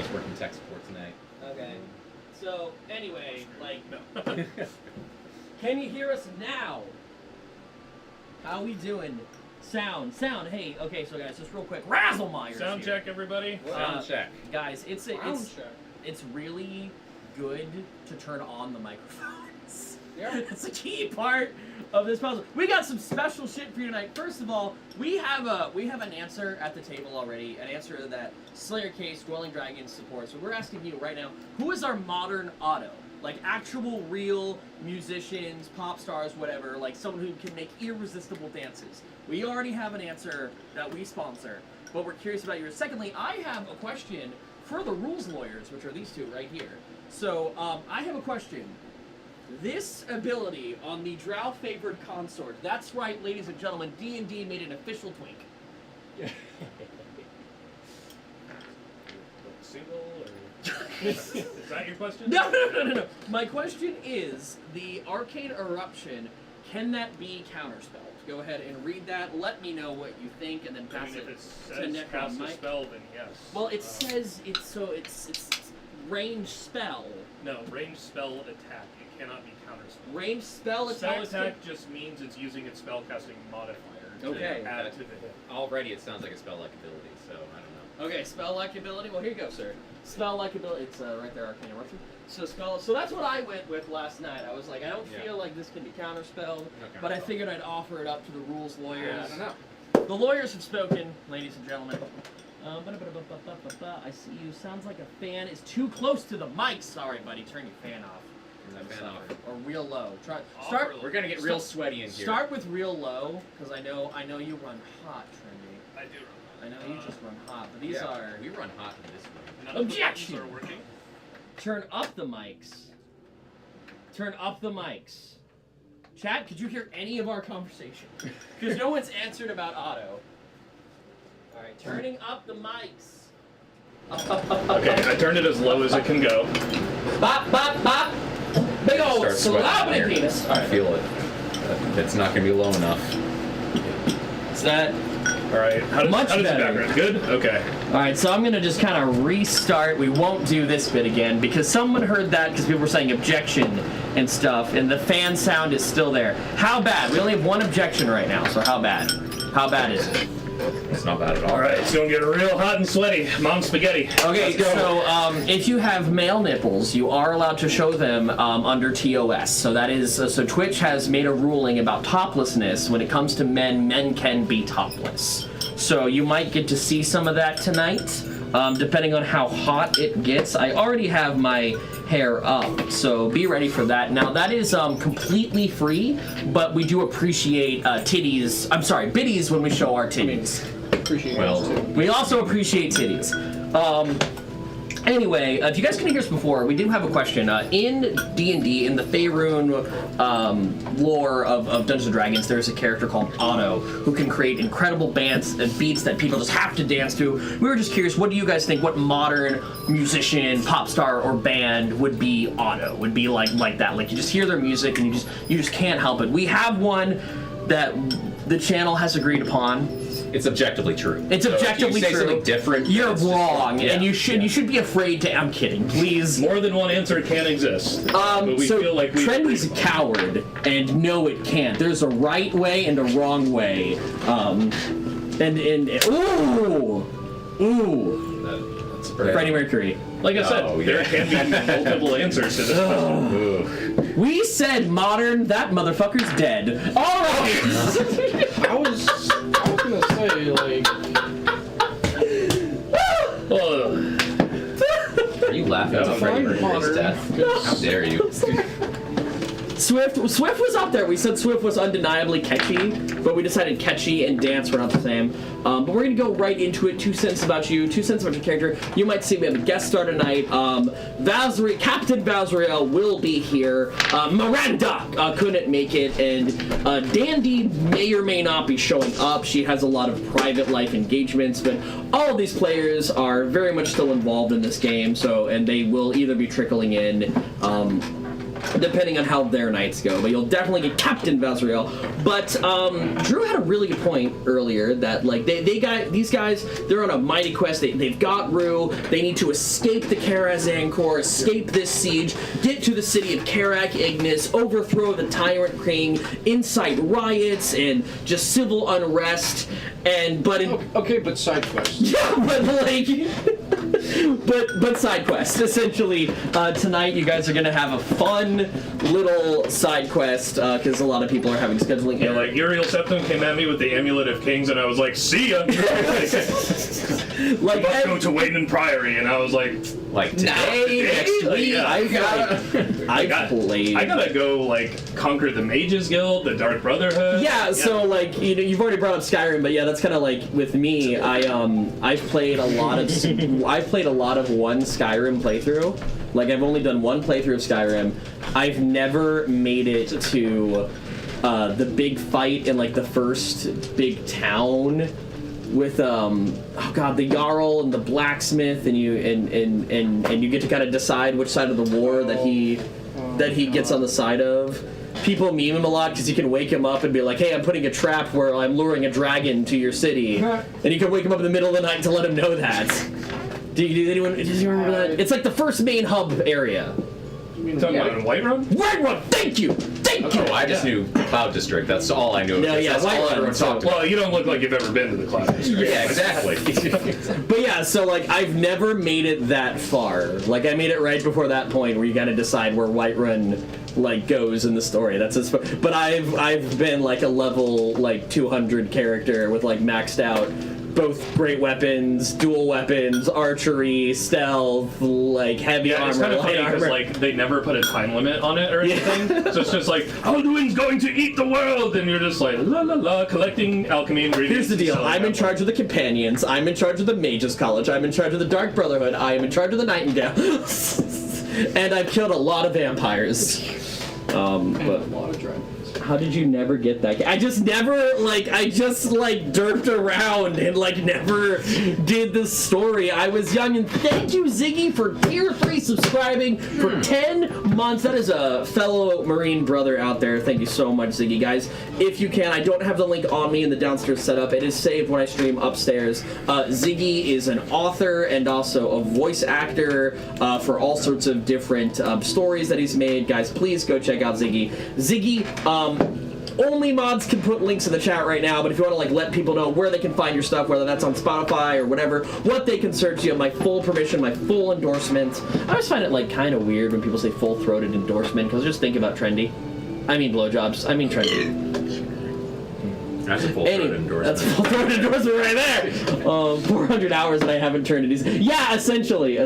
Jake's working tech support tonight. Okay. So, anyway, like, can you hear us now? How we doing? Sound. Hey, okay, so guys, just real quick. Razzlemeyer. Sound check, everybody. Sound check. Guys, it's really good to turn on the microphones. Yeah. It's a key part of this puzzle. We got some special shit for you tonight. First of all, we have an answer at the table already, an answer that Slayer Case, Dwelling Dragons supports. So we're asking you right now, who is our modern Otto? Like actual real musicians, pop stars, whatever, like someone who can make irresistible dances. We already have an answer that we sponsor, but we're curious about yours. Secondly, I have a question for the rules lawyers, which are these two right here. So I have a question. This ability on the Drow favored consort, that's right, ladies and gentlemen, D&D made an official twink. Yeah. Single or is that your question? No. My question is, the Arcane Eruption, can that be counterspelled? Go ahead and read that, let me know what you think, and then pass if it it to says Necron cast a Mike. spell, then yes. Well, it says it's range spell. No, range spell attack. It cannot be counterspell. Range spell Spell attack. attack just means it's using its spellcasting modifier to Okay. add to the hit. Already it sounds like a spell-like ability, so I don't know. Okay, spell-like ability. Well, here you go, sir. Spell-like ability. It's right there, Arcane Eruption. So spell. So that's what I went with last night. I was like, I don't feel like this can be counterspelled, but I figured I'd offer it up to the rules lawyers. I don't know. The lawyers have spoken, ladies and gentlemen. I see you. Sounds like a fan is too close to the mic. Sorry, buddy. Turn your fan off. Turn that fan off. Or real low. Start. We're gonna get real sweaty in here. Start with real low, because I know you run hot, Trendy. I do I know you just run hot, but these are. We run hot in this room. None of the Objection! buttons are working. Turn up the mics. Turn up the mics. Chat, could you hear any of our conversation? Because no one's answered about Otto. Alright, turning up the mics. Okay, I turned it as low as it can go. Bop, bop, bop! Big old Start sweating celebrity here. penis! I feel it. It's not gonna be low enough. Is that... Alright, how does the better. background? Good? Okay. Alright, so I'm gonna just kind of restart. We won't do this bit again because someone heard that because people were saying objection and stuff, and the fan sound is still there. How bad? We only have one objection right now, so how bad? How bad is it? It's not bad at all. Alright, it's gonna get real hot and sweaty. Mom spaghetti. Okay, Let's go. so if you have male nipples, you are allowed to show them under TOS. So that is so Twitch has made a ruling about toplessness. When it comes to men, men can be topless. So you might get to see some of that tonight, depending on how hot it gets. I already have my hair up, so be ready for that. Now that is completely free, but we do appreciate titties. I'm sorry, biddies when we show our titties. Appreciate Well, it too. We also appreciate titties. Anyway, if you guys couldn't hear us before, we do have a question. In D&D, in the Faerun lore of Dungeons & Dragons, there's a character called Otto who can create incredible beats that people just have to dance to. We were just curious, what do you guys think? What modern musician, pop star, or band would be Otto? Would be like that? Like you just hear their music and you just can't help it. We have one that the channel has agreed upon. it's objectively true. It's So objectively if you say true. something different, You're it's just wrong, Yeah. and you should be afraid to. I'm kidding, please. More than one answer can exist. But we so feel like we Trendy's a coward, and no, it can't. There's a right way and a wrong way. Ooh, That's pretty. Freddie Mercury. Like I said, Oh, yeah. there can be multiple answers to this question. Ooh. We said modern. That motherfucker's dead. All right. I was gonna say, like, Are you laughing at Freddie Mercury's death? How dare you? Swift was up there. We said Swift was undeniably catchy, but we decided catchy and dance were not the same. But we're gonna go right into it. 2 cents about you, 2 cents about your character. You might see we have a guest star tonight. Captain Valzriel will be here. Miranda couldn't make it, and Dandy may or may not be showing up. She has a lot of private life engagements, but all of these players are very much still involved in this game. And they will either be trickling in. depending on how their nights go. But you'll definitely get Captain Vazriel. But Drew had a really good point earlier that like these guys, they're on a mighty quest. They've got Rue. They need to escape the Karazhan Corps, escape this siege, get to the city of Karak Ignis, overthrow the Tyrant King, incite riots and just civil unrest. Okay, but side quest. Yeah, but like, but side quest. Essentially, tonight you guys are gonna have a fun little side quest because a lot of people are having scheduling. Yeah, like Uriel Septim came at me with the Amulet of Kings, and I was like, "See ya." Like, Let's go to Wayne Priory, and I was like, today, next week, yeah. I played. I gotta go like conquer the Mages Guild, the Dark Brotherhood. Yeah, so like you've already brought up Skyrim, but yeah, that's kind of like with me. I've played a lot of one Skyrim playthrough. Like I've only done one playthrough of Skyrim. I've never made it to the big fight in like the first big town with the Jarl and the blacksmith, and you get to kind of decide which side of the war that he gets on the side of. People meme him a lot because you can wake him up and be like, "Hey, I'm putting a trap where I'm luring a dragon to your city," and you can wake him up in the middle of the night to let him know that. Does anyone remember that? It's like the first main hub area. Talking about in Whiterun? Whiterun, thank you. Oh, I just knew Cloud District. That's all I knew. No, yeah, that's all Whiterun, everyone talked about. Well, you don't look like you've ever been to the Cloud District. Yeah, exactly. But yeah, so like I've never made it that far. Like I made it right before that point where you got to decide where Whiterun like goes in the story. That's as far. But I've been like a level like 200 character with like maxed out both great weapons, dual weapons, archery, stealth, like heavy armor, it's kind of light funny because armor. like they never put a time limit on it or anything. So it's just like Alduin's going to eat the world, and you're just like la la la, collecting alchemy ingredients. Here's the deal. selling I'm in them. charge of the companions. I'm in charge of the Mages College. I'm in charge of the Dark Brotherhood. I am in charge of the Nightingale. And I've killed a lot of vampires. And But a lot of dragons. how did you never get that? I just derped around and like never did the story. I was young, and thank you, Ziggy, for tier 3 subscribing for 10 months. That is a fellow Marine brother out there. Thank you so much, Ziggy. Guys, if you can, I don't have the link on me in the downstairs setup. It is saved when I stream upstairs. Ziggy is an author and also a voice actor for all sorts of different stories that he's made. Guys, please go check out Ziggy. Ziggy, only mods can put links in the chat right now, but if you want to like let people know where they can find your stuff, whether that's on Spotify or whatever, what they can search, you have my full permission, my full endorsement. I always find it like kind of weird when people say full-throated endorsement, because just think about trendy. I mean blowjobs. I mean trendy. That's a full-throated endorsement. That's a full-throated endorsement right there. 400 hours that I haven't turned into. Yeah, essentially.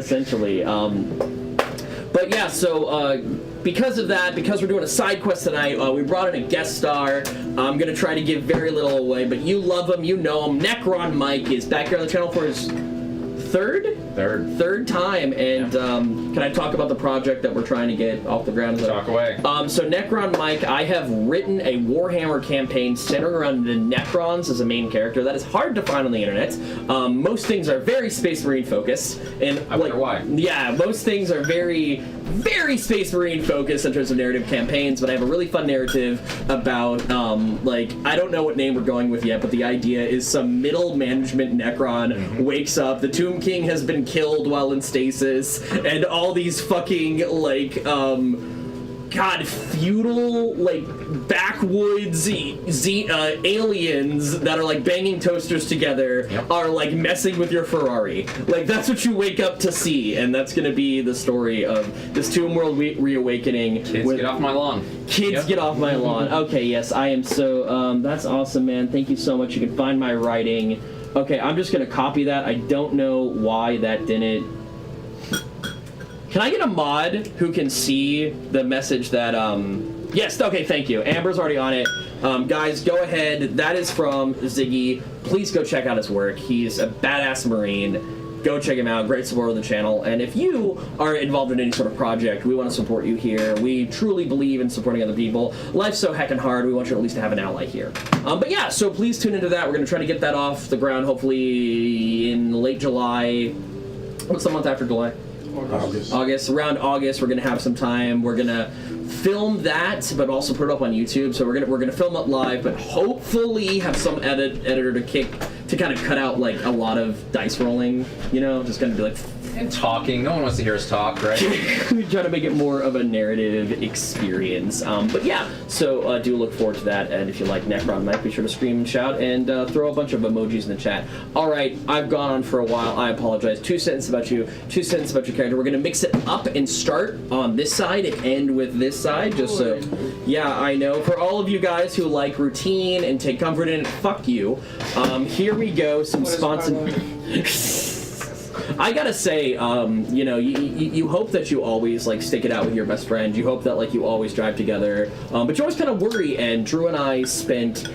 But yeah, so because of that, because we're doing a side quest tonight, we brought in a guest star. I'm going to try to give very little away, but you love him, you know him. Necron Mike is back here on the channel for his third time, and can I talk about the project that we're trying to get off the ground? Talk away. So Necron Mike, I have written a Warhammer campaign centering around the Necrons as a main character. That is hard to find on the internet. Most things are very Space Marine focused, and I wonder why. Yeah, most things are very, very Space Marine focused in terms of narrative campaigns. But I have a really fun narrative about like I don't know what name we're going with yet, but the idea is some middle management Necron wakes up. The Tomb King has been killed while in stasis, and all these fucking like feudal like backwoods aliens that are like banging toasters together are like messing with your Ferrari. Like that's what you wake up to see, and that's gonna be the story of this Tomb World reawakening. Kids, get off my lawn. Kids, get off my lawn. Okay, yes, I am so. That's awesome, man. Thank you so much. You can find my writing. Okay, I'm just gonna copy that. I don't know why that didn't. Can I get a mod who can see the message that, yes, okay, thank you. Amber's already on it. Guys, go ahead. That is from Ziggy. Please go check out his work. He's a badass Marine. Go check him out. Great support of the channel. And if you are involved in any sort of project, we want to support you here. We truly believe in supporting other people. Life's so heckin' hard. We want you at least to have an ally here. But yeah, so please tune into that. We're going to try to get that off the ground hopefully in late July. What's the month after July? August. Around August, we're going to have some time. We're going to film that, but also put it up on YouTube. So we're gonna film it live, but hopefully have some editor to kind of cut out like a lot of dice rolling. You know, just gonna be like. And talking. No one wants to hear us talk, right? We try to make it more of a narrative experience. But yeah, so do look forward to that. And if you like Necron Mike, be sure to scream and shout and throw a bunch of emojis in the chat. All right, I've gone on for a while. I apologize. 2 sentences about you, 2 sentences about your character. We're going to mix it up and start on this side and end with this side. Just so, yeah, I know. For all of you guys who like routine and take comfort in it, fuck you. Here we go. Some sponsored. I gotta say, you know, you hope that you always like stick it out with your best friend. You hope that like you always drive together, but you always kind of worry. And Drew and I spent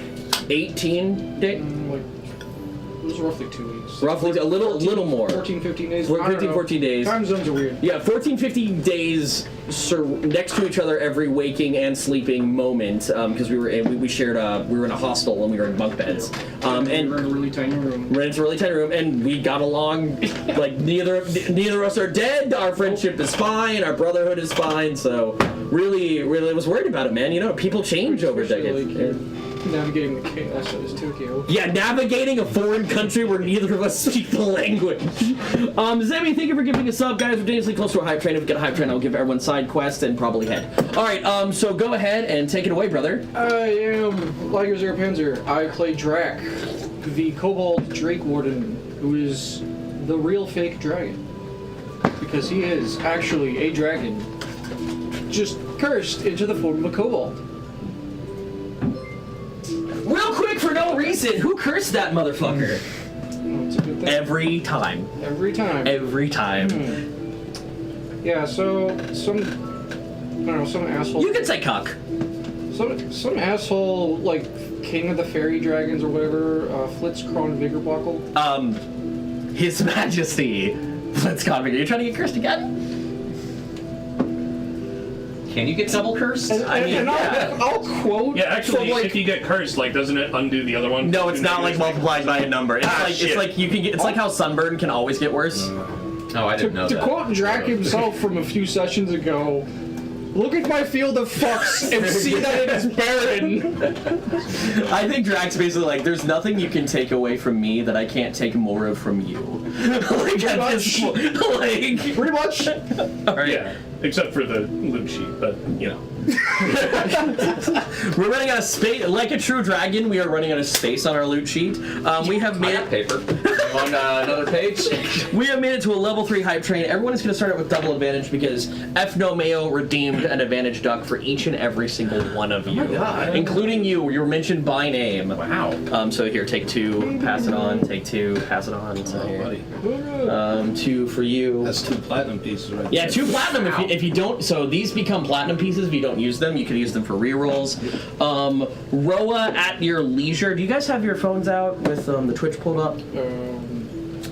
18 days. It was roughly 2 weeks. Roughly a little more. 14, 15 days. 14 days. Time zones are weird. Yeah, 14, 15 days next to each other every waking and sleeping moment, because we shared we were in a hostel and we were in bunk beds. And we were in a really tiny room. We're in a really tiny room, and we got along like neither of us are dead. Our friendship is fine. Our brotherhood is fine. So really was worried about it, man. You know, people change over decades. Navigating the chaos that is Tokyo. Yeah, navigating a foreign country where neither of us speak the language. Zemi, thank you for giving us up, guys. We're dangerously close to a hype train. If we get a hype train, I'll give everyone side quests and probably head. All right, so go ahead and take it away, brother. I am Liger Zero Panzer. I play Drac, the Kobold Drake Warden, who is the real fake dragon. Because he is actually a dragon, just cursed into the form of a kobold. Real quick, for no reason, who cursed that motherfucker? Oh, it's a good thing. Every time. Every time. Every time. Yeah, so I don't know, some asshole. You can say cuck. Some asshole, like, king of the fairy dragons or whatever, Flitzkron Vigorbuckle. His Majesty Flitzkron Vigor. You trying to get cursed again? Can you get double cursed? I'll quote. Yeah, actually, from, like, if you get cursed, like, doesn't it undo the other one? No, it's not like multiplied by a number. It's like you can get. It's like how sunburn can always get worse. Oh, I didn't know To that. quote Drac himself from a few sessions ago, look at my field of fucks and see that it is barren. I think Drac's basically like, there's nothing you can take away from me that I can't take more of from you. Like, at this point, like, Pretty much. all right. Yeah, except for the loot sheet, but, you know. We're running out of space. Like a true dragon, we are running out of space on our loot sheet. We have I made got paper. On another page. We have made it to a level 3 hype train. Everyone is going to start it with double advantage because F No Mayo redeemed an advantage duck for each and every single one of you, including you. You were mentioned by name. Wow. So here, take 2, pass it on. Take 2, pass it on. So here. 2 for you. That's 2 platinum pieces, right? Yeah, 2 platinum. If you don't, so these become platinum pieces. If you don't use them, you can use them for rerolls. Roa, at your leisure. Do you guys have your phones out with the Twitch pulled up?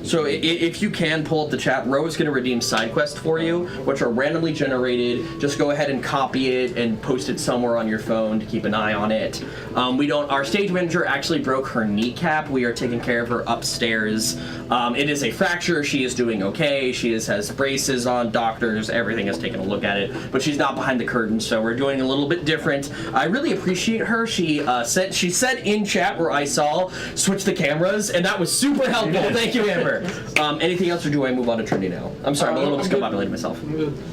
So if you can pull up the chat, Roa's going to redeem side quests for you, which are randomly generated. Just go ahead and copy it and post it somewhere on your phone to keep an eye on it. Our stage manager actually broke her kneecap. We are taking care of her upstairs. It is a fracture. She is doing okay. She has braces on. Doctors, everything has taken a look at it, but she's not behind the curtain. So we're doing a little bit different. I really appreciate her. She said in chat where I saw, switch the cameras, and that was super helpful. Thank you, Amber. Anything else, or do I move on to Trinity now? I'm sorry, I'm a little discombobulated myself.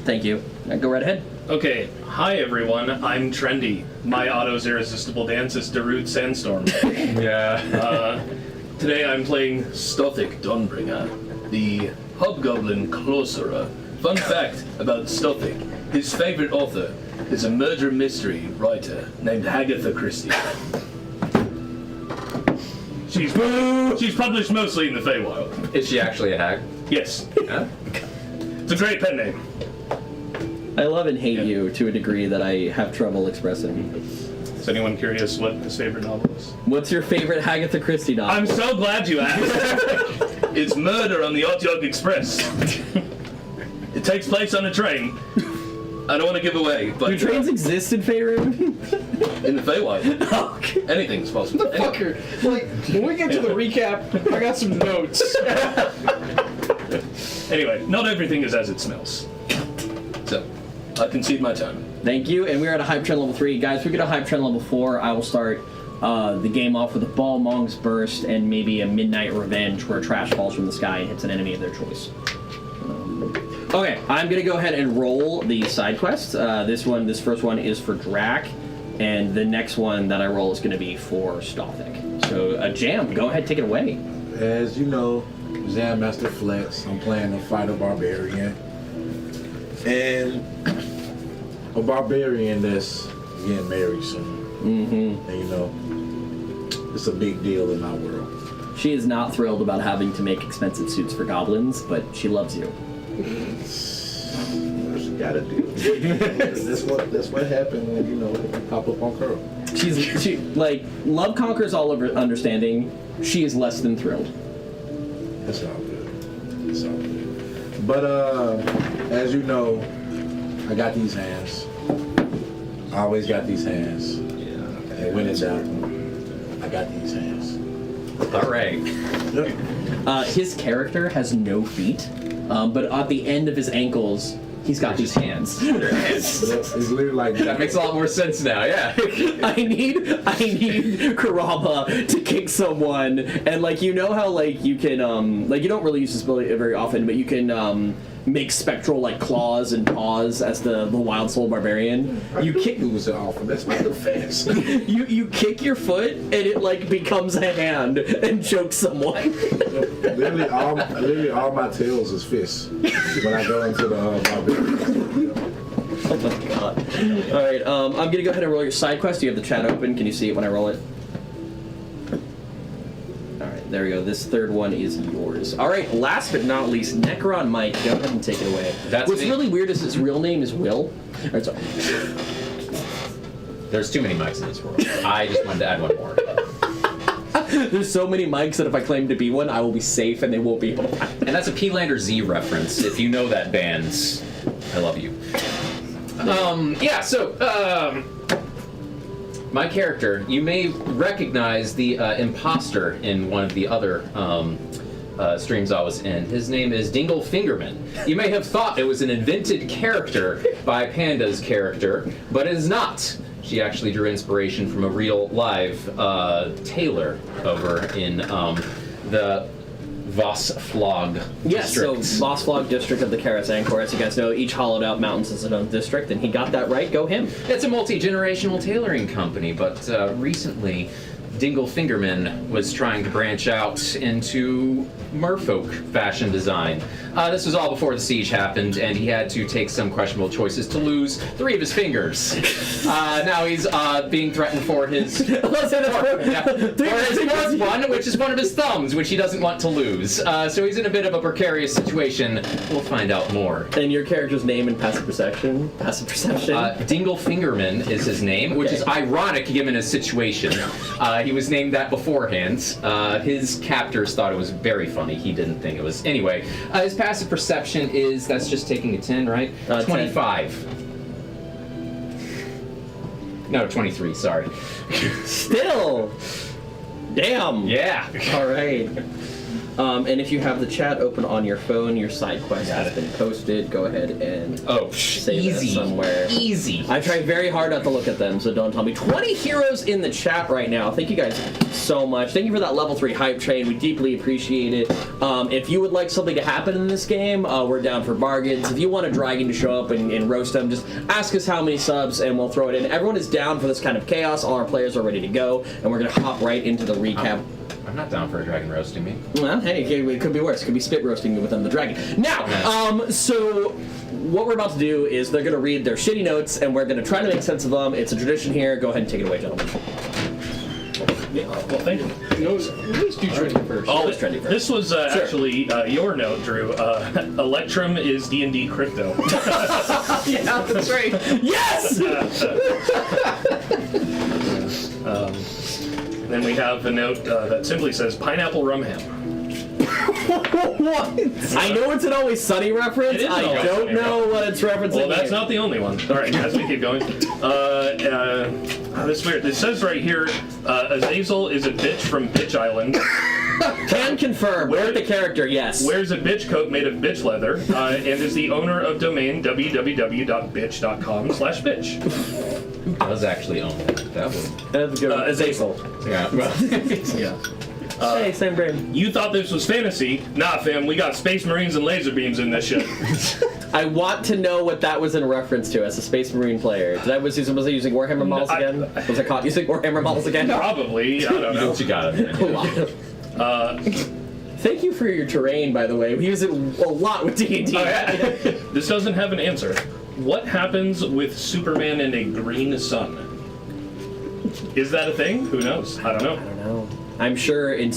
Thank you. Go right ahead. Okay, hi everyone, I'm Trendy. My auto's irresistible dance is Darude Sandstorm. Yeah. Today I'm playing Stothic Dawnbringer, the Hobgoblin Closerer. Fun fact about Stothic, his favorite author is a murder mystery writer named Agatha Christie. She's published mostly in the Feywild. Is she actually a hag? Yes. Yeah. It's a great pen name. I love and hate you to a degree that I have trouble expressing. Is anyone curious what his favorite novel is? What's your favorite Agatha Christie novel? I'm so glad you asked. It's Murder on the Otyok Express. It takes place on a train. I don't want to give away, but... Do trains exist in Faerun? In the Feywild. Okay. Anything's possible. Fucker. Like, when we get to the recap, I got some notes. Anyway, not everything is as it smells. So, I concede my time. Thank you. And we're at a hype trend level 3. Guys, if we get a hype trend level 4, I will start the game off with a Ball Mong's Burst and maybe a Midnight Revenge where trash falls from the sky and hits an enemy of their choice. Okay, I'm going to go ahead and roll the side quest. This first one is for Drac, and the next one that I roll is going to be for Stothic. So, Jam, go ahead, take it away. As you know, Jam Master Flex, I'm playing a fighter barbarian. And a barbarian that's getting married soon. Mm-hmm. And you know, it's a big deal in our world. She is not thrilled about having to make expensive suits for goblins, but she loves you. What you gotta do? that's what happened when, you know, you pop up on Curl. She like love conquers all over understanding. She is less than thrilled. It's all good. It's all good. But as you know, I got these hands. I always got these hands. Yeah. And when it's out, I got these hands. All right. His character has no feet, but at the end of his ankles, he's got these hands. It's literally like That makes a lot more sense now. Yeah. I need Kurama to kick someone, and like you know how like you can like you don't really use this ability very often, but you can make spectral like claws and paws as the wild soul barbarian. You kick lose it off, and that's my defense. you kick your foot and it like becomes a hand and chokes someone. literally all my tails is fists when I go into the barbarian. Oh my god. Alright, I'm gonna go ahead and roll your side quest. You have the chat open. Can you see it when I roll it? Alright, there we go. This third one is yours. Alright, last but not least, Necron Mike. Go ahead and take it away. That's What's me. really weird is his real name is Will. Alright, sorry. There's too many mics in this world. I just wanted to add one more. There's so many mics that if I claim to be one, I will be safe and they won't be able to find me. And that's a P-Lander Z reference. If you know that band, I love you. My character, you may recognize the imposter in one of the other streams I was in. His name is Dingle Fingerman. You may have thought it was an invented character by Panda's character, but it is not. She actually drew inspiration from a real live tailor over in the Vosflog Yes, so district. Vosflog district of the Karas Angkor. As you guys know, each hollowed out mountains is its own district, and he got that right. Go him. It's a multi-generational tailoring company, but recently Dingle Fingerman was trying to branch out into merfolk fashion design. This was all before the siege happened, and he had to take some questionable choices to lose 3 of his fingers. Now he's being threatened for his for his fourth one, which is one of his thumbs, which he doesn't want to lose. So he's in a bit of a precarious situation. We'll find out more. And your character's name and passive perception? Passive perception? Dingle Fingerman is his name, which is ironic given his situation. He was named that beforehand. His captors thought it was very funny. He didn't think it was. Anyway, his passive perception is, that's just taking a 10, right? 25. No, 23, sorry. Still! Damn! Yeah. Alright. And if you have the chat open on your phone, your side quest has been posted. Go ahead and save easy. that somewhere. Easy. I tried very hard not to look at them, so don't tell me. 20 heroes in the chat right now. Thank you guys so much. Thank you for that level 3 hype train. We deeply appreciate it. If you would like something to happen in this game, we're down for bargains. If you want a dragon to show up and roast them, just ask us how many subs and we'll throw it in. Everyone is down for this kind of chaos. All our players are ready to go, and we're going to hop right into the recap. I'm not down for a dragon roasting me. Well, hey, it could be worse. It could be spit roasting me within the dragon. Now, so what we're about to do is they're going to read their shitty notes, and we're going to try to make sense of them. It's a tradition here. Go ahead and take it away, gentlemen. Yeah, well, thank you. No, at least do trending first. Always trendy first. This was actually your note, Drew. Electrum is D&D crypto. Yeah, that's right. Yes! Then we have a note that simply says pineapple rum ham. What? I know it's an Always Sunny reference. It is an I Always don't Sunny know reference. what it's referencing. Well, that's here. not the only one. All right, as we keep going. This weird. It says right here, Azazel is a bitch from Bitch Island. Can confirm. With the character, yes. Wears a bitch coat made of bitch leather, and is the owner of domain www.bitch.com/bitch. Who does actually own that? That would. That's good. Azazel. Yeah. Well, Yeah. Hey, same brain. You thought this was fantasy? Nah, fam. We got space marines and laser beams in this shit. I want to know what that was in reference to as a Space Marine player. Was I using Warhammer models again? Was I caught using Warhammer models again? Probably. I don't know. what you got in there. Thank you for your terrain, by the way. We use it a lot with D&D. This doesn't have an answer. What happens with Superman and a green sun? Is that a thing? Who knows? I don't know. I don't know. I'm sure in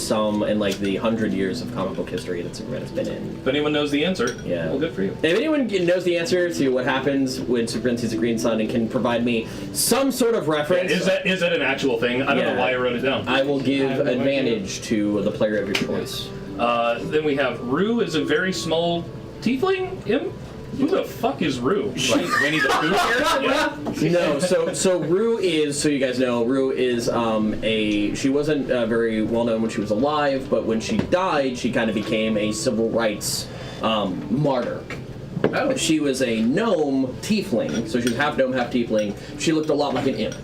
like the 100 years of comic book history that Superman has been in. If anyone knows the answer, Yeah. well, good for you. If anyone knows the answer to what happens when Superman sees a green sun and can provide me some sort of reference, Is that an actual thing? I don't know why I wrote it down. I will give have no advantage to the player of your choice. Then we have Rue is a very small tiefling. Him? Who the fuck is Rue? Like Winnie the Pooh here? No, so Rue is, so you guys know, Rue is she wasn't very well known when she was alive, but when she died, she kind of became a civil rights martyr. Oh. She was a gnome tiefling, so she was half gnome, half tiefling. She looked a lot like an imp.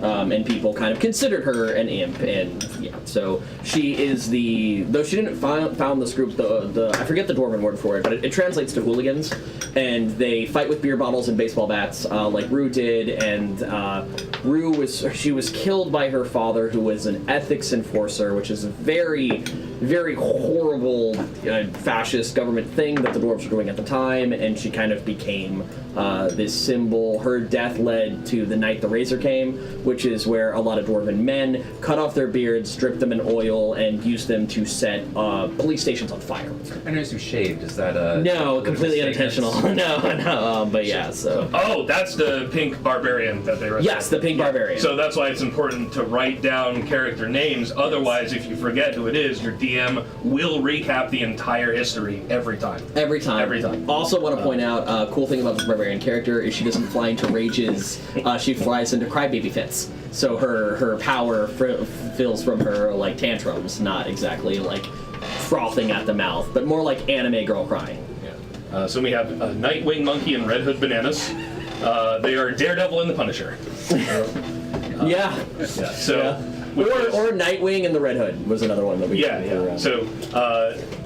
And people kind of considered her an imp, and yeah, so she is though she didn't found this group, I forget the Dwarven word for it, but it translates to hooligans, and they fight with beer bottles and baseball bats, like Rue did, and Rue was killed by her father, who was an ethics enforcer, which is a very, very horrible fascist government thing that the dwarves were doing at the time, and she kind of became this symbol. Her death led to the night the Razor came, which is where a lot of dwarven men cut off their beards, stripped them in oil, and used them to set police stations on fire. I noticed you shaved. Is that a No, completely statement? unintentional. no, but yeah, so. Oh, that's the pink barbarian that they wrote. Yes, the Pink Barbarian. So that's why it's important to write down character names. Otherwise, if you forget who it is, your DM will recap the entire history every time. Every time. Every time. Also, want to point out, cool thing about this barbarian character is she doesn't fly into rages. She flies into crybaby fits. So her power fills from her like tantrums, not exactly like frothing at the mouth, but more like anime girl crying. Yeah. So we have Nightwing Monkey and Red Hood Bananas. They are Daredevil and the Punisher. Yeah. Yeah. So. Yeah. with this- Or Nightwing and the Red Hood was another one that we Yeah, threw yeah. around. So,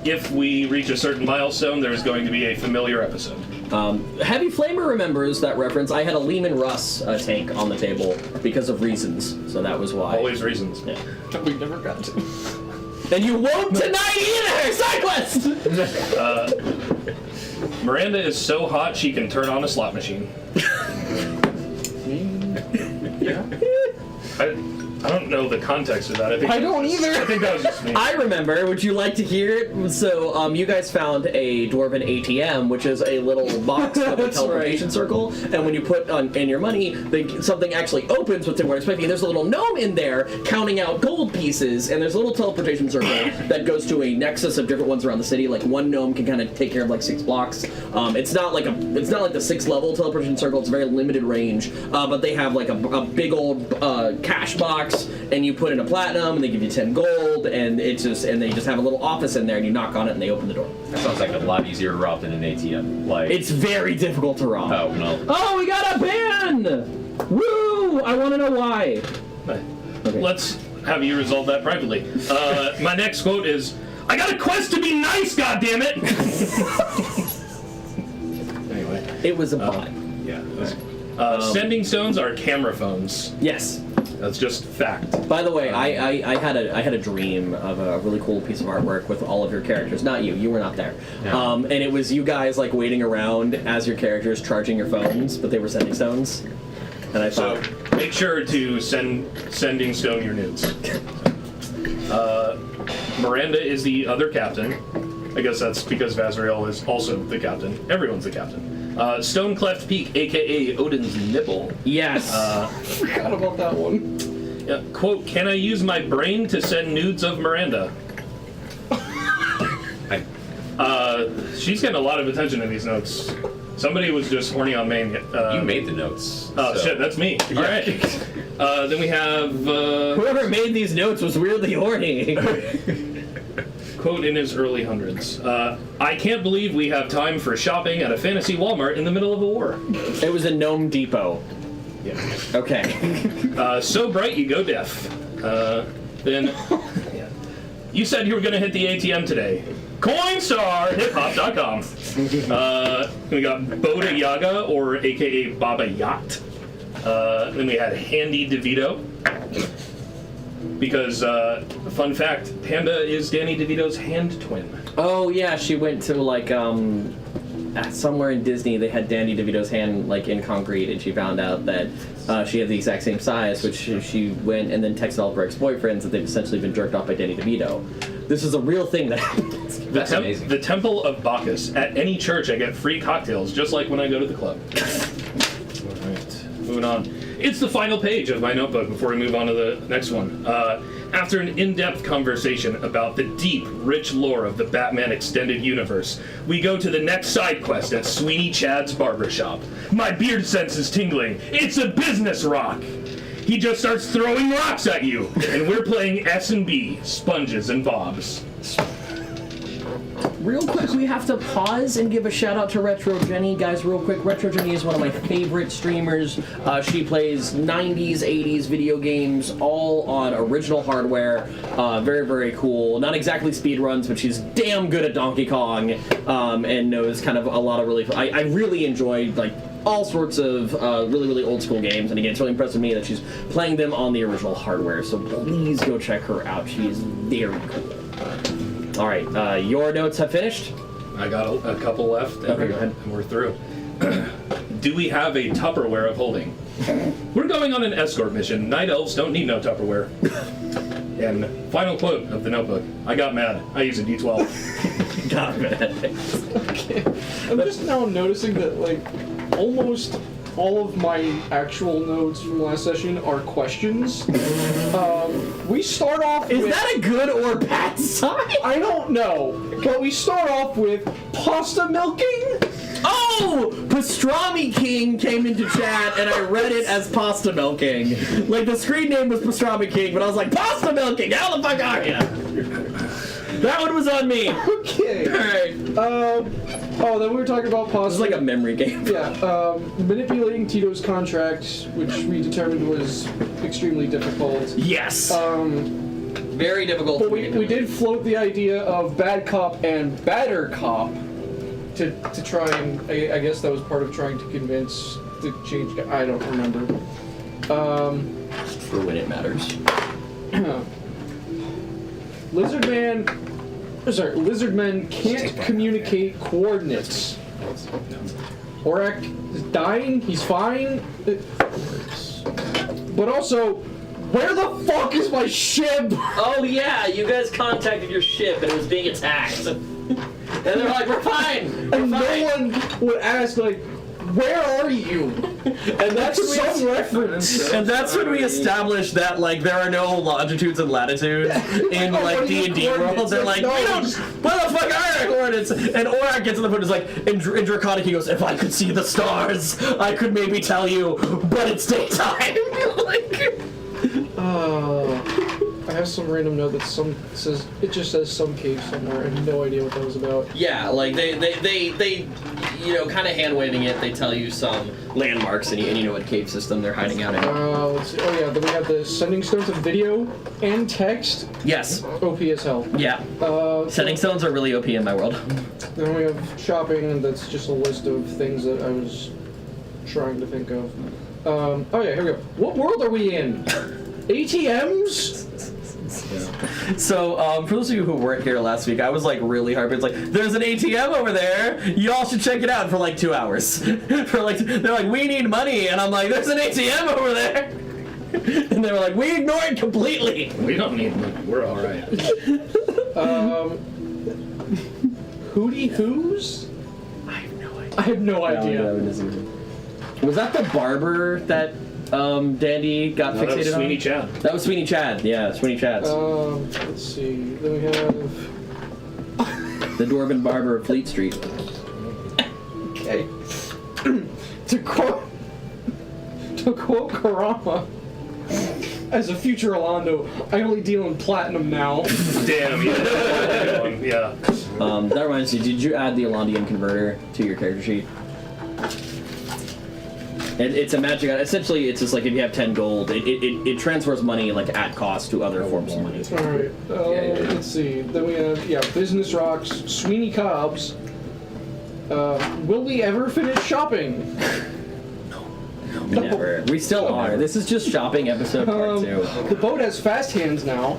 if we reach a certain milestone, there is going to be a familiar episode. Heavy Flamer remembers that reference. I had a Lehman Russ tank on the table because of reasons, so that was why. Always reasons. Yeah. We never got to. And you won't tonight either, Cyclist! Miranda is so hot she can turn on a slot machine. Yeah. I don't know the context of that. I don't either. I think that was just me. I remember. Would you like to hear it? So, you guys found a Dwarven ATM, which is a little box with a That's teleportation right. circle, and when you put in your money, something actually opens what they weren't expecting. There's a little gnome in there counting out gold pieces, and there's a little teleportation circle that goes to a nexus of different ones around the city. Like one gnome can kind of take care of like 6 blocks. It's not like the 6th level teleportation circle. It's a very limited range, but they have like a big old cash box. And you put in a platinum, and they give you 10 gold, and they just have a little office in there, and you knock on it, and they open the door. That sounds like a lot easier to rob than an ATM. Like It's very difficult to rob. oh no. Oh, we got a ban! Woo! I want to know why. Okay. Let's have you resolve that privately. My next quote is, "I got a quest to be nice, goddammit!" Anyway, It was a bot. yeah. Sending stones are camera phones. Yes. That's just fact. By the way, I had a dream of a really cool piece of artwork with all of your characters. Not you. You were not there. Yeah. And it was you guys like waiting around as your characters charging your phones, but they were sending stones. And I So thought, make sure to sending stone your nudes. Miranda is the other captain. I guess that's because Vazriel is also the captain. Everyone's the captain. Stonecleft Peak, aka Odin's nipple. yes. Forgot about that one. Quote, "Can I use my brain to send nudes of Miranda?" She's getting a lot of attention in these notes. Somebody was just horny on main. You made the notes. Oh so- shit, that's me. All right. Then we have. Whoever made these notes was weirdly horny. quote in his early hundreds. I can't believe we have time for shopping at a fantasy Walmart in the middle of a war. It was a Gnome Depot. Yeah. Okay. So bright you go deaf. Then you said you were going to hit the ATM today. Coinstarhiphop.com. We got Boda Yaga, or AKA Baba Yacht. Then we had Handy DeVito. Because, fun fact, Panda is Danny DeVito's hand twin. Oh yeah, she went to like somewhere in Disney. They had Danny DeVito's hand like in concrete, and she found out that she had the exact same size. Which she went and then texted all of her ex-boyfriends that they've essentially been jerked off by Danny DeVito. This is a real thing that happens. That's amazing. The Temple of Bacchus. At any church, I get free cocktails, just like when I go to the club. All right, moving on. It's the final page of my notebook before we move on to the next one. After an in-depth conversation about the deep, rich lore of the Batman Extended Universe, we go to the next side quest at Sweeney Chad's barbershop. My beard sense is tingling. It's a business rock. He just starts throwing rocks at you, and we're playing S&B, Sponges and Bobs. Real quick, we have to pause and give a shout out to Retro Jenny. Guys, real quick, Retro Jenny is one of my favorite streamers. She plays 90s, 80s video games, all on original hardware. Very, very cool. Not exactly speedruns, but she's damn good at Donkey Kong, and knows kind of a lot of really... I really enjoyed, like, all sorts of really, really old school games. And again, it's really impressed with me that she's playing them on the original hardware. So please go check her out. She is very cool. All right, your notes have finished? I got a couple left, and Okay, go ahead. we're through. Do we have a Tupperware of holding? We're going on an escort mission. Night elves don't need no Tupperware. And final quote of the notebook. I got mad. I use a D12. God, man. Okay. I'm just now noticing that, like, almost all of my actual notes from last session are questions. We start off Is with... that a good or bad sign? I don't know, but we start off with pasta milking? Oh! Pastrami King came into chat and I read it as pasta milking. Like the screen name was Pastrami King, but I was like, pasta milking! How the fuck are you? That one was on me. Okay. Alright. Oh, then we were talking about This pasta... is like a memory game. Yeah, manipulating Tito's contract, which we determined was extremely difficult. Yes. Very difficult. But we did float the idea of bad cop and badder cop to try and, I guess that was part of trying to convince the change. I don't remember. For when it matters. Lizardmen can't communicate coordinates. Orak is dying, he's fine. But also, where the fuck is my ship? Oh yeah, you guys contacted your ship and it was being attacked. And they're like, we're fine! And no one would ask, like, where are you? And that's some reference. And that's when we established that like there are no longitudes and latitudes in Oh, like what are your D&D world. coordinates? They're like, No. we don't. What the fuck are our coordinates? And Orak gets to the point is like, in Draconic he goes, if I could see the stars, I could maybe tell you, but it's daytime. Like, I have some random note that it just says some cave somewhere. I have no idea what that was about. yeah, like they you know, kind of hand waving it. They tell you some landmarks and you know what cave system they're hiding out in. Let's see. Oh yeah, then we have the sending stones of video and text. Yes. OP as hell. Yeah. Sending stones are really OP in my world. Then we have shopping, and that's just a list of things that I was trying to think of. Oh yeah, here we go. What world are we in? ATMs? So, for those of you who weren't here last week, I was like really hard. It's like, there's an ATM over there. Y'all should check it out for like 2 hours. For like, they're like, we need money, and I'm like, there's an ATM over there. And they were like, we ignore it completely. We don't need money. We're all right. Hootie Who's? I have no idea. I have no idea. Was that the barber that Dandy got No, fixated that was Sweeney on? Chad. That was Sweeney Chad. Yeah, Sweeney Chad's. Let's see. Then we have. The Dwarven Barber of Fleet Street. Okay. to quote Karama, As a future Orlando, I only deal in platinum now. Damn, yeah. Yeah. That reminds me, did you add the Elondium converter to your character sheet? It's a magic. Essentially, it's just like if you have 10 gold, it transfers money like at cost to other forms of money. All right. Let's see. Then we have business rocks, Sweeney Cobbs. Will we ever finish shopping? Never. We still are. This is just shopping episode part 2. The boat has fast hands now.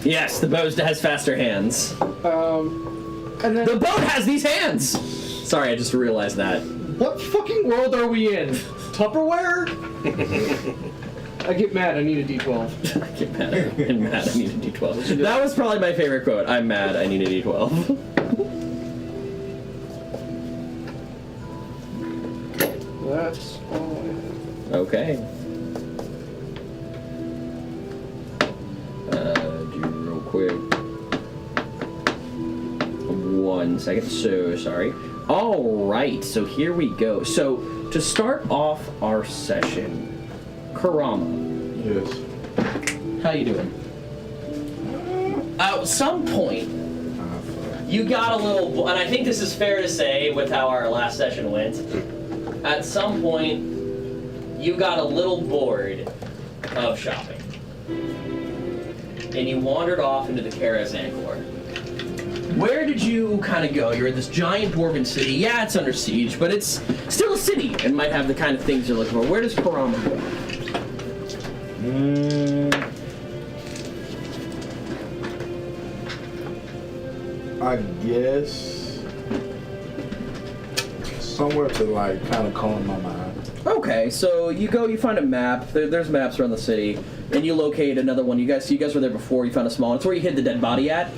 Yes, the boat has faster hands. And then The boat has these hands! Sorry, I just realized that. what fucking world are we in? Tupperware? I get mad. I need a D12. I get mad. I'm mad. I need a D12. That was probably my favorite quote. I'm mad. I need a D12. That's all I have. Okay. Do real quick. 1 second. So sorry. All right. So here we go. So to start off our session, Kurama, Yes. how you doing? At some point, you got a little, and I think this is fair to say with how our last session went. At some point, you got a little bored of shopping, and you wandered off into the Karaz Angkor. Where did you kind of go? You're in this giant dwarven city. Yeah, it's under siege, but it's still a city and might have the kind of things you're looking for. Where does Kurama go? I guess somewhere to like kind of calm my mind. Okay, so you go, you find a map. There's maps around the city, and you locate another one. You guys were there before. You found a small one. It's where you hid the dead body at.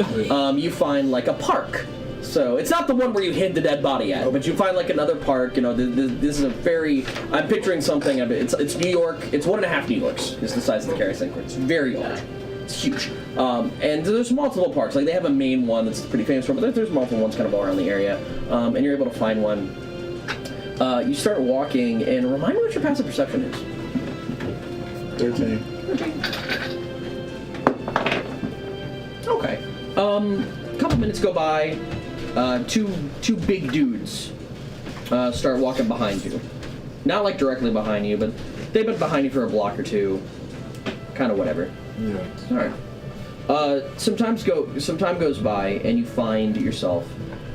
You find like a park. So it's not the one where you hid the dead body at, but you find like another park. You know, this is a very. I'm picturing something. It's New York. It's 1.5 New Yorks. Is the size of the Karaz Angkor. It's very large. It's huge. And there's multiple parks. Like they have a main one that's pretty famous for, but there's multiple ones kind of all around the area. And you're able to find one. You start walking, and remind me what your passive perception is. 13. Okay. A couple minutes go by. Two big dudes start walking behind you. Not like directly behind you, but they've been behind you for a block or two. Kind of whatever. Yeah. All right. Some time goes by, and you find yourself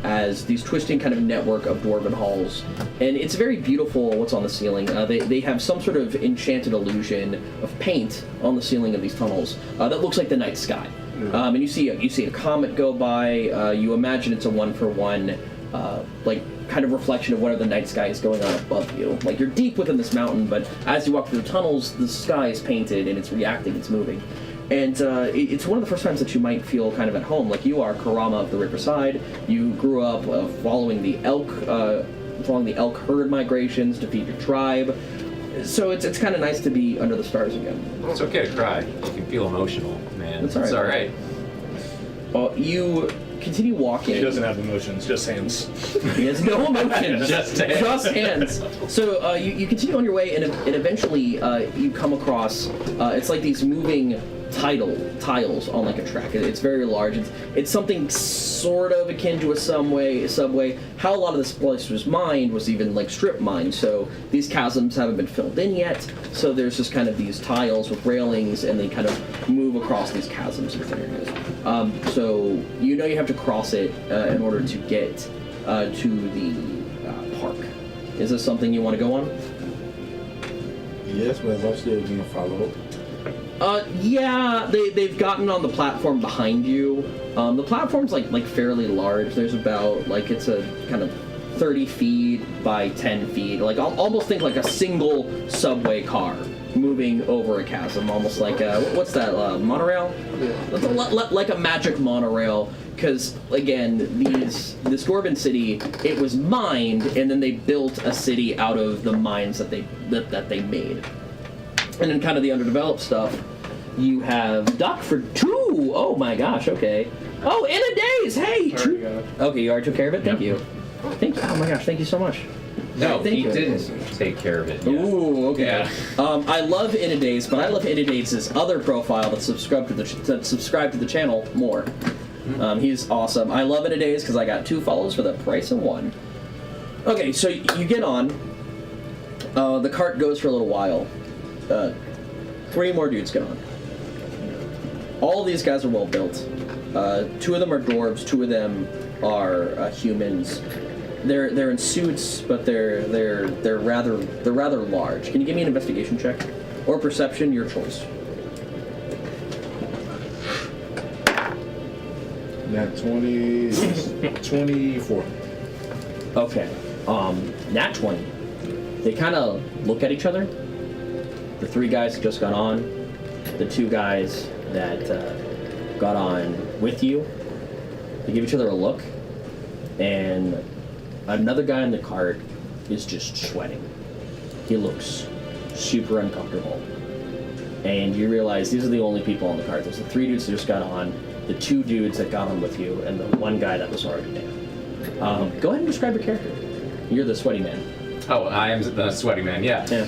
as these twisting kind of network of dwarven halls, and it's very beautiful what's on the ceiling. They have some sort of enchanted illusion of paint on the ceiling of these tunnels that looks like the night sky. And you see a comet go by. You imagine it's a 1-for-1, like kind of reflection of whatever the night sky is going on above you. Like you're deep within this mountain, but as you walk through the tunnels, the sky is painted and it's reacting, it's moving. And it's one of the first times that you might feel kind of at home. Like you are Kurama of the Riverside. You grew up following the elk herd migrations to feed your tribe. So it's kind of nice to be under the stars again. It's okay to cry. You can feel emotional, man. That's all It's right. all right. You continue walking. He doesn't have emotions, just hands. He has no emotions. Just hands. Just hands. So you continue on your way, and eventually you come across. It's like these moving tiles on like a track. It's very large. It's something sort of akin to a subway. How a lot of this place was mined was even like strip mined. So these chasms haven't been filled in yet. So there's just kind of these tiles with railings, and they kind of move across these chasms within areas. So you know you have to cross it in order to get to the park. Is this something you want to go on? Yes, but I'm still being followed. Yeah, they've gotten on the platform behind you. The platform's like fairly large. There's about like it's a kind of 30 feet by 10 feet. Like almost think like a single subway car moving over a chasm, almost like what's that monorail? Yeah. Like a magic monorail. Because again, this dwarven city, it was mined, and then they built a city out of the mines that they made. And then kind of the underdeveloped stuff, you have Duck for 2. Oh my gosh, okay. Oh, in a daze, hey! Okay, you already took care of it? Thank you. Thank you. Oh my gosh, thank you so much. No, Thank he you. didn't take care of it. Yet. Ooh, okay. Yeah. I love Inadaze, but I love Inadaze's other profile that's subscribed to the channel more. He's awesome. I love Inadaze because I got 2 follows for the price of 1. Okay, so you get on. The cart goes for a little while. 3 more dudes get on. All of these guys are well built. 2 of them are dwarves. 2 of them are humans. They're in suits, but they're rather large. Can you give me an investigation check or perception, your choice? That 24. Okay. Nat 20. They kind of look at each other. The 3 guys that just got on, the 2 guys that got on with you. They give each other a look, and another guy in the cart is just sweating. He looks super uncomfortable. And you realize these are the only people on the cart. There's the 3 dudes that just got on, the 2 dudes that got on with you, and the 1 guy that was already there. Go ahead and describe your character. You're the sweaty man. Oh, I am the sweaty man. Yeah. Yeah.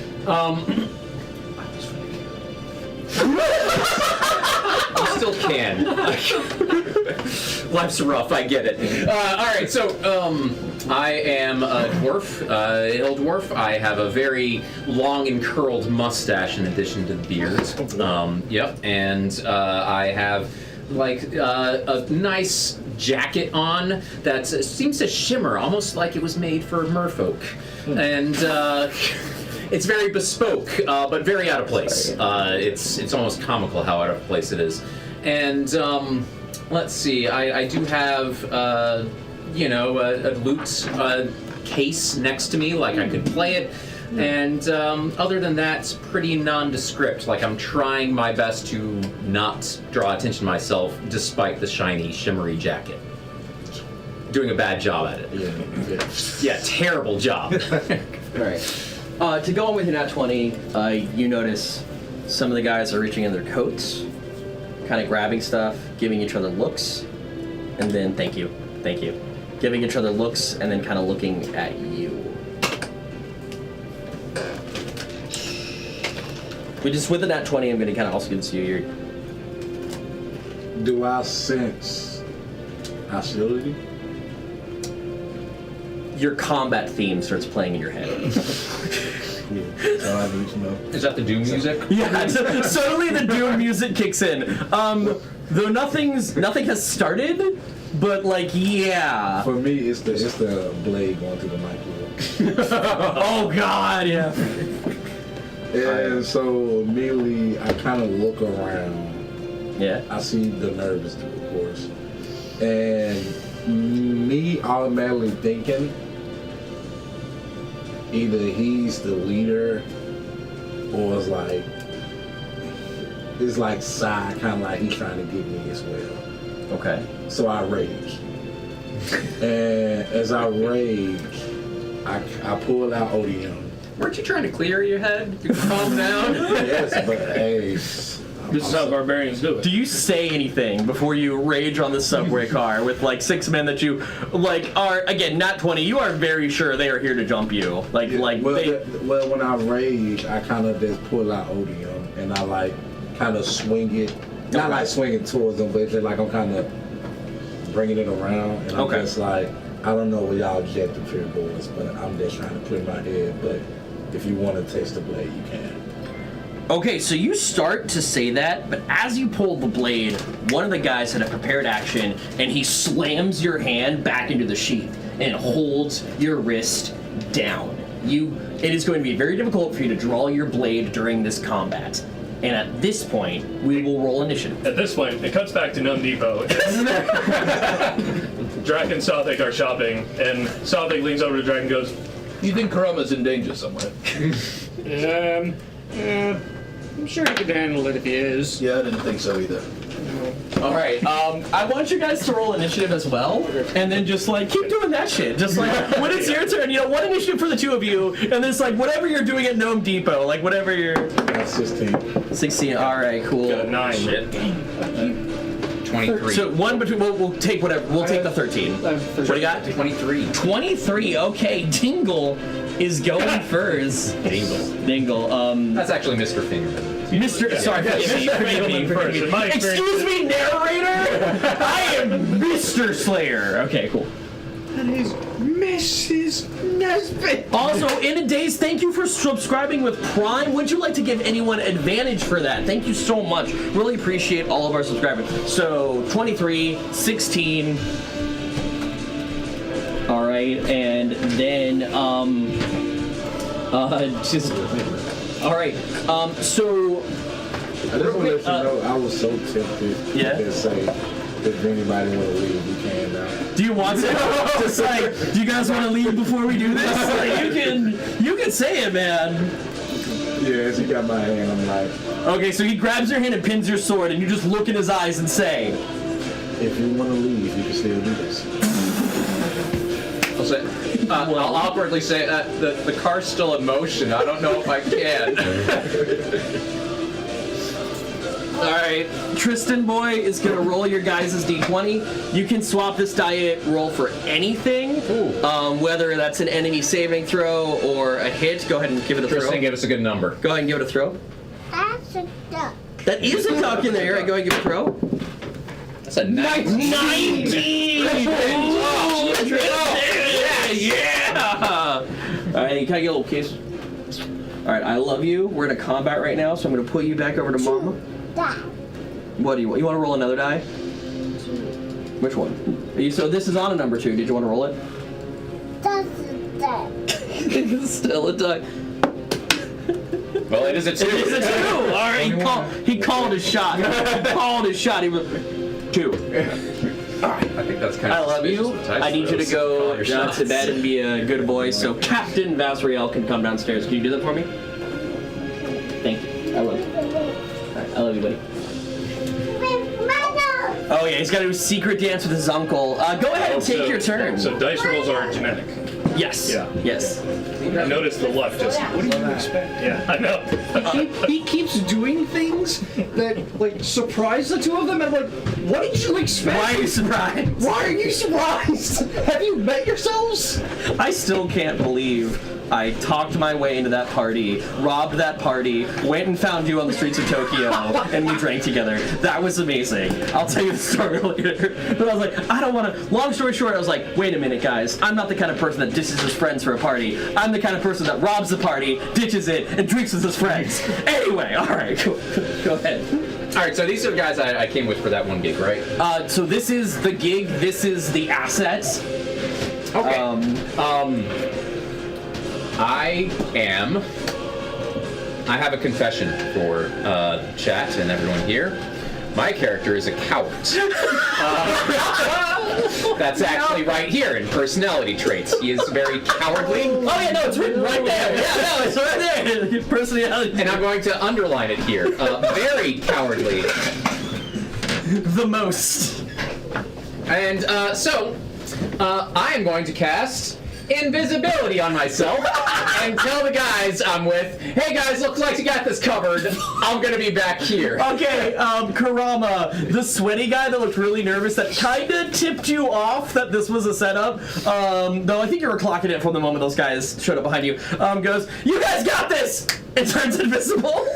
I still can. Life's rough. I get it. All right. So, I am a dwarf, hill dwarf. I have a very long and curled mustache in addition to the beard. Yep. And I have like a nice jacket on that seems to shimmer, almost like it was made for merfolk. And it's very bespoke, but very out of place. It's almost comical how out of place it is. And let's see, I do have a lute case next to me, like I could play it. And other than that, it's pretty nondescript. Like I'm trying my best to not draw attention to myself, despite the shiny, shimmery jacket. Doing a bad job at it. Yeah, terrible job. Alright. To go on with your nat 20, you notice some of the guys are reaching in their coats, kind of grabbing stuff, giving each other looks, and then thank you, giving each other looks, and then kind of looking at you. With the nat 20, I'm going to kind of also give this to you. Do I sense hostility? Your combat theme starts playing in your head. That's all I need to know. Is that the Doom music? Yeah, suddenly the Doom music kicks in. Though nothing has started, but like, yeah. For me, it's the blade going through the microwave. Oh God, yeah. And so immediately I kind of look around. Yeah. I see the nervous dude, of course. And me automatically thinking either he's the leader or it's like side, kind of like he's trying to get me as well. Okay. So I rage. And as I rage, I pull out Odeon. Weren't you trying to clear your head? Calm down. Yes, but hey. This is how barbarians do it. Do you say anything before you rage on the subway car with like 6 men that you like are again not 20? You are very sure they are here to jump you. Well, when I rage, I kind of just pull out Odeon and I like kind of swing it, not like swinging towards them, but it's just like I'm kind of bringing it around, and I'm just like, I don't know what y'all objective here, boys, but I'm just trying to put in my head. But if you want to taste the blade, you can. Okay, so you start to say that, but as you pull the blade, one of the guys had a prepared action, and he slams your hand back into the sheath and holds your wrist down. It is going to be very difficult for you to draw your blade during this combat. And at this point, we will roll initiative. At this point, it cuts back to Gnome Depot. Drac and Sothic are shopping, and Sothic leans over to Drac and goes, You think Karama's in danger somewhere? I'm sure he could handle it if he is. Yeah, I didn't think so either. All right, I want you guys to roll initiative as well, and then just like keep doing that shit. Just like when it's your turn, one initiative for the 2 of you, and then it's like whatever you're doing at Gnome Depot, like whatever you're. That's 16. 16. All right, cool. got a 9. Shit. 23. So one between. We'll take whatever. We'll take the 13. What do you got? 23. 23. Okay, Dingle is going first. Dingle. That's actually Mr. Fingerman. Mr. Sorry, forgive me. first. In my Excuse me, narrator. I am Mr. Slayer. Okay, cool. That is Mrs. Nesbit. Also, In a Daze, thank you for subscribing with Prime. Would you like to give anyone advantage for that? Thank you so much. Really appreciate all of our subscribers. So, 23, 16. All right, and then, just, all right, so, I just want to let you know I was so tempted Yeah? to say if anybody want to leave, we can now. do you want to, just like, do you guys want to leave before we do this? Like, you can say it, man. Yes, he got my hand. I'm like, Okay, so he grabs your hand and pins your sword, and you just look in his eyes and say, if you want to leave, you can still do this. I'll say, I'll awkwardly say, the car's still in motion. I don't know if I can. all right, Tristan boy is gonna roll your guys' d20. You can swap this die roll for anything, whether that's an enemy saving throw or a hit. Go ahead and give it a Tristan, throw. give us a good number. Go ahead and give it a throw. That's a duck. That is a duck in there. All right, go ahead and give it a throw. That's a 19. 19! Oh, Tristan! Yeah! All right, can I get a little kiss? All right, I love you. We're in a combat right now, so I'm gonna put you back over to Mama. Duck. What do you want? You want to roll another die? Which one? So this is on a number 2. Did you want to roll it? That's a duck. It's still a duck. Well, it is a 2. It is a 2. All right, he called his shot. He called his shot. He was 2. I think that's kind I of love you. suspicious with I need you to dice go throws. Call your down to shots. bed and be a good boy. So Captain Vasriel can come downstairs. Can you do that for me? Thank you. I love you. All right, I love you, buddy. Oh yeah, he's got to do a secret dance with his uncle. Go ahead and take your turn. So dice rolls are genetic. Yes. Yeah. Yes. Notice the luck just. What do you expect? Yeah, I know. He keeps doing things that like surprise the two of them, and I'm like, what did you expect? Why are you surprised? Why are you surprised? Have you met yourselves? I still can't believe I talked my way into that party, robbed that party, went and found you on the streets of Tokyo, and we drank together. That was amazing. I'll tell you the story later. But I was like, I don't want to. Long story short, I was like, wait a minute, guys. I'm not the kind of person that ditches his friends for a party. I'm the kind of person that robs the party, ditches it, and drinks with his friends. Anyway, all right, cool. Go ahead. All right, so these are the guys I came with for that one gig, right? So this is the gig. This is the assets. Okay. I have a confession for chat and everyone here. My character is a coward. That's actually right here in personality traits. He is very cowardly. Oh yeah, no, it's written right there. Yeah, no, it's right there. Personality. And I'm going to underline it here. Very cowardly. The most. And so, I am going to cast invisibility on myself and tell the guys I'm with, hey guys, looks like you got this covered. I'm gonna be back here. Okay, Karama, the sweaty guy that looked really nervous, that kinda tipped you off that this was a setup, though I think you were clocking it from the moment those guys showed up behind you, goes, you guys got this! It turns invisible.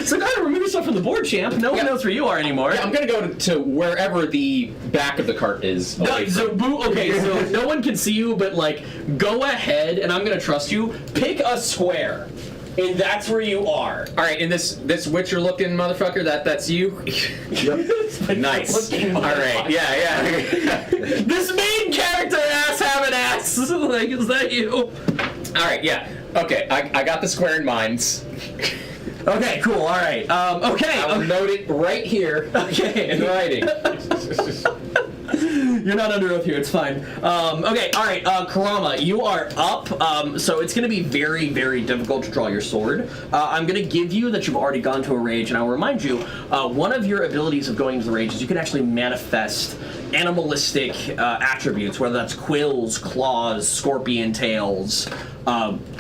So go ahead and remove yourself from the board, champ. No one knows where you are anymore. Yeah, I'm gonna go to wherever the back of the cart is. No, so no one can see you, but like, go ahead, and I'm gonna trust you. Pick a square, and that's where you are. All right, and this Witcher-looking motherfucker, that's you. Nice. All right, yeah. This main character ass have an ass. Like, is that you? All right, yeah. Okay, I got the square in mind. Okay, cool. All right. Okay. I will note it right here Okay. in writing. You're not under oath here. It's fine. Okay. All right. Karama, you are up. So it's going to be very, very difficult to draw your sword. I'm going to give you that you've already gone to a rage, and I'll remind you, one of your abilities of going to the rage is you can actually manifest animalistic attributes, whether that's quills, claws, scorpion tails.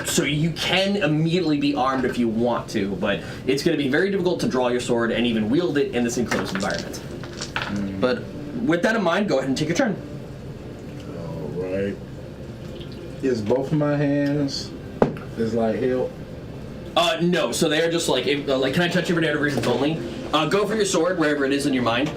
So you can immediately be armed if you want to, but it's going to be very difficult to draw your sword and even wield it in this enclosed environment. But with that in mind, go ahead and take your turn. All right. Is both of my hands is like help? No. So they are just like, can I touch you for narrative reasons only? Go for your sword wherever it is in your mind.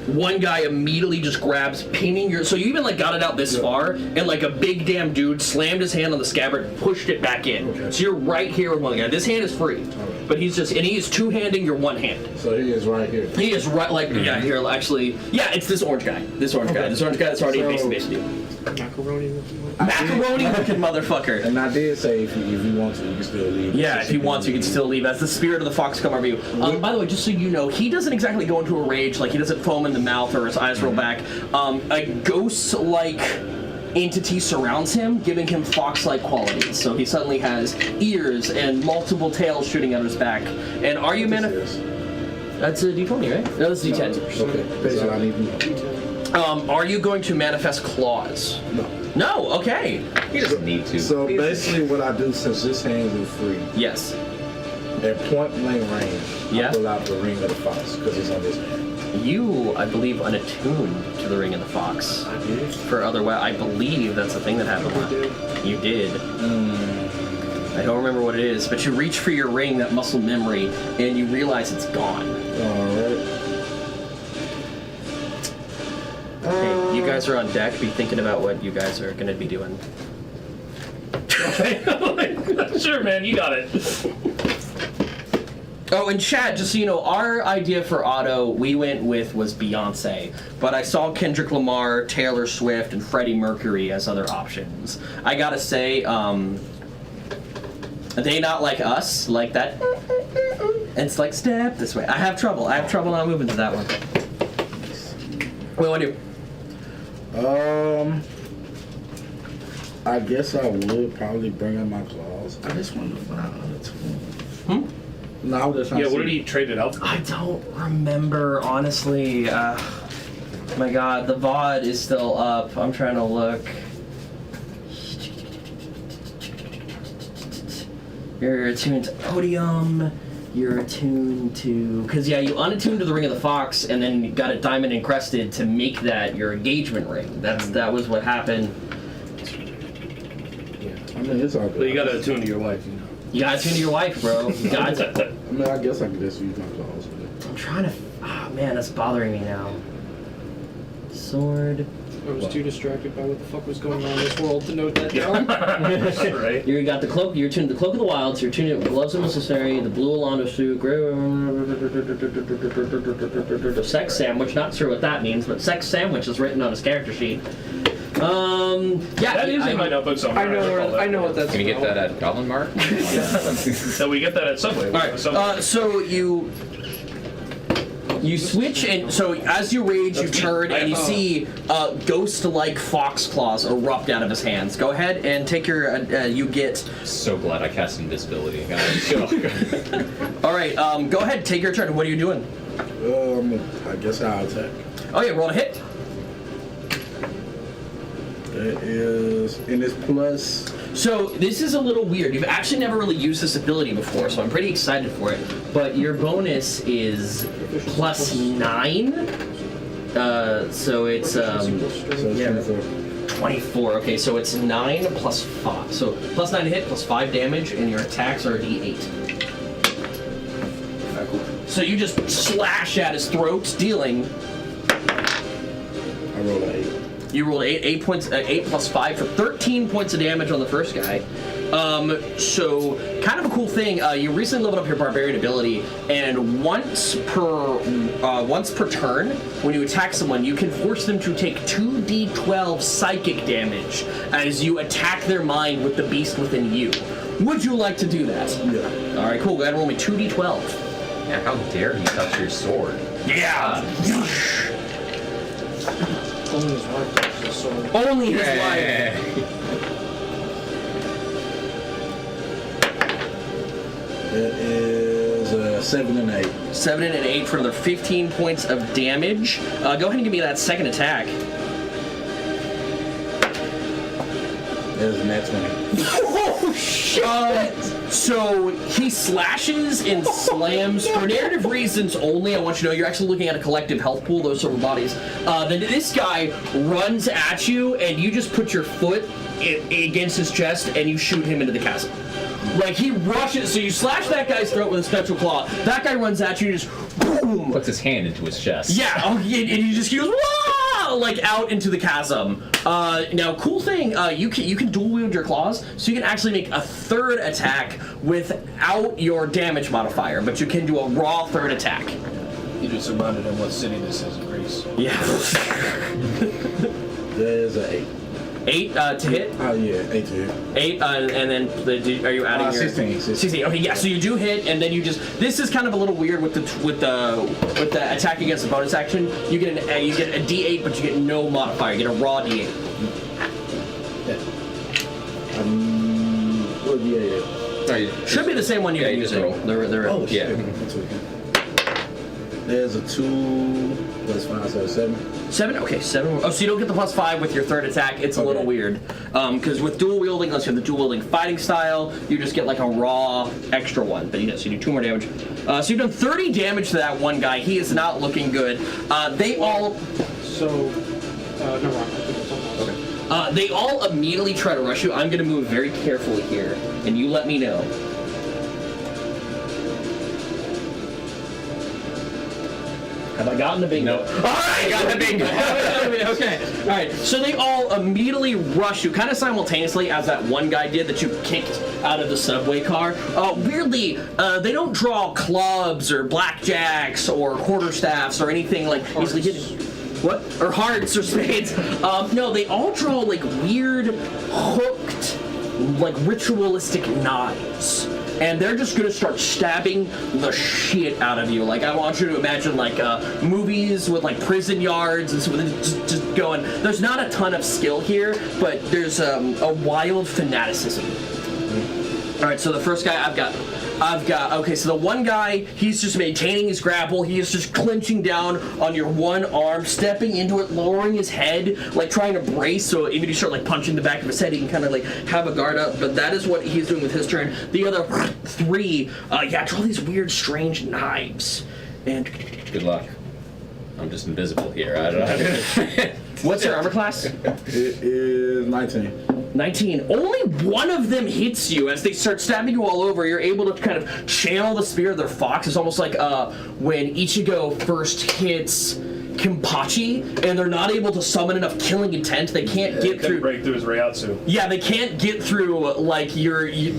One guy immediately just grabs, pinning your. So you even like got it out this far, and like a big damn dude slammed his hand on the scabbard, pushed it back in. Okay. So you're right here with one guy. This hand is free, but he is two-handing your one hand. So he is right here. He is right, like yeah. Here, actually, yeah, it's this orange guy. This orange guy that's already based you. Macaroni. Macaroni-looking motherfucker. And I did say if you want to, you can still leave. Yeah, if he wants, you can still leave. As the spirit of the fox come over you. By the way, just so you know, he doesn't exactly go into a rage. Like, he doesn't foam in the mouth or his eyes roll back. A ghost-like entity surrounds him, giving him fox-like qualities. So he suddenly has ears and multiple tails shooting out of his back. And are you That's a D20, right? No, that's a D10. Okay, that's all I need to know. Are you going to manifest claws? No. No, okay. You just need to. So basically what I do, since this hand is free, Yes. at point blank range, Yeah. I pull out the ring of the fox because it's on this hand. You, I believe, unattuned to the Ring of the Fox. I did. For other I believe that's the thing that happened. You did. I don't remember what it is, but you reach for your ring, that muscle memory, and you realize it's gone. Alright. Okay, you guys are on deck. Be thinking about what you guys are going to be doing. Sure, man, you got it. Oh, and Chad, just so you know, our idea for Otto we went with was Beyonce, but I saw Kendrick Lamar, Taylor Swift, and Freddie Mercury as other options. I gotta say, they not like us, like that. And it's like, step this way. I have trouble not moving to that one. What do you want to do? I guess I would probably bring in my claws. I just wonder what I other two. No, I was just trying Yeah, to what see. did he trade it out for? I don't remember, honestly. My God, the VOD is still up. I'm trying to look. You're attuned to Podium. You're attuned to... Because, yeah, you unattuned to the Ring of the Fox and then you got it diamond encrusted to make that your engagement ring. That was what happened. I mean, it's all good. Well, you gotta attune to your wife, you know. You got attuned to your wife, bro. You got to. I mean, I guess I can just use my claws for that. I'm trying to... Oh, man, that's bothering me now. Sword... I was too distracted by what the fuck was going on in this world to note that down. Right? You got the cloak. You're tuned to the cloak of the wilds. You're tuned with gloves of necessary. The blue Alando suit. Sex sandwich. Not sure what that means, but sex sandwich is written on his character sheet. Yeah, That is in my notebook somewhere. I know what that's Can you get that at Goblin Mart? So we get that at Subway. All right. So you switch, and so as you rage, you turn, and you see ghost-like fox claws erupt out of his hands. Go ahead and take your. You get. So glad I cast invisibility. All right. Go ahead. Take your turn. What are you doing? I guess I'll attack. Oh yeah, roll a hit. That is, and it's plus. So this is a little weird. You've actually never really used this ability before, so I'm pretty excited for it. But your bonus is +9. So it's So it's yeah. 24. 24. Okay, so it's 9 plus 5. So +9 to hit, +5 damage, and your attacks are a D8. So you just slash at his throat, dealing. I roll an 8. You rolled 8 points, 8 plus 5 for 13 points of damage on the first guy. So kind of a cool thing. You recently leveled up your barbarian ability, and once per turn, when you attack someone, you can force them to take 2d12 psychic damage as you attack their mind with the beast within you. Would you like to do that? Yeah. All right, cool. Go ahead and roll me 2d12. Yeah, how dare he touch your sword? Yeah. Only his wife touches his sword. Only his life. It is 7 and 8. 7 and an 8 for another 15 points of damage. Go ahead and give me that second attack. There's a net 20. Oh shit! So he slashes and slams for narrative reasons only. I want you to know you're actually looking at a collective health pool. Those are bodies. Then this guy runs at you, and you just put your foot against his chest, and you shoot him into the chasm. Like he rushes. So you slash that guy's throat with a spectral claw. That guy runs at you, and just boom. Puts his hand into his chest. Yeah. Oh, and he just goes wah, like out into the chasm. Now, cool thing, you can dual wield your claws, so you can actually make a third attack without your damage modifier, but you can do a raw third attack. You just reminded him what city this is, Greece. Yeah. There's an 8. 8 to hit. Oh yeah, 8 to hit. 8, and then are you adding your 16. 16. Okay, yeah. So you do hit, and then you just. This is kind of a little weird with the attack against the bonus action. You get a D8, but you get no modifier. You get a raw D8. What yeah. Oh, you- Should be the same one you've Yeah, been you just using. roll. They're Oh Yeah. shit. There's a 2 plus 5, so 7. 7? Okay, 7. Oh, so you don't get the +5 with your third attack. It's a little Okay. weird. Because with dual wielding, unless you have the dual wielding fighting style, you just get like a raw extra one. But yes, you do 2 more damage. So you've done 30 damage to that one guy. He is not looking good. They all they all immediately try to rush you. I'm going to move very carefully here, and you let me know. Have I gotten the bingo? Nope. All right, got the bingo. Okay. All right. So they all immediately rush you, kind of simultaneously, as that one guy did that you kicked out of the subway car. Weirdly, they don't draw clubs or blackjacks or quarterstaffs or anything like easily hidden. What? Or hearts or spades. No, they all draw like weird hooked, like ritualistic knives. And they're just gonna start stabbing the shit out of you. Like, I want you to imagine like movies with like prison yards and so just going. There's not a ton of skill here, but there's a wild fanaticism. All right, so the first guy I've got. Okay, so the one guy, he's just maintaining his grapple. He is just clenching down on your one arm, stepping into it, lowering his head, like trying to brace. So even if you start like punching the back of his head, he can kind of like have a guard up. But that is what he's doing with his turn. The other 3, draw these weird, strange knives. And Good luck. I'm just invisible here. I don't know. what's your armor class? It is 19. 19. Only one of them hits you as they start stabbing you all over. You're able to kind of channel the spear of their fox. It's almost like when Ichigo first hits Kimpachi, and they're not able to summon enough killing intent. They can't get through. Break through his Reiatsu. Yeah, they can't get through like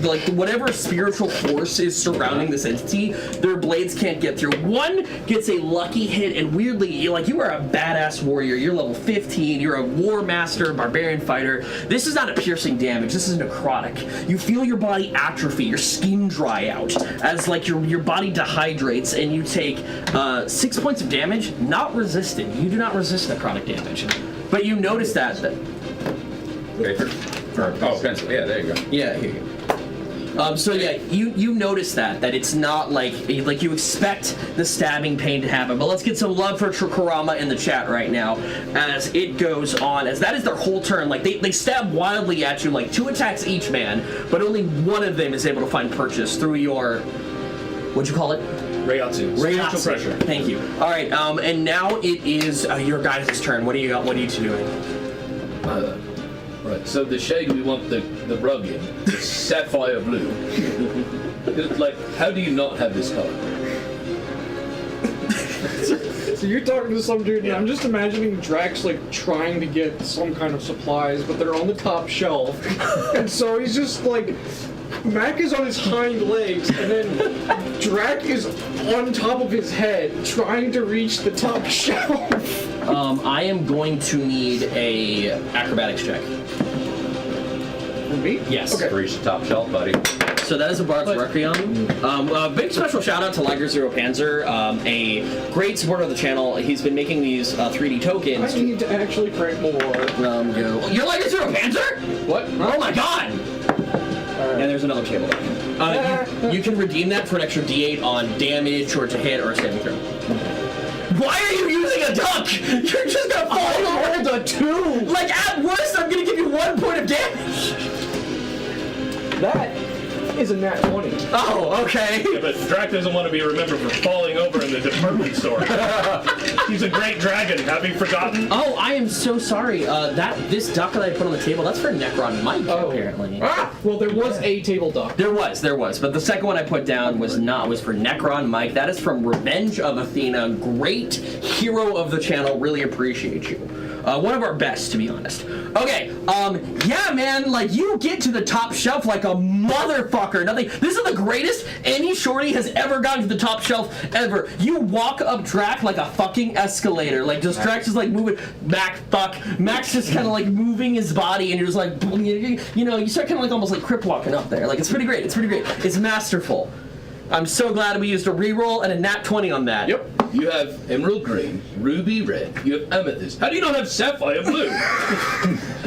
like whatever spiritual force is surrounding this entity. Their blades can't get through. One gets a lucky hit, and weirdly, you are a badass warrior. You're level 15. You're a war master, barbarian fighter. This is not a piercing damage. This is necrotic. You feel your body atrophy, your skin dry out as like your body dehydrates, and you take 6 points of damage. Not resisted. You do not resist necrotic damage, but you notice that. Paper? Oh, pencil. Yeah, there you go. Yeah, here you go. So yeah, you notice that it's not like you expect the stabbing pain to happen. But let's get some love for Kurama in the chat right now as it goes on. As that is their whole turn. Like they stab wildly at you, like 2 attacks each man, but only one of them is able to find purchase through your, what'd you call it? Reiatsu. Spiritual pressure. Thank you. All right, and now it is your guys' turn. What are you two doing? Right, so the shade we want the rug in is sapphire blue. Like, how do you not have this color? So you're talking to some dude, and I'm just imagining Drax like trying to get some kind of supplies, but they're on the top shelf, and so he's just like, Mac is on his hind legs, and then Drac is on top of his head trying to reach the top shelf. I am going to need a acrobatics check. For me? Yes. Okay. Reach the top shelf, buddy. So that is a Bard's Requiem. Big special shout out to Liger Zero Panzer, a great supporter of the channel. He's been making these 3D tokens. I need to actually crank more. You're Liger Zero Panzer? What? Oh my god! And there's another table. You can redeem that for an extra D8 on damage or to hit or a saving throw. Why are you using a duck? You're just gonna fall over. Rolled a 2! Like at worst, I'm gonna give you 1 point of damage. That is a nat 20. Oh, okay. Yeah, but Drac doesn't want to be remembered for falling over in the department store. He's a great dragon. Have you forgotten? Oh, I am so sorry. This duck that I put on the table, that's for Necron Mike, apparently. Well, there was a table duck. There was, but the second one I put down was for Necron Mike. That is from Revenge of Athena. Great hero of the channel. Really appreciate you. One of our best, to be honest. Okay, yeah, man, like, you get to the top shelf like a motherfucker. Nothing. This is the greatest any shorty has ever gotten to the top shelf ever. You walk up Drac like a fucking escalator. Like, just Drax is like moving back, Max just kind of like moving his body, and you're just like, you know, you start kind of like almost like crip walking up there. Like, it's pretty great. It's masterful. I'm so glad we used a reroll and a nat 20 on that. Yep. You have emerald green, ruby red, you have amethyst. How do you not have sapphire blue?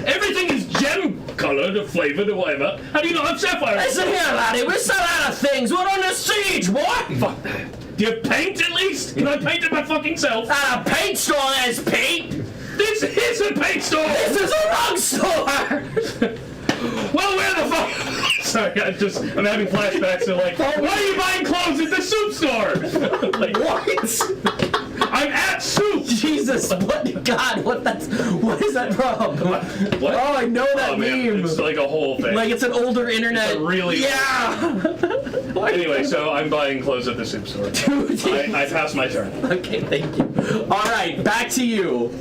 Everything is gem colored or flavored or whatever. How do you not have sapphire? Listen here, laddie, we're so out of things. We're on the siege, boy. Fuck that. Do you have paint at least? Can I paint it my fucking self? At a paint store, there's paint. This is a paint store! This is a wrong store. Well, where the fuck? Sorry, I'm having flashbacks to like, why are you buying clothes at the soup store? Like, What? I'm at soup! Jesus, what? God, what is that from? What? Oh, I know that Oh, man, meme. it's like a whole thing. Like, it's an older internet. It's a really- Yeah. Anyway, so I'm buying clothes at the soup store. I passed my turn. Okay, thank you. All right, back to you.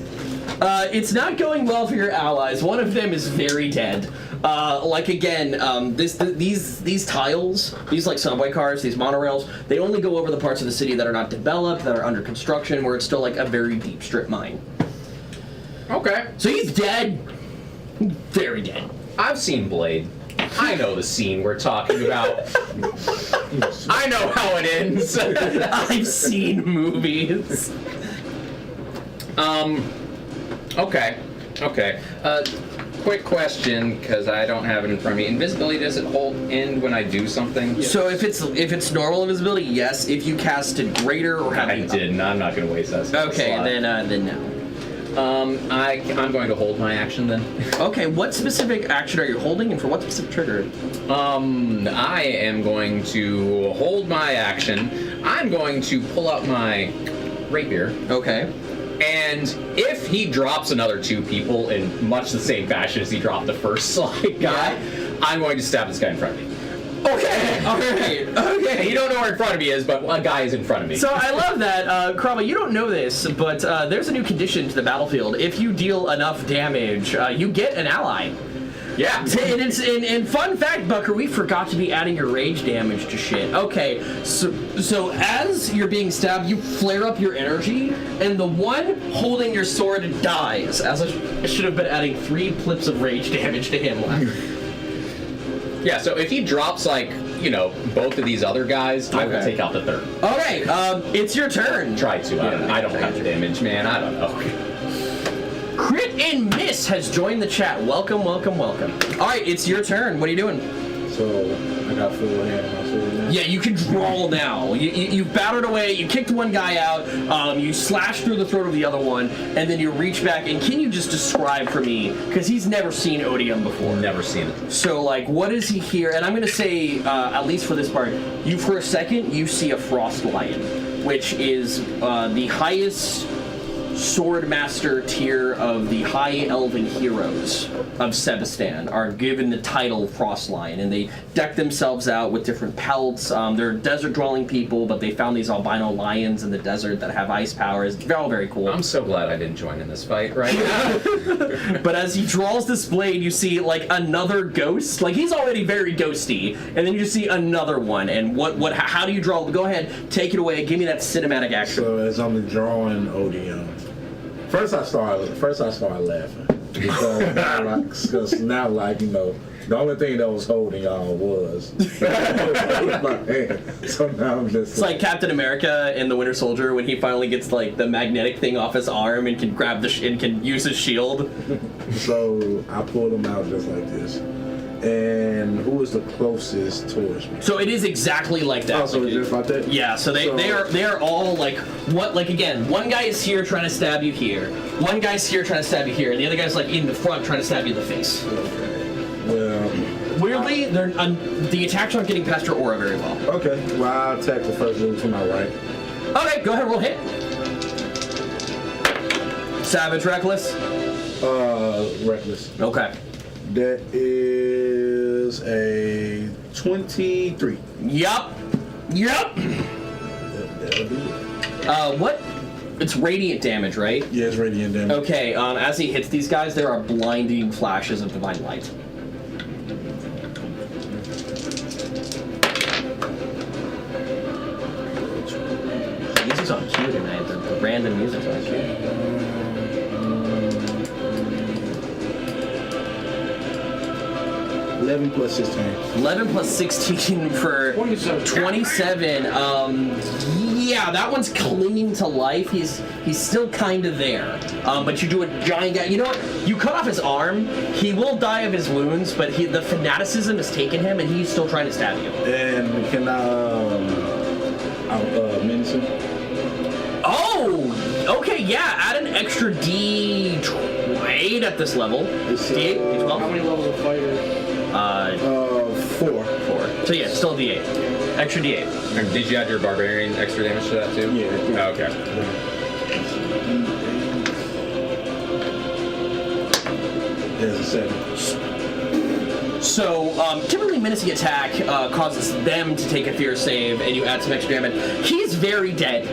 It's not going well for your allies. One of them is very dead. Like again, these tiles, these like subway cars, these monorails, they only go over the parts of the city that are not developed, that are under construction, where it's still like a very deep strip mine. Okay. So he's dead. Very dead. I've seen Blade. I know the scene we're talking about. I know how it ends. I've seen movies. Okay. Quick question, because I don't have it in front of me. Invisibility, does it end when I do something? So if it's normal invisibility, yes. If you cast it greater or have I didn't. I'm not going to waste that. Okay, slot. then no. I'm going to hold my action then. Okay, what specific action are you holding, and for what specific trigger? I am going to hold my action. I'm going to pull out my rapier. Okay. And if he drops another two people in much the same fashion as he dropped the first slide guy, I'm going to stab this guy in front of me. Okay. Okay. And you don't know where in front of me is, but a guy is in front of me. So I love that, Krama, you don't know this, but there's a new condition to the battlefield. If you deal enough damage, you get an ally. Yeah. And fun fact, Bucker, we forgot to be adding your rage damage to shit. Okay, so as you're being stabbed, you flare up your energy, and the one holding your sword dies. As I should have been adding 3 flips of rage damage to him. Yeah, so if he drops, like, you know, both of these other guys, I will take out the third. Okay, it's your turn. Try to. I don't have the damage, man. I don't know. Crit and Miss has joined the chat. Welcome, welcome, welcome. All right, it's your turn. What are you doing? So I got full hand on my sword now. Yeah, you can draw now. You battered away. You kicked one guy out. You slashed through the throat of the other one, and then you reach back. And can you just describe for me, because he's never seen Odium before. Never seen it. So, like, what is he here? And I'm going to say, at least for this part, for a second, you see a Frost Lion, which is the highest sword master tier of the high elven heroes of Sebastan are given the title Frost Lion, and they deck themselves out with different pelts. They're desert dwelling people, but they found these albino lions in the desert that have ice powers. Very, very cool. I'm so glad I didn't join in this fight right now. But as he draws this blade, you see like another ghost. Like, he's already very ghosty, and then you just see another one. And how do you draw? Go ahead, take it away. Give me that cinematic action. So as I'm drawing Odium, first I started laughing because now, like, you know, the only thing that was holding y'all was my hand. So now I'm just It's like Captain America in the Winter Soldier when he finally gets like the magnetic thing off his arm and can grab and can use his shield. So I pulled them out just like this. And who was the closest towards me? So it is exactly like that. Oh, so it's just like that? Yeah, so they are all like again, one guy is here trying to stab you here, one guy's here trying to stab you here, and the other guy's like in the front trying to stab you in the face. Okay. Well, weirdly, the attacks aren't getting past your aura very well. Okay. Well, I'll attack the first one to my right. Okay, go ahead, roll hit. Savage, reckless. Reckless. Okay. That is a 23. Yup. That'll do it. What? It's radiant damage, right? Yeah, it's radiant damage. Okay, as he hits these guys, there are blinding flashes of divine light. Music's on cue tonight. The random music's on cue. 11 plus 16. 11 plus 16 for 27. Yeah, that one's clinging to life. He's still kind of there. But you do a giant guy. You know what? You cut off his arm. He will die of his wounds, but the fanaticism has taken him, and he's still trying to stab you. And can I menace him? Oh, okay, yeah. Add an extra D8 at this level. D8, D12. How many levels of fighter? 4. 4. So yeah, still a D8. Extra D8. And did you add your barbarian extra damage to that too? Yeah. Oh, okay. There's a 7. So, typically menacing attack causes them to take a fear save, and you add some extra damage. He's very dead.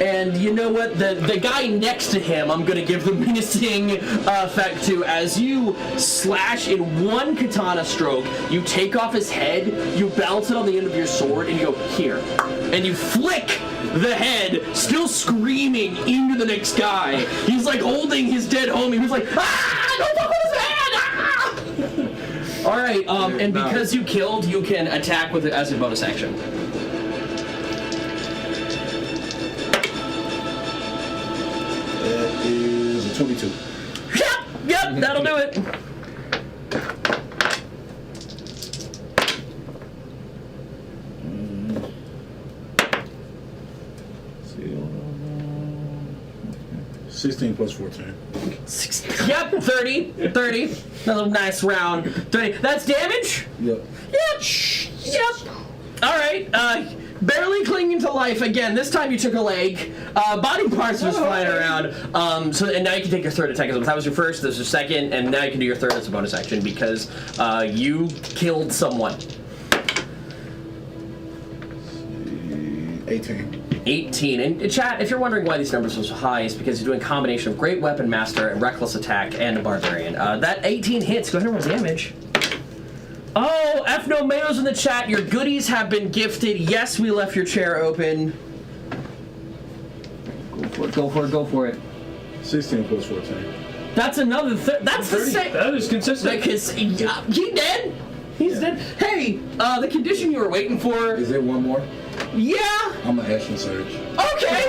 And you know what? The guy next to him, I'm going to give the menacing effect to. As you slash in one katana stroke, you take off his head, you balance it on the end of your sword, and you go, here. And you flick the head, still screaming, into the next guy. He's like holding his dead homie who's like, ah, don't fuck with his head! Ah! All right, and because you killed, you can attack with it as a bonus action. That is a 22. Yep, that'll do it. See, 16 plus 14. Yep, 30. Another nice round. 30. That's damage? Yep. Yep. All right. Barely clinging to life again. This time you took a leg. Body parts just flying around. And now you can take your third attack. That was your first. This was your second, and now you can do your third as a bonus action because you killed someone. 18. 18. And chat, if you're wondering why these numbers are so high, it's because you're doing a combination of Great Weapon Master and Reckless Attack and a Barbarian. That 18 hits. Go ahead and roll damage. Oh, F No Mayo's in the chat. Your goodies have been gifted. Yes, we left your chair open. Go for it. 16 plus 14. That's another that's the same. That is consistent. Because he dead. He's dead. Hey, the condition you were waiting for. Is there one more? Yeah. I'm an action surge. Okay.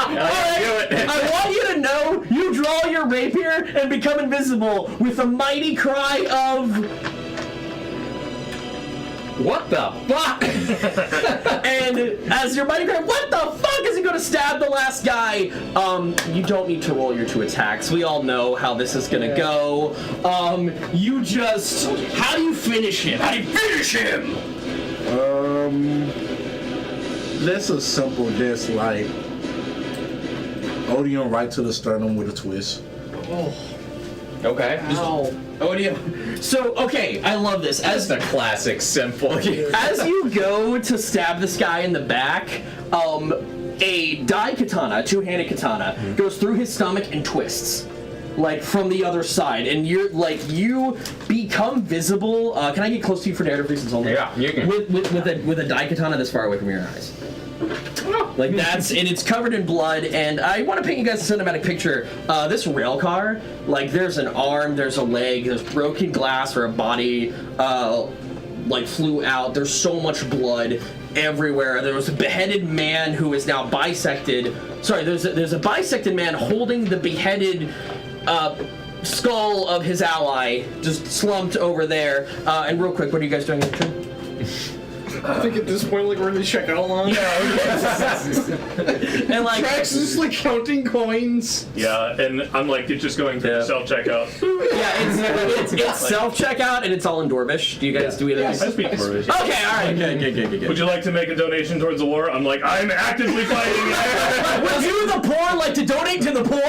Alright. I want you to know you draw your rapier and become invisible with a mighty cry of what the fuck? And as your mighty cry, what the fuck is he gonna stab the last guy? You don't need to roll your 2 attacks. We all know how this is gonna go. You just how do you finish him? That's a simple, just like Odeon right to the sternum with a twist. Okay. Ow. Odeon. So, okay, I love this. That's the classic simple. As you go to stab this guy in the back, a dai katana, a 2-handed katana, goes through his stomach and twists. Like from the other side, and you become visible. Can I get close to you for narrative reasons only? Yeah, you can. With a dai katana this far away from your eyes. Like that's, and it's covered in blood, and I want to paint you guys a cinematic picture. This rail car, like there's an arm, there's a leg, there's broken glass or a body, like flew out. There's so much blood everywhere. There was a beheaded man who is now bisected. Sorry, there's a bisected man holding the beheaded skull of his ally, just slumped over there. And real quick, what are you guys doing in the turn? I think at this point, like, we're in the checkout line. And And like, Drax is just like counting coins. Yeah, and I'm like, it's just going through Yeah. the self-checkout. yeah, it's self-checkout and it's all in Dwarvish. Do you guys do either? I speak Dwarvish. Okay, all right, good. Would you like to make a donation towards the war? I'm like, I'm actively fighting. Would you, the poor, like to donate to the poor?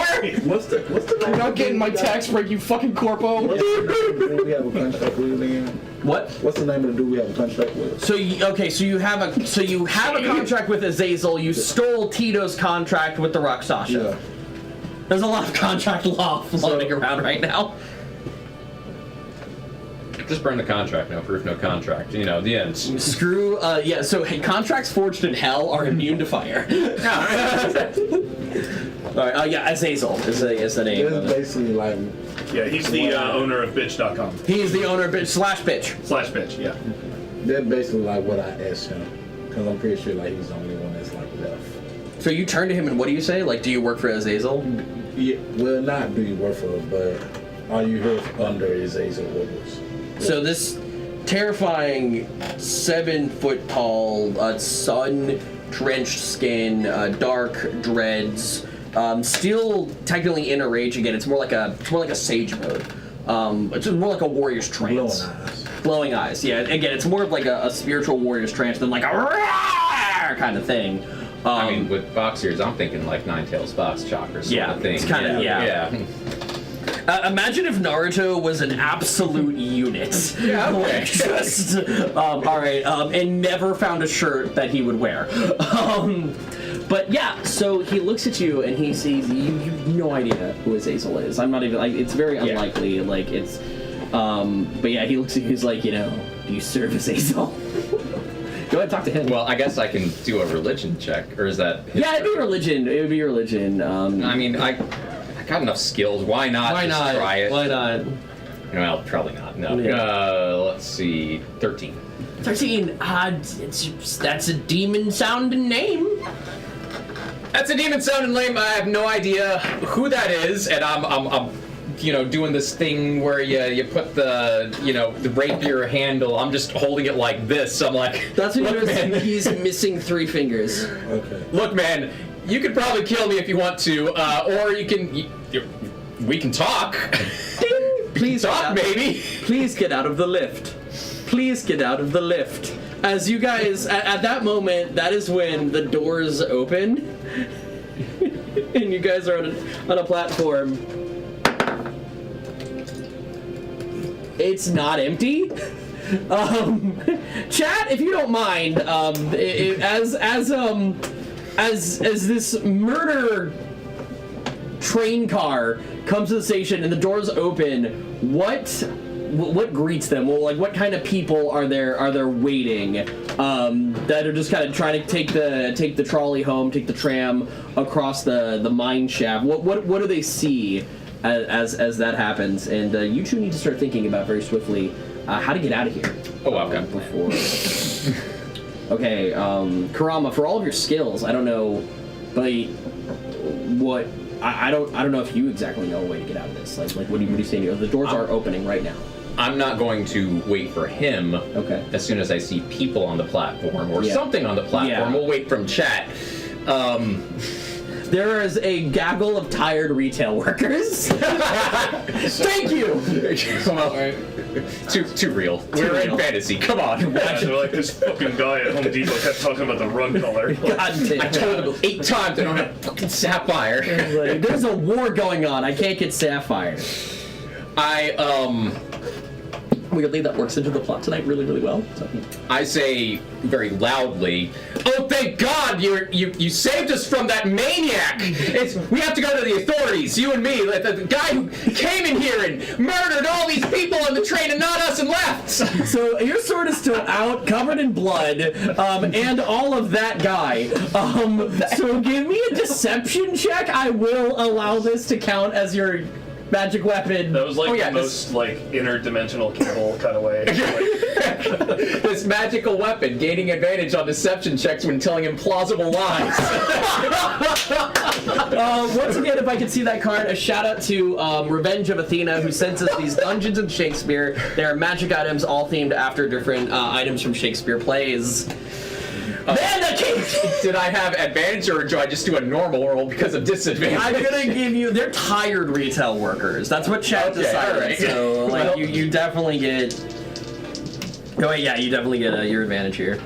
What's the name? You're not getting my tax break, you fucking corpo. What's the name of the dude we have a contract with again? What? What's the name of the dude we have a contract with? So you have a contract with Azazel. You stole Tito's contract with the Rakshasa. Yeah. There's a lot of contract law floating around right now. Just burn the contract. No proof, no contract. You know, the end. Screw. Yeah. So hey, contracts forged in hell are immune to fire. All right. Yeah. Azazel is the name. It's basically like Yeah, he's the owner of bitch.com. He is the owner of bitch / bitch. /bitch, yeah. they're basically like what I asked him, because I'm pretty sure like he's the only one that's like left. So you turn to him and what do you say? Like, do you work for Azazel? Yeah, well, not do you work for it, but are you here under Azazel orders? So this terrifying 7-foot tall, sun-drenched skin, dark dreads, still technically in a rage again. It's more like a sage mode. It's more like a warrior's trance. Blowing eyes. Glowing eyes. Yeah. Again, it's more of like a spiritual warrior's trance than like a roar kind of thing. I mean, with box ears, I'm thinking like Nine-Tails box chakra sort Yeah, of thing. it's kinda- yeah. Imagine if Naruto was an absolute unit. Yeah, okay. Like, just, all right, and never found a shirt that he would wear. But yeah, so he looks at you and he sees you've no idea who Azazel is. I'm not even like it's very unlikely. Like it's, but yeah, he looks at you. He's like, do you serve Azazel? Go ahead, talk to him. Well, I guess I can do a religion check, or is that? Yeah, it'd be religion. It would be religion. I mean, I got enough skills. Why not? Why just not? Try it. Why not? Well, probably not. No. Yeah. Let's see. 13. 13. That's a demon-sounding name. That's a demon sounding name. I have no idea who that is, and I'm doing this thing where you put the the rapier handle. I'm just holding it like this. I'm like, That's what look, man. he's missing 3 fingers. Okay. Look, man. You could probably kill me if you want to, or you can. We can talk. Please Talk, maybe. Please get out of the lift. Please get out of the lift. As you guys, at that moment, that is when the doors open, and you guys are on a platform. It's not empty. Chat, if you don't mind, as this murder train car comes to the station and the doors open, what greets them? Well, like what kind of people are there waiting that are just kind of trying to take the trolley home, take the tram across the mine shaft? What do they see as that happens? And you two need to start thinking about very swiftly how to get out of here. Oh, okay. Before. Okay, Karama, for all of your skills, I don't know, but what I don't know if you exactly know a way to get out of this. Like what do you say? The doors are opening right now. I'm not going to wait for him. Okay. As soon as I see people on the platform or Yeah. something on the platform, Yeah. we'll wait from chat. There is a gaggle of tired retail workers. Thank you. Well, too real. We're real. in fantasy. Come on. Yeah, they're like, this fucking guy at Home Depot kept talking about the rug color. God damn. I told him 8 times I don't have fucking sapphire. Like, there's a war going on. I can't get sapphire. Weirdly, that works into the plot tonight really, really well. So. I say very loudly, "Oh, thank God you saved us from that maniac! We have to go to the authorities, you and me, like the guy who came in here and murdered all these people on the train and not us and left." So your sword is still out, covered in blood, and all of that guy. So give me a deception check. I will allow this to count as your magic weapon. That was like Oh, yeah, the most like interdimensional cable cutaway. This magical weapon gaining advantage on deception checks when telling implausible lies. Once again, if I could see that card, a shout out to Revenge of Athena, who sends us these Dungeons and Shakespeare. They are magic items, all themed after different items from Shakespeare plays. Vindicate! Did I have advantage or do I just do a normal roll because of disadvantage? I'm gonna give you. They're tired retail workers. That's what Chad Okay, decided. alright. So like you definitely get. Oh wait, yeah, you definitely get your advantage here.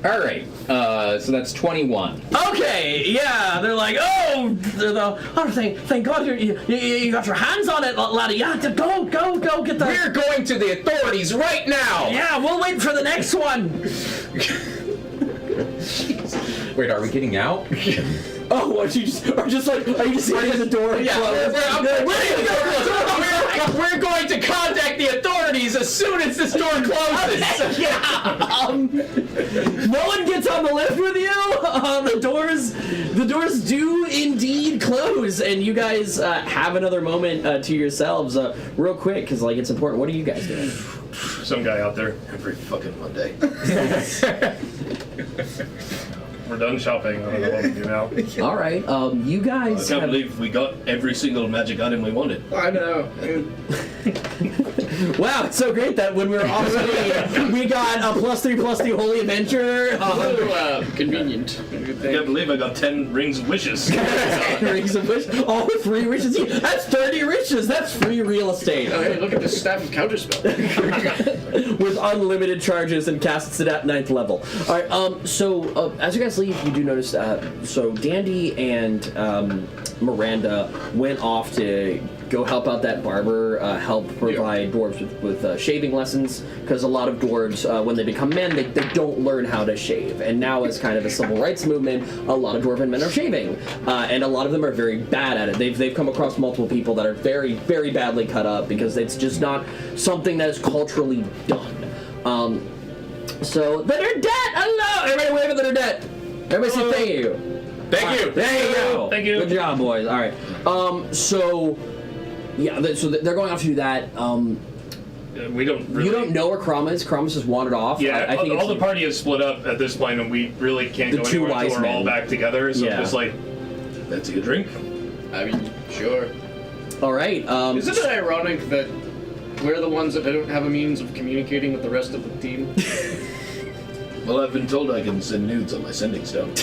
All right, so that's 21. Okay, yeah, they're like, oh, thank God you got your hands on it, laddie. Yeah, go get the. We're going to the authorities right now. Yeah, we'll wait for the next one. Wait, are we getting out? Oh, what, you just are just like, are you just sitting at the door? Yeah, we're going to contact the authorities as soon as this door closes. No one gets on the lift with you. The doors do indeed close, and you guys have another moment to yourselves, real quick, because like it's important. What are you guys doing? Some guy out there. Every fucking Monday. We're done shopping. I don't know what we do now. All right, you I guys. can't have- believe we got every single magic item we wanted. I know. Wow, it's so great that when we were off screen, we got a +3/+2 Holy Adventure. Convenient. I can't believe I got 10 rings of wishes. Rings of wish. All 3 riches. That's 30 riches. That's free real estate. Oh, hey, look at this staff of counterspell. With unlimited charges and casts it at 9th level. All right. So as you guys leave, you do notice. So Dandy and Miranda went off to go help out that barber, help provide dwarves with shaving lessons, because a lot of dwarves, when they become men, they don't learn how to shave. And now, as kind of a civil rights movement, a lot of dwarven men are shaving, and a lot of them are very bad at it. They've come across multiple people that are very, very badly cut up because it's just not something that is culturally done. So the Nerdette, hello! Everybody wave at the Nerdette. Everybody say thank you. Thank you. There you go. Thank you. Good job, boys. All right. So, yeah. So they're going off to do that. We don't really. You don't know where Kramis is. Kramis has wandered off. Yeah, I think all it's the party is split up at this point, and we really can't The go two anywhere wise until we're all men. back together. So Yeah. just like, Let's take a drink. I mean, sure. All right. Isn't it ironic that we're the ones that don't have a means of communicating with the rest of the team? Well, I've been told I can send nudes on my sending stone.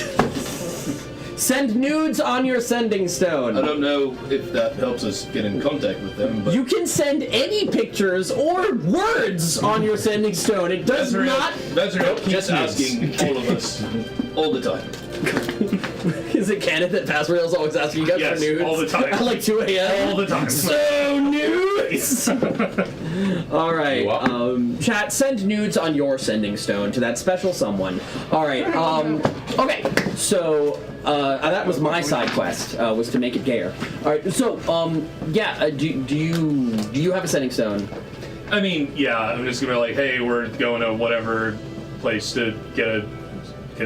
Send nudes on your sending stone. I don't know if that helps us get in contact with them, but You can send any pictures or words on your sending stone. It does not. Mazriel keeps Just nudes. asking all of us all the time. Is it canon that Pasriel's always asking you guys Yes, for nudes? all the time. At like 2 a.m. all the time. So nudes. All right, You're welcome. chat. Send nudes on your sending stone to that special someone. All right. Okay. So that was my side quest. Was to make it gayer. All right. So yeah. Do you have a sending stone? I mean, yeah, I'm just gonna be like, hey, we're going to whatever place to get a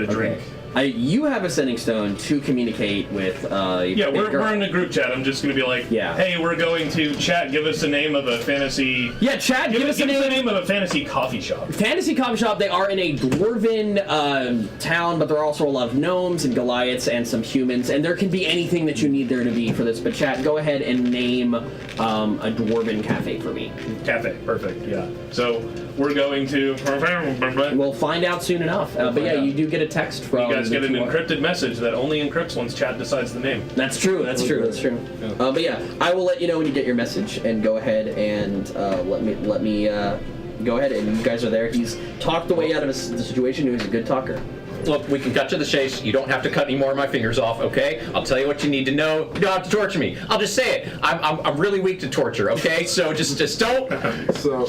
drink. Okay. You have a sending stone to communicate with. Yeah, we're in a group chat. I'm just gonna be like, Yeah. hey, we're going to chat. Give us the name of a fantasy. Yeah, chat. Give us a the name. name of a fantasy coffee shop. Fantasy coffee shop. They are in a dwarven town, but there are also a lot of gnomes and Goliaths and some humans, and there can be anything that you need there to be for this. But chat, go ahead and name a dwarven cafe for me. Cafe, perfect. Yeah. So we're going to. We'll find out soon enough. But yeah, you do get a text from. You guys the get an two- encrypted message that only encrypts once chat decides the name. That's true. That's true. That's true. But yeah, I will let you know when you get your message, and go ahead and let me go ahead. And you guys are there. He's talked the way out of the situation. He was a good talker. Look, we can cut to the chase. You don't have to cut any more of my fingers off, okay? I'll tell you what you need to know. You don't have to torture me. I'll just say it. I'm really weak to torture, okay? So just don't. So,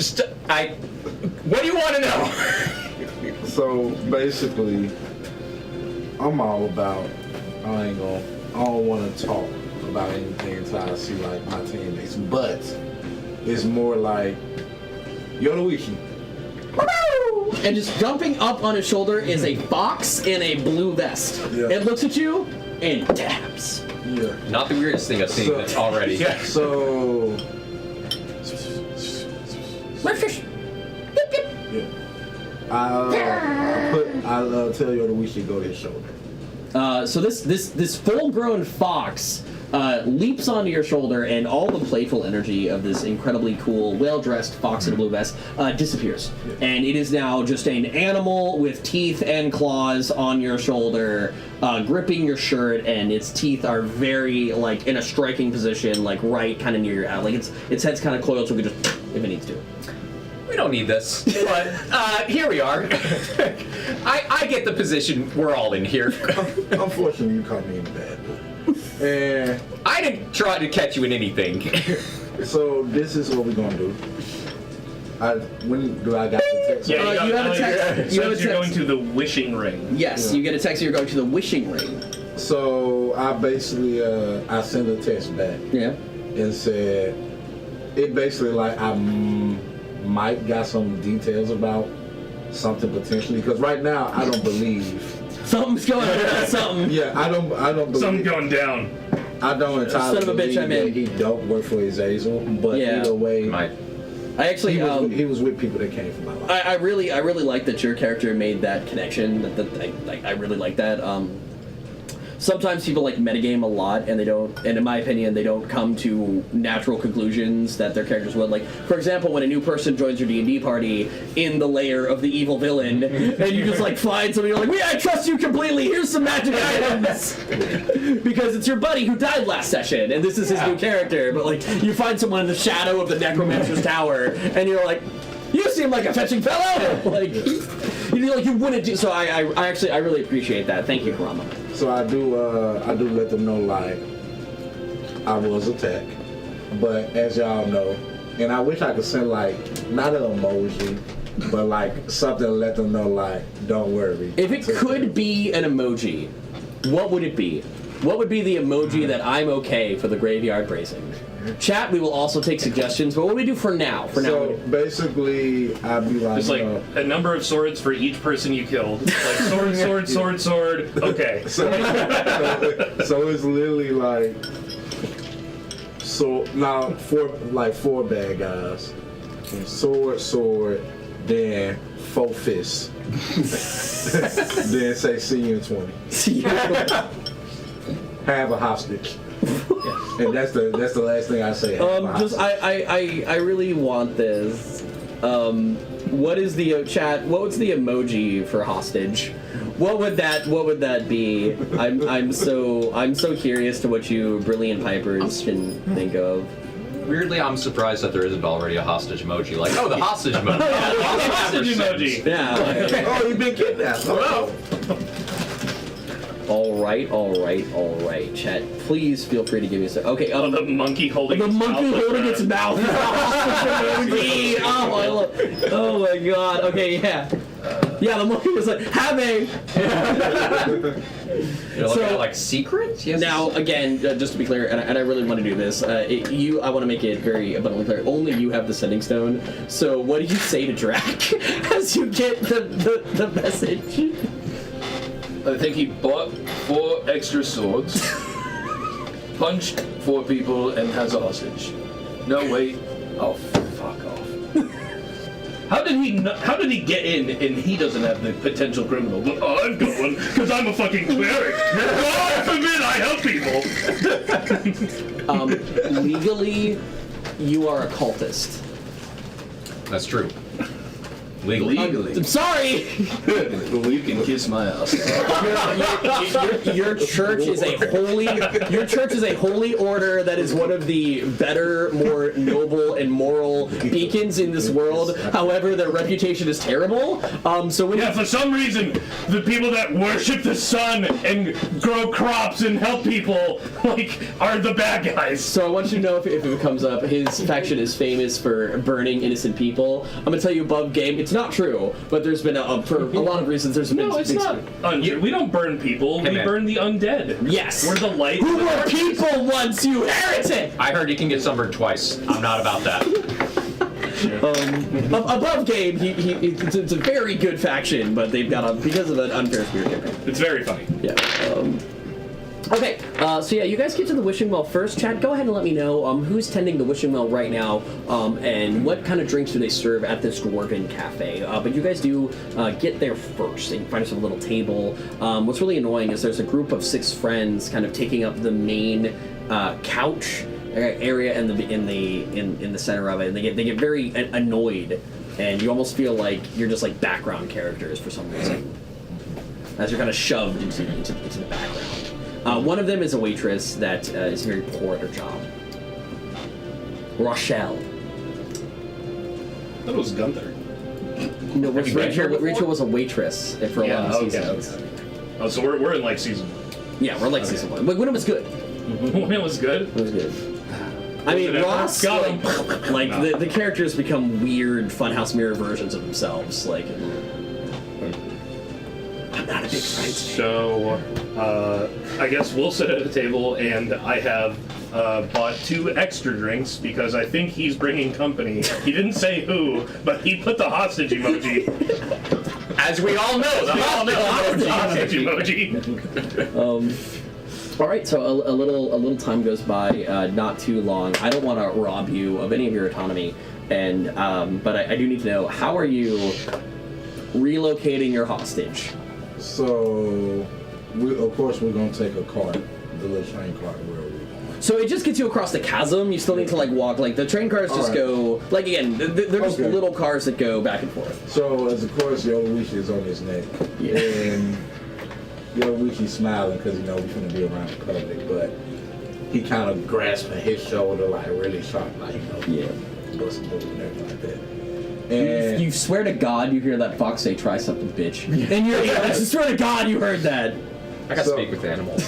What do you want to know? so basically, I'm all about. I don't want to talk about anything until I see like my teammates. But it's more like Yoruishi. And just jumping up on his shoulder is a fox in a blue vest. Yeah. It looks at you and taps. Yeah. Not the weirdest thing I've seen So- already. So. Yeah. I'll tell you that we should go to his shoulder. So this full-grown fox leaps onto your shoulder, and all the playful energy of this incredibly cool, well-dressed fox in a blue vest disappears. And it is now just an animal with teeth and claws on your shoulder, gripping your shirt, and its teeth are very, like, in a striking position, like, right kind of near your eye. Like, its head's kind of coiled, so it could just, if it needs to. We don't need this, but here we are. I get the position we're all in here. Unfortunately, you caught me in bed. And I didn't try to catch you in anything. so this is what we're gonna do. When do I got the text? Yeah, you have a text. You have a You're going text. to the wishing ring. Yes, Yeah. you get a text. You're going to the wishing ring. So I basically I sent a text back Yeah. and said it basically like I might got some details about something potentially because right now I don't believe. Something's going on. Something. Yeah, I don't believe. Something going down. I don't entirely Son of a bitch, believe I'm that in. he don't work for Azazel, but Yeah. either way, I actually. he was with people that came from my life. I really like that your character made that connection. I really like that. Sometimes people like metagame a lot, and they don't. And in my opinion, they don't come to natural conclusions that their characters would. Like, for example, when a new person joins your D&D party in the lair of the evil villain, and you just like find somebody, you're like, I trust you completely. Here's some magic items, because it's your buddy who died last session, and this is his new character. But like, you find someone in the shadow of the necromancer's tower, and you're like, you seem like a fetching fellow. Like, you wouldn't do. So I really appreciate that. Thank you, Karama. So I do let them know like I was attacked, but as y'all know, and I wish I could send like not an emoji, but like something to let them know like don't worry. If it could be an emoji, what would it be? What would be the emoji that I'm okay for the graveyard bracing? Chat, we will also take suggestions, but what do we do for now? So basically, I'd be like, It's like a number of swords for each person you killed. Like sword. Okay. so it's literally like so now four bad guys, sword, then 4 fists, then say see you in 20. Have a hostage. And that's the last thing I say. I really want this. What is the chat? What was the emoji for hostage? What would that be? I'm so curious to what you brilliant pipers can think of. Weirdly, I'm surprised that there isn't already a hostage emoji. Like, the hostage emoji. Hostage emoji. Yeah. Oh, you've been kidnapped. Oh. All right, chat. Please feel free to give me a second. Okay, The monkey holding the its monkey mouth. holding its mouth. Oh my god. Okay, yeah. Yeah, the monkey was like, have a. You're looking at like secret? Yes. Now, again, just to be clear, and I really want to do this, I want to make it very abundantly clear. Only you have the sending stone. So, what do you say to Drac as you get the message? I think he bought 4 extra swords, punched 4 people, and has a hostage. No, wait. Oh, fuck off. How did he get in and he doesn't have the potential criminal? But I've got one because I'm a fucking cleric. God forbid I help people. Legally, you are a cultist. That's true. Legally. I'm sorry. Well, you can kiss my ass. Your church is a holy order that is one of the better, more noble and moral beacons in this world. However, their reputation is terrible. So when Yeah, for some reason, the people that worship the sun and grow crops and help people, are the bad guys. So I want you to know if it comes up, his faction is famous for burning innocent people. I'm gonna tell you above game, it's not true, but there's been for a lot of reasons there's been. No, it's not. We don't burn people. Hey, we man. burn the undead. Yes. We're the light. Who were people once, you heretic? I heard you can get sunburned twice. I'm not about that. Above game, it's a very good faction, but they've got because of an unfair spirit campaign. It's very funny. Yeah. Okay, so yeah, you guys get to the wishing well first. Chat, go ahead and let me know who's tending the wishing well right now, and what kind of drinks do they serve at this dwarven cafe. But you guys do get there first, and you find yourself a little table. What's really annoying is there's a group of 6 friends kind of taking up the main couch area in the center of it, and they get very annoyed, and you almost feel like you're just like background characters for some reason, as you're kind of shoved into the background. One of them is a waitress that is very poor at her job. Rochelle. That was Gunther. No, Have you been here before? Rachel was a waitress for a lot of seasons. Okay. Oh, so we're in like season Yeah, we're like season 1. When it was good. 1. When it was good. It was good. I mean, it ever? Ross, Got like the characters become weird Funhouse Mirror versions of themselves. Like, I'm not a big fan. So, I guess we'll sit at a table, and I have bought 2 extra drinks because I think he's bringing company. He didn't say who, but he put the hostage emoji. As we all know, the Hostage emoji. All right, so a little time goes by, not too long. I don't want to rob you of any of your autonomy, and but I do need to know, how are you relocating your hostage? So, of course, we're gonna take a cart, the little train cart, where we're going. So it just gets you across the chasm. You still need to like walk. Like the train cars just go. Like again, they're just Okay. little cars that go back and forth. So, as of course, Yoruichi is on his neck, Yeah. and Yoruichi's smiling because we're gonna be around the public, but he kind of grasping his shoulder like really sharp, like Yeah. what's the move and everything like that. And You swear to God you hear that fox say, "Try something, bitch," and you're. I swear to God you heard that. I gotta So- speak with animals.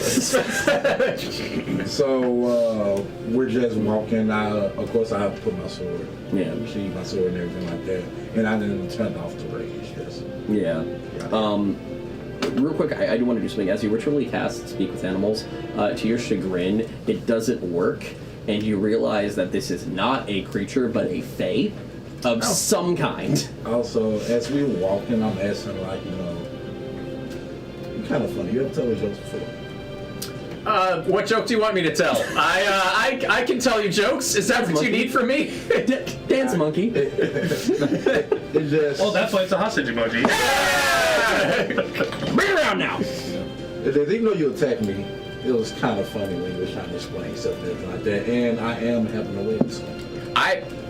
so we're just walking. Of course, I have to put my sword, Yeah. sheathe my sword and everything like that, and I didn't turn off the rage. Yes. Yeah. Real quick, I do want to do something. As you ritually cast Speak with Animals, to your chagrin, it doesn't work, and you realize that this is not a creature, but a fae of some kind. Also, as we were walking, I'm asking like, you're kind of funny. You ever told me jokes before? What joke do you want me to tell? I can tell you jokes. Is that what you Monkey. need from me? Dance monkey. It's just. Oh, that's why it's a hostage emoji. Bring it around now. Even though you attacked me, it was kind of funny when you were trying to explain something like that, and I am having a win. So.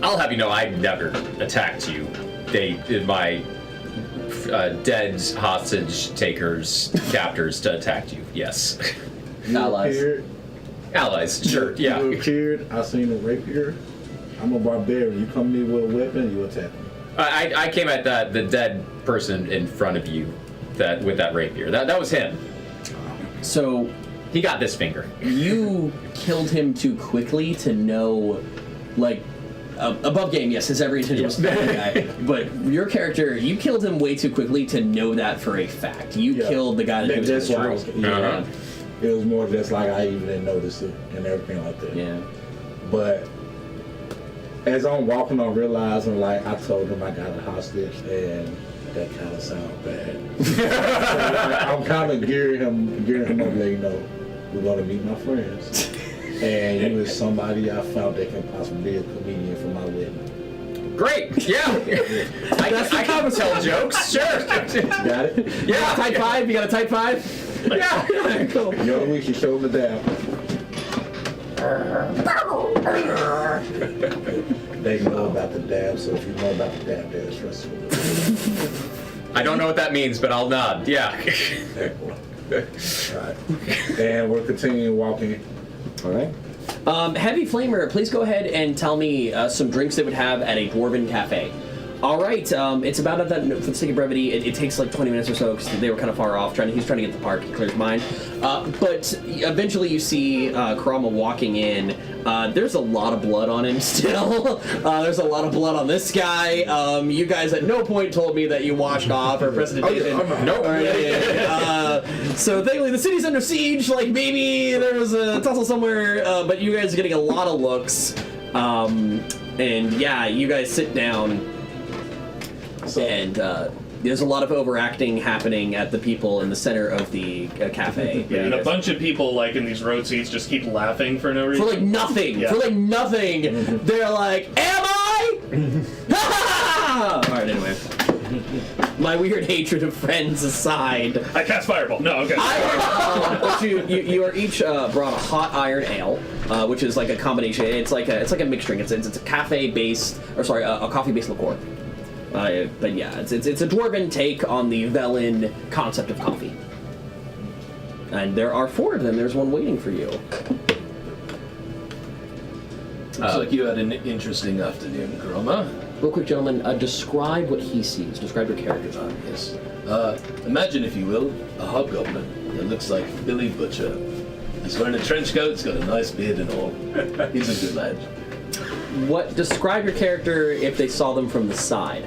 I'll have you know I never attacked you. My dead hostage takers, captors attacked you. Yes. You Allies. appeared. Allies, sure, yeah. You appeared. I seen a rapier. I'm a barbarian. You come to me with a weapon, you attack me. I came at the dead person in front of you with that rapier. That was him. So He got this finger. you killed him too quickly to know, like, above game, yes, his every intention was to kill the guy. But your character, you killed him way too quickly to know that for a fact. You Yeah. killed the guy that he was That's why I going was. to Uh-huh. It was more just like I even didn't notice it and everything like that. Yeah. But as I'm walking, I'm realizing like I told him I got a hostage, and that kind of sounds bad. So, like, I'm kind of gearing him up, letting you know we're gonna meet my friends, and you is somebody I found that can possibly be a comedian for my wedding. Great. Yeah. I can tell jokes. Sure. Got it? Yeah. Type 5? You got a type 5? Yeah. Cool. The other week you showed me down. They know about the dab, so if you know about the dab, they're stressful. I don't know what that means, but I'll nod. Yeah. Right. And we're continuing walking. All right. Heavy Flamer, please go ahead and tell me some drinks they would have at a dwarven cafe. All right, it's about at that. For the sake of brevity, it takes like 20 minutes or so because they were kind of far off. He's trying to get to the park, clear his mind. But eventually, you see Kurama walking in. There's a lot of blood on him still. There's a lot of blood on this guy. You guys at no point told me that you washed off or prestidigitation. Nope. All right, yeah. So thankfully, the city's under siege. Like maybe there was a tussle somewhere, but you guys are getting a lot of looks. And yeah, you guys sit down. And there's a lot of overacting happening at the people in the center of the cafe. Yeah, and a bunch of people like in these road seats just keep laughing for no reason. For like nothing. Yeah. For like nothing. They're like, am I? All right, anyway. My weird hatred of friends aside, I cast fireball. No, okay. but you are each brought a hot iron ale, which is like a combination. It's like a mixed drink. It's a cafe based, or sorry, a coffee based liqueur. But yeah, it's a dwarven take on the Velen concept of coffee. And there are 4 of them. There's one waiting for you. Looks like you had an interesting afternoon, Groma. Real quick, gentlemen, describe what he sees. Describe your characters. Yes. Imagine, if you will, a hobgoblin that looks like Billy Butcher. He's wearing a trench coat, he's got a nice beard and all. He's a good lad. Describe your character if they saw them from the side.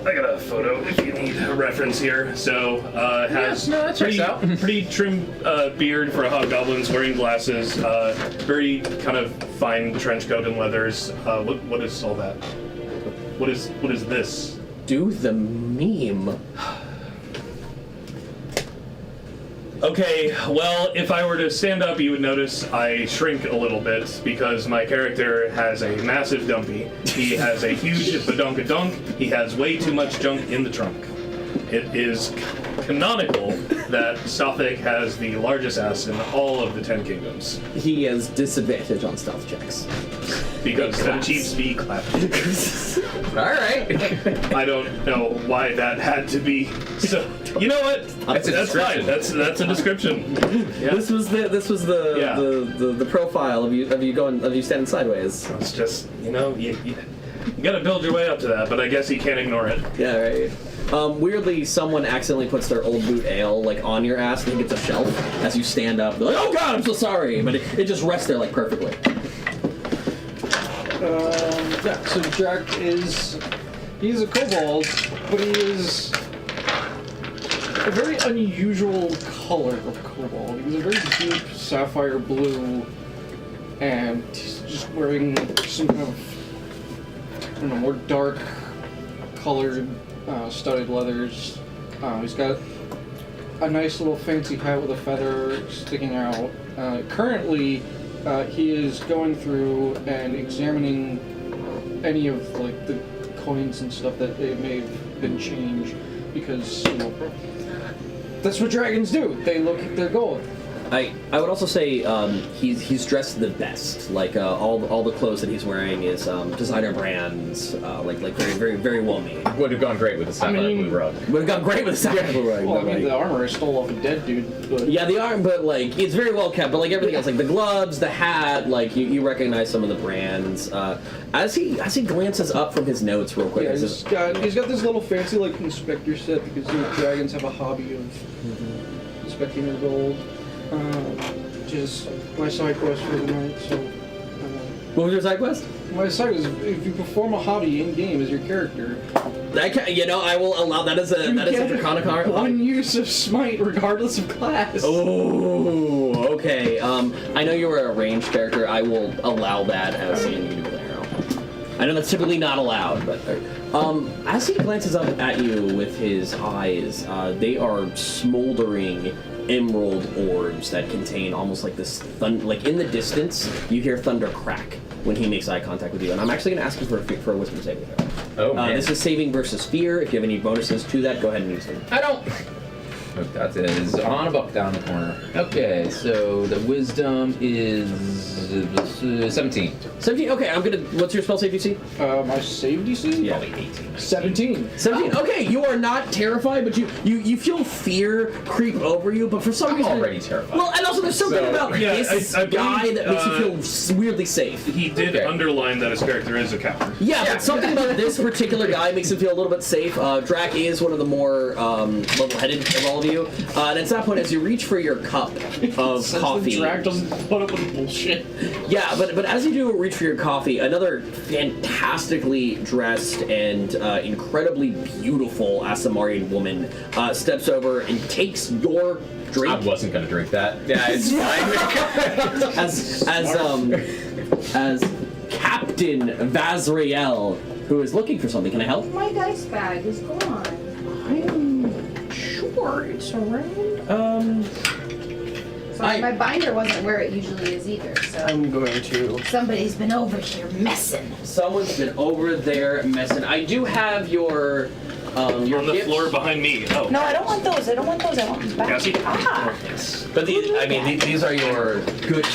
I got a photo if you need a reference here. So, has that checks out. pretty trim beard for a hobgoblin's, wearing glasses, very kind of fine trench coat and leathers. What is all that? What is this? Do the meme. Okay, well, if I were to stand up, you would notice I shrink a little bit because my character has a massive dumpy. He has a huge badonkadonk. He has way too much junk in the trunk. It is canonical that Stothic has the largest ass in all of the 10 Kingdoms He has disadvantage on stealth checks. because that Class. cheats be clapped. All right. I don't know why that had to be. So you know what? That's a That's fine. description. That's a description. This was the Yeah. the profile of you standing sideways. It's just you gotta build your way up to that, but I guess you can't ignore it. Yeah, right. Weirdly, someone accidentally puts their old boot ale like on your ass and it gets a shelf as you stand up. They're like, "Oh God, I'm so sorry," but it just rests there like perfectly. Yeah, so Drac he's a kobold, but he is a very unusual color of kobold. He's a very deep sapphire blue, and he's just wearing some kind of, I don't know, more dark colored studded leathers. He's got a nice little fancy hat with a feather sticking out. Currently, he is going through and examining any of like the coins and stuff that they may have been changed, because that's what dragons do. They look at their gold. I would also say he's dressed the best. Like all the clothes that he's wearing is designer brands, like very very well made. Would have gone great with a sapphire blue rug. Would have gone great with a sapphire blue rug. Well, I but, mean, like- the armor I stole off a dead dude. But Yeah, the arm, but like it's very well kept. But like everything else, like the gloves, the hat, like you recognize some of the brands. As he glances up from his notes real quick, yeah, he he's says, got this little fancy like inspector set, because dragons have a hobby of inspecting their gold. Which is my side quest for the night. So "What was your side quest?" my side is, if you perform a hobby in game as your character, I will allow that as a draconic art. one use of smite regardless of class. Oh, okay. I know you were a ranged character. I will allow that as something you do with an arrow. I know that's typically not allowed, but as he glances up at you with his eyes, they are smoldering emerald orbs that contain almost like this like in the distance you hear thunder crack when he makes eye contact with you. And I'm actually going to ask you for a wisdom saving throw. Oh man. This is saving versus fear. If you have any bonuses to that, go ahead and use them. I don't. That is on a buck down the corner. Okay, so the wisdom is 17. 17. Okay, I'm gonna. What's your spell save DC? My save DC? Yeah. Probably 18. 17. 17. Okay, you are not terrified, but you feel fear creep over you. But for some I'm reason, already terrified. Well, and also there's something So- about Yeah, this I guy believe, that makes you feel weirdly safe. He did Okay. underline that his character is a coward. Yeah, but something about this particular guy makes him feel a little bit safe. Drac is one of the more level-headed of all of you. And at that point, as you reach for your cup of Since coffee, the Drac doesn't put up with bullshit. yeah, but as you do reach for your coffee, another fantastically dressed and incredibly beautiful Asamarian woman steps over and takes your drink. I wasn't gonna drink that. Yeah, it's fine. as Captain Vazriel, who is looking for something. Can I help? My dice bag is gone. I'm sure it's around. Sorry, my binder wasn't where it usually is either, so I'm going to. somebody's been over here messing. Someone's been over there messing. I do have your On the gifts. floor behind me. Oh. No, I don't want those. I don't want those. I want them back. Cassie? Ah, But these, I mean, these are your good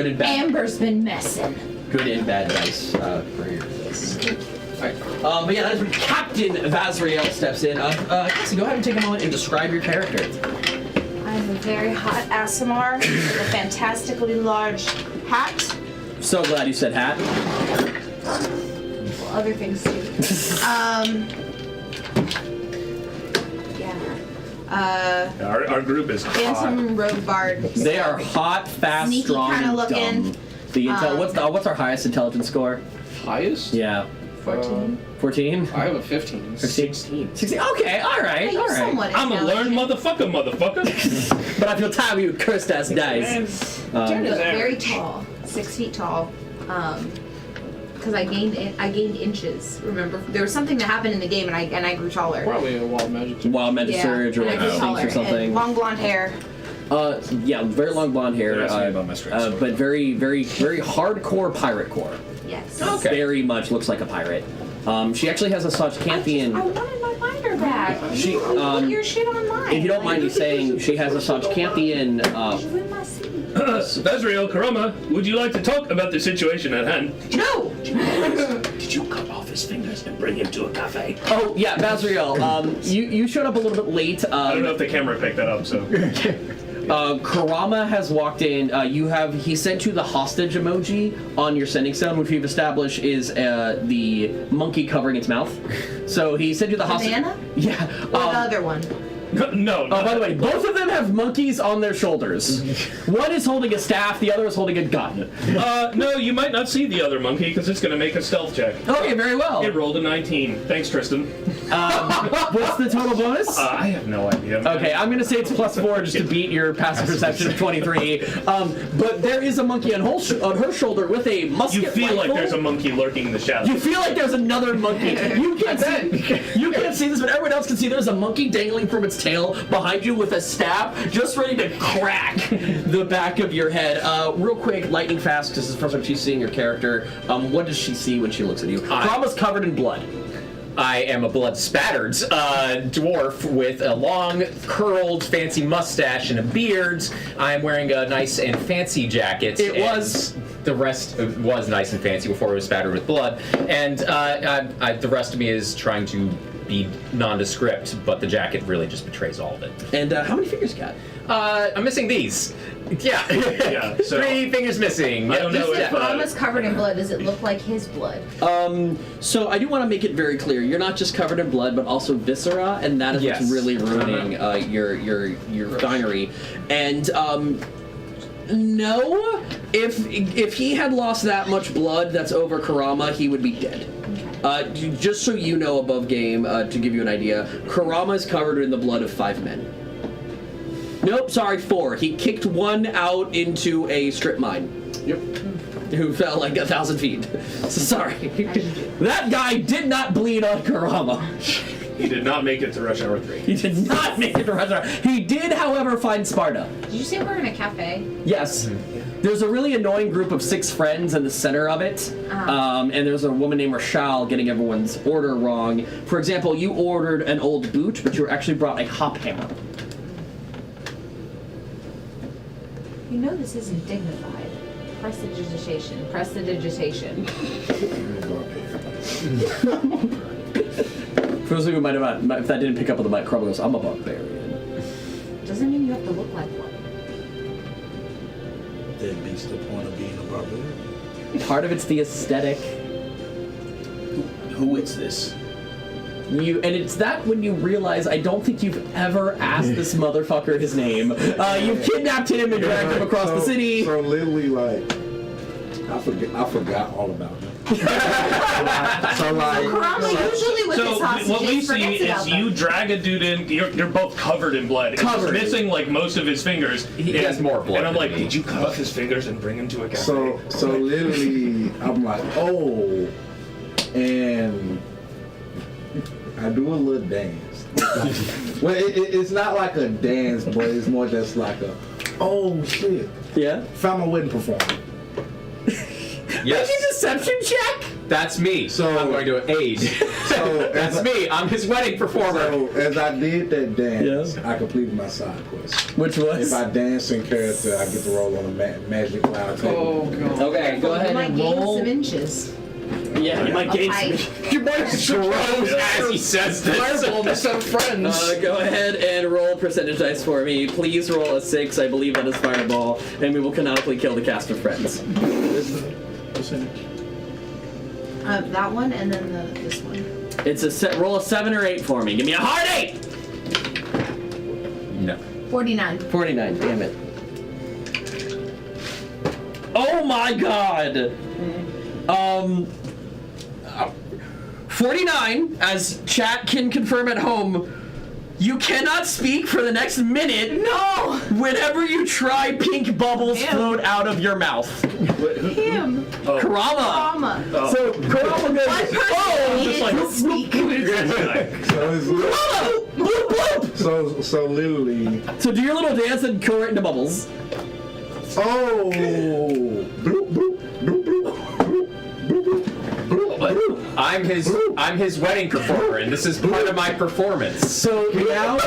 and bad, Amber's been messing. good and bad dice for your this. Alright. But yeah, that's when Captain Vazriel steps in. Cassie, go ahead and take a moment and describe your character. I'm a very hot Asimar with a fantastically large hat. So glad you said hat. Well, other things too. Yeah. Our group is hot. Phantom Rogue Bard. They are hot, fast, Sneaky strong, kinda and looking. dumb. The intel. What's our highest intelligence score? Highest? Yeah, 14. 14. I have a 15. 16. 16. Okay, all right, Hey, all you're right. somewhat I'm a learned intelligent. motherfucker. But I feel tired of you cursed ass dice. You're very tall, 6 feet tall. Because I gained inches. Remember, there was something that happened in the game, and I grew taller. Probably a wild magic. Wild magic surge or and I like grew Sphinx taller. or something. And long blonde hair. Yeah, very long blonde hair. Don't ask me about my strengths. But very, very, very hardcore pirate core. Yes. Okay. Very much looks like a pirate. She actually has a such I Canthian. wanted my binder back. She, You put um, your shit on mine. If you don't mind me saying, she has a such Canthian. You in my seat. Vazriel Karama, would you like to talk about the situation at hand? No. Did you cut off his fingers and bring him to a cafe? Oh yeah, Vazriel. You showed up a little bit late. I don't know if the camera picked that up, so. Karama has walked in. He sent you the hostage emoji on your sending stone, which we've established is the monkey covering its mouth. So he sent you the hostage. Banana? Yeah. Or the other one. No. By the way, both of them have monkeys on their shoulders. One is holding a staff, the other is holding a gun. No, you might not see the other monkey because it's going to make a stealth check. Okay, very well. It rolled a 19. Thanks, Tristan. What's the total bonus? I have no idea. man. Okay, I'm gonna say it's +4 just to beat your passive perception of 23. But there is a monkey on her shoulder with a musket You feel like rifle. there's a monkey lurking in the shadows. You feel like there's another monkey. You can't see this, but everyone else can see there's a monkey dangling from its tail behind you with a staff, just ready to crack the back of your head. Real quick, lightning fast, because this is the first time she's seeing your character. What does she see when she looks at you? Karama's covered in blood. I am a blood-spattered dwarf with a long, curled, fancy mustache and a beard. I'm wearing a nice and fancy jacket. The rest was nice and fancy before it was spattered with blood. And the rest of me is trying to be nondescript, but the jacket really just betrays all of it. And how many fingers you got? I'm missing these. Yeah. Yeah, so- 3 fingers missing. I don't know If if, Karama's covered in blood, does it look like his blood? So I do want to make it very clear. You're not just covered in blood, but also viscera, and that is Yes. what's really ruining your finery. And no, if he had lost that much blood that's over Karama, he would be dead. Just so you know, above game, to give you an idea, Karama is covered in the blood of 5 men. Nope, sorry, 4. He kicked one out into a strip mine. Yep. Who fell like 1,000 feet. So sorry. That guy did not bleed on Karama. he did not make it to Rush Hour 3. He did not make it to restaurant. He did, however, find Sparta. Did you say we're in a cafe? Yes. There's a really annoying group of 6 friends in the center of it. And there's a woman named Rochelle getting everyone's order wrong. For example, you ordered an old boot, but you actually brought a hop hammer. You know this isn't dignified. Prestidigitation. Prestidigitation. For those of you who might have not, if that didn't pick up on the mic, Crumble goes, I'm a barbarian. Doesn't mean you have to look like one. That beats the point of being a barbarian. Part of it's the aesthetic. Who is this? And it's that when you realize I don't think you've ever asked this motherfucker his name. You've kidnapped him and dragged him across the city. So literally, like, I forgot all about him. Karama usually with his So hostages what we see forgets about is them. you drag a dude in. You're both covered in blood. It's just Covered. missing like most of his fingers. He has more blood And I'm than like, me. did you cut off his fingers and bring him to a cafe? So literally, I'm like, oh, and I do a little dance. Well, it's not like a dance, but it's more just like a. Oh shit! Yeah. Found my wedding performer. Yes, Make a deception check. that's me. So- I'm going to aid. So That's me. I'm his wedding performer. So as I did that dance, I completed my side quest. Which was? If I dance in character, I get to roll on a magic cloud table. Oh god. Okay, go ahead You might and gain roll. some inches. Yeah, you might gain height. some. You might Grows as he says this. Fireball to some friends. Go ahead and roll percentage dice for me. Please roll a 6. I believe that is fireball, and we will canonically kill the cast of friends. That one and then this one. It's a roll a 7 or 8 for me. Give me a hard 8. No. 49. 49. Damn it. Oh my god. 49. As chat can confirm at home. You cannot speak for the next minute. No! Whenever you try, pink bubbles Ew. float out of your mouth. Him. Karama. Drama. So Karama goes, One person oh, needed to speak. So it's Karama! Bloop, bloop. so literally. So do your little dance and convert into bubbles. Oh. Bloop, bloop, bloop, bloop, bloop, bloop, bloop, bloop. I'm his wedding performer, and this is part of my performance. So now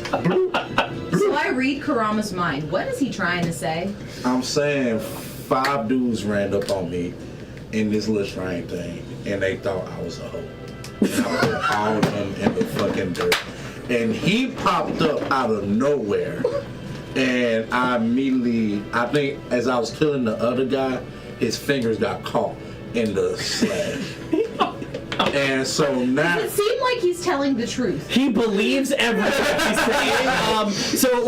So I read Karama's mind. What is he trying to say? I'm saying 5 dudes ran up on me in this little shrine thing, and they thought I was a hoe. And I put all of them in the fucking dirt. And he popped up out of nowhere, and I immediately, I think as I was killing the other guy, his fingers got caught in the slash. And so now, Does it seem like he's telling the truth? he believes everything he's saying.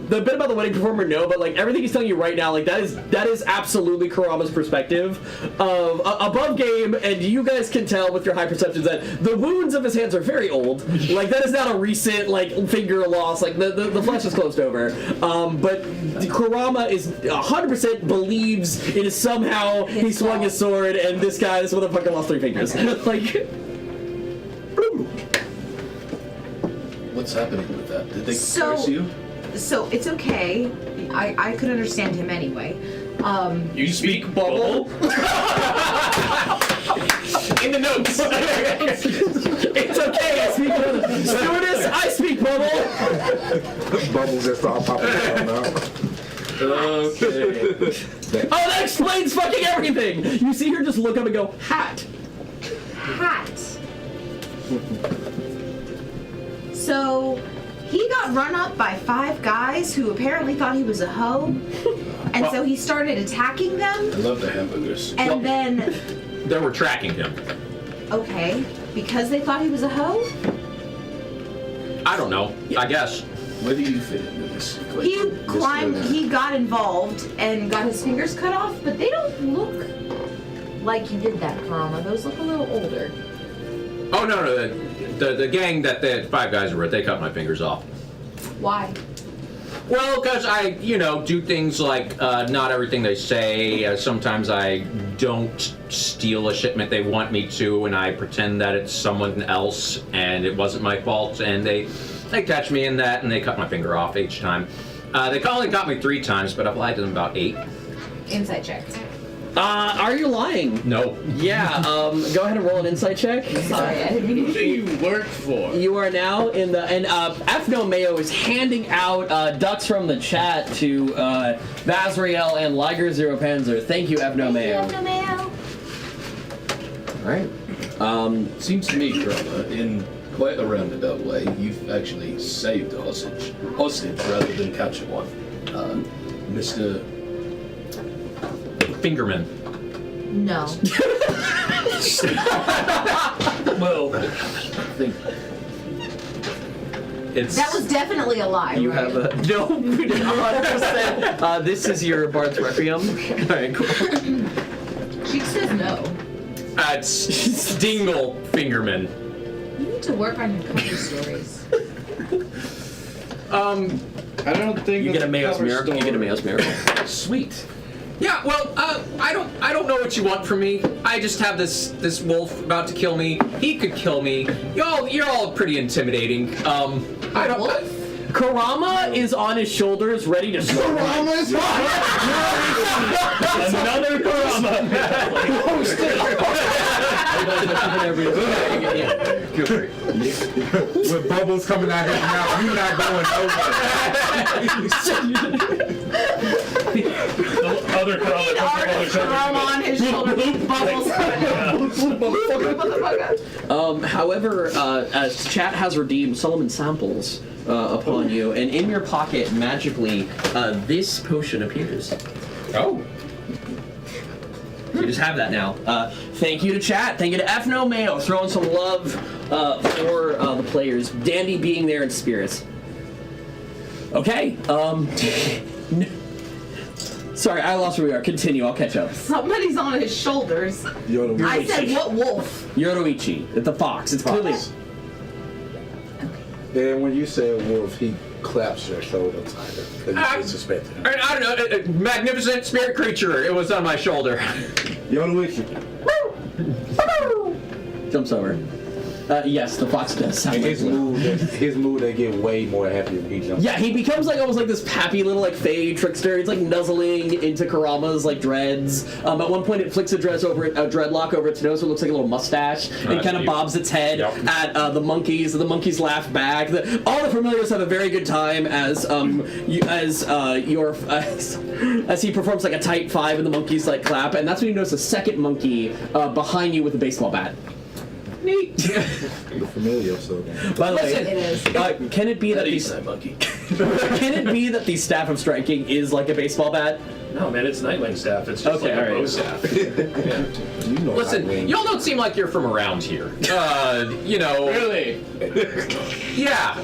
The bit about the wedding performer, no, but like everything he's telling you right now, like that is absolutely Karama's perspective. Above game, and you guys can tell with your high perceptions that the wounds of his hands are very old. Like that is not a recent like finger loss. Like the flesh is closed over. But Karama is 100% believes it is somehow he His swung fault. his sword and this motherfucker lost 3 fingers. Like. What's happening with that? Did they So- curse you? So it's okay. I could understand him anyway. You speak bubble? In the notes. It's okay, I speak bubble. Stewardess, I speak bubble. bubbles just start popping out now. Okay. Oh, that explains fucking everything! You see her just look up and go, hat. Hat. So he got run up by 5 guys who apparently thought he was a hoe. And so he started attacking them. I love the hamburgers. And then, They were tracking him. okay, because they thought he was a hoe, I don't know. I guess. Where do you fit into this? he climbed, he got involved and got his fingers cut off, but they don't look like he did that, Karama. Those look a little older. Oh no, the gang that the 5 guys were with, they cut my fingers off. Why? Well, because I, do things like not everything they say. Sometimes I don't steal a shipment they want me to, and I pretend that it's someone else, and it wasn't my fault, and they catch me in that, and they cut my finger off each time. They only got me 3 times, but I've lied to them about 8. Insight check. Are you lying? No. Yeah, go ahead and roll an insight check. Sorry, I didn't mean Who do you work for? You are now in the, and Fno Mayo is handing out ducks from the chat to Vazriel and Liger Zero Panzer. Thank you, Fno Mayo. Alright. Seems to me, Karama, in quite a roundabout way, you've actually saved a hostage rather than capture one. Mr. Fingerman. No. Well, I think It's. That was definitely a lie. You right? have a, no, 100%. This is your Bard's Requiem. Alright, cool. She says no. It's Dingle Fingerman. You need to work on your cover stories. I don't think You that's get a Mayo's cover Miracle. You story. get a Mayo's Miracle. Sweet. Yeah, well, I don't know what you want from me. I just have this wolf about to kill me. He could kill me. You're all pretty intimidating. I don't. Wolf? Kurama is on his shoulders, ready to strike. Another Kurama. With bubbles coming out his mouth, you not going over. The other Kurama. Need Artist Kurama on his shoulder. Bubbles coming out. However, as chat has redeemed Solomon samples upon you, and in your pocket, magically, this potion appears. Oh. You just have that now. Thank you to chat. Thank you to Fno Mayo throwing some love for the players. Dandy being there in spirits. Okay. Sorry, I lost where we are. Continue. I'll catch up. Somebody's on his shoulders. Yoda, I said, what wolf? Yoruichi, the fox. It's clearly. and when you say wolf, he claps your shoulder tighter because you disrespect him. I don't know, a magnificent spirit creature. It was on my shoulder. Yoda with you. Jumps over. Yes, the fox does. Sound And like his mood, they get way more happy when he jumps. Yeah, he becomes like almost like this pappy little like fey trickster. He's like nuzzling into Kurama's like dreads. At one point, it flicks a dreadlock over its nose, so it looks like a little mustache, and kind of neat. bobs its head at the monkeys. The monkeys laugh back. All the familiars have a very good time as he performs like a tight five, and the monkeys like clap. And that's when you notice a second monkey behind you with a baseball bat. Neat. The familiar, so. By the way, It is. can it be that That the east side monkey. can it be that the staff of striking is like a baseball bat? No, man, it's Nightwing staff. It's just Okay, like a bow alright. staff. You know, Listen, Nightwing. y'all don't seem like you're from around here. You know. Really? Yeah.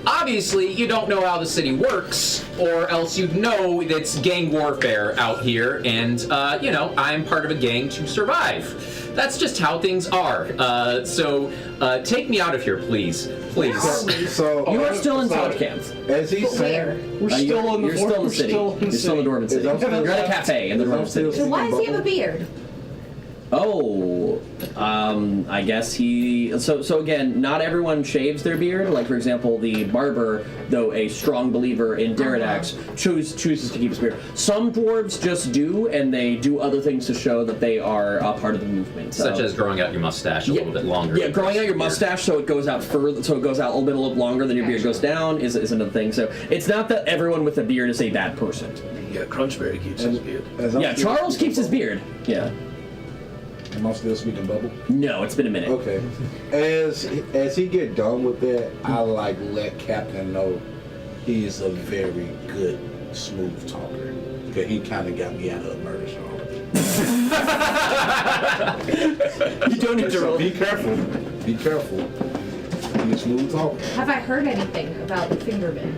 Obviously, you don't know how the city works, or else you'd know it's gang warfare out here, and, you know, I'm part of a gang to survive. That's just how things are. So, take me out of here, please. Please. So You are still in South Camp. as he's But where? saying, We're still in the You're fort. still in We're the city. still in You're still in the Dwarven City. Is that- You're at a cafe in the Dwarven City. So why does he have a beard? Oh, I guess he. So again, not everyone shaves their beard. Like for example, the barber, though a strong believer in Derridax, chooses to keep his beard. Some dwarves just do, and they do other things to show that they are a part of the movement. So. Such as growing out your mustache a little bit longer. Yeah, growing out your mustache so it goes out further, so it goes out a little bit longer than your beard goes down is another thing. So it's not that everyone with a beard is a bad person. Yeah, Crunchberry keeps his beard. as I'm Yeah, still Charles speaking keeps his bubble- beard. Yeah. Am I still speaking bubble? No, it's been a minute. Okay. As he get done with that, I like let Captain know he is a very good smooth talker. Because he kind of got me out of a murder charge. You don't need to So roll. be careful. Be careful. He's a smooth talker. Have I heard anything about the Fingerman?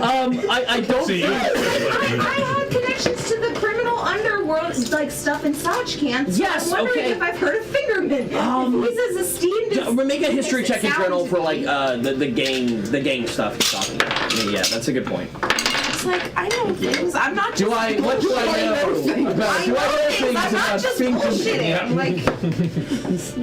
I don't. See, you. I had connections to the criminal underworld, like stuff in Sajkan. So Yes, I'm wondering okay. if I've heard of Fingerman. If he's as esteemed as. We're making a history as it check in journal sounds for to like be. the gang stuff you're talking about. Yeah, that's a good point. It's like I know things. I'm not just. What do I know about? I Do I know know things. things I'm not about just Fingerman? bullshitting. Like,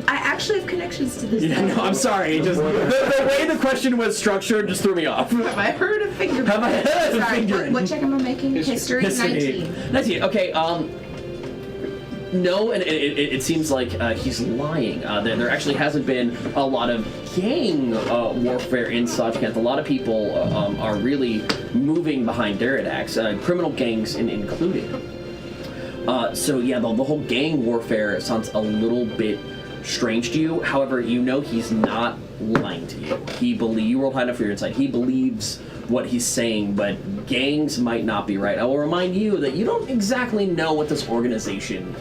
I actually have connections to this. Yeah, guy. no, I'm sorry. It just the way the question was structured just threw me off. Have I heard of Fingerman? Have I heard of Sorry, Fingerman? what check am I making? History 19. 19. Okay. No, and it seems like he's lying. There actually hasn't been a lot of gang warfare in Sajkanth. A lot of people are really moving behind Derridax, criminal gangs included. So yeah, the whole gang warfare sounds a little bit strange to you. However, you know he's not lying to you. You rolled high enough for your insight. He believes what he's saying, but gangs might not be right. I will remind you that you don't exactly know what this organization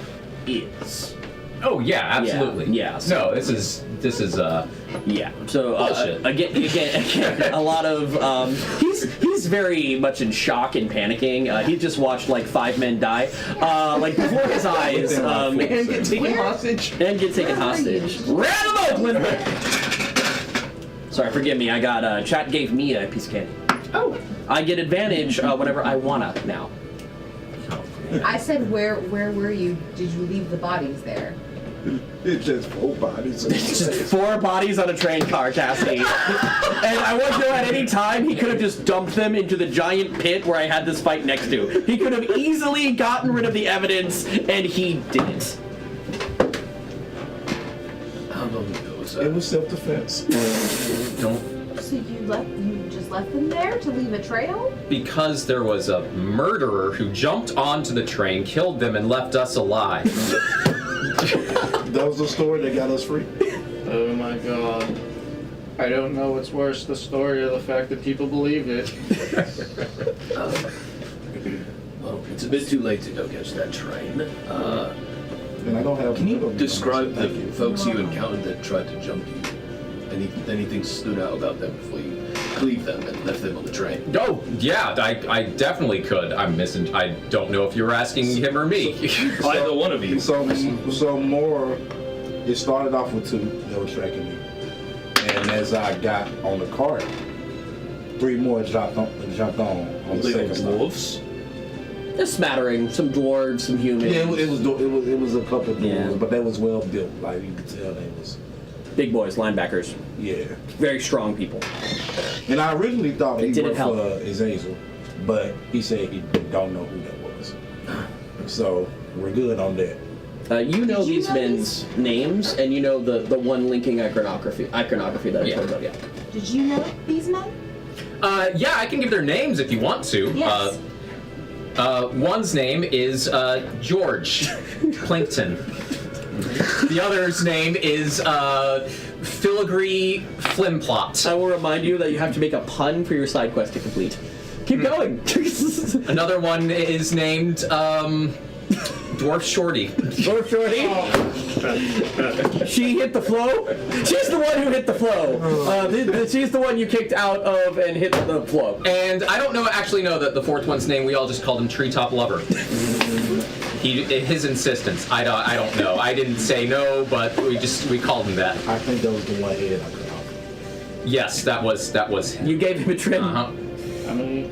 is. Oh yeah, absolutely. Yeah, so- No, this is Yeah. So Bullshit. again, a lot of he's very much in shock and panicking. He just watched like 5 men die, like before his eyes, And get taken hostage. and get taken hostage. Random Oakland. Sorry, forgive me. I got chat gave me a piece of candy. Oh, I get advantage whenever I wanna now. I said where were you? Did you leave the bodies there? It's just 4 bodies. It's just 4 bodies on a train car, Cassidy. And I want to know at any time he could have just dumped them into the giant pit where I had this fight next to. He could have easily gotten rid of the evidence, and he didn't. How long ago was It that? was self-defense. Don't So you just left them there to leave a trail? because there was a murderer who jumped onto the train, killed them, and left us alive. That was the story that got us free. Oh my god. I don't know what's worse, the story or the fact that people believe it. Well, it's a bit too late to go catch that train. And I don't have. Can you describe the Thank you. folks you encountered that tried to jump you? Anything stood out about them before you cleaved them and left them on the train? Oh, yeah, I definitely could. I don't know if you were asking him or me. Either one of you. So more. It started off with 2 that were tracking me, and as I got on the cart, 3 more jumped on the They were second stop. dwarves. A smattering, some dwarves, some humans. Yeah, it was a couple of dwarves, Yeah. but they was well built. Like you could tell, they was. Big boys, linebackers. Yeah. Very strong people. And I originally thought he didn't worked help. for Azazel, but he said he don't know who that was. So we're good on that. You know Did you these know men's names, and you know the one linking iconography that I told you about, yeah. Did you know these men? Yeah, I can give their names if you want to. Yes. One's name is George Plinkton. The other's name is Filigree Flimplot. I will remind you that you have to make a pun for your side quest to complete. Keep going. Another one is named Dwarf Shorty. Dwarf Shorty. She hit the flow. She's the one who hit the flow. She's the one you kicked out of and hit the flow. And I don't actually know that the 4th one's name. We all just called him Treetop Lover. His insistence. I don't know. I didn't say no, but we called him that. I think that was the one head I cut off. Yes, that was him. You gave him a trim. Uh-huh. How many?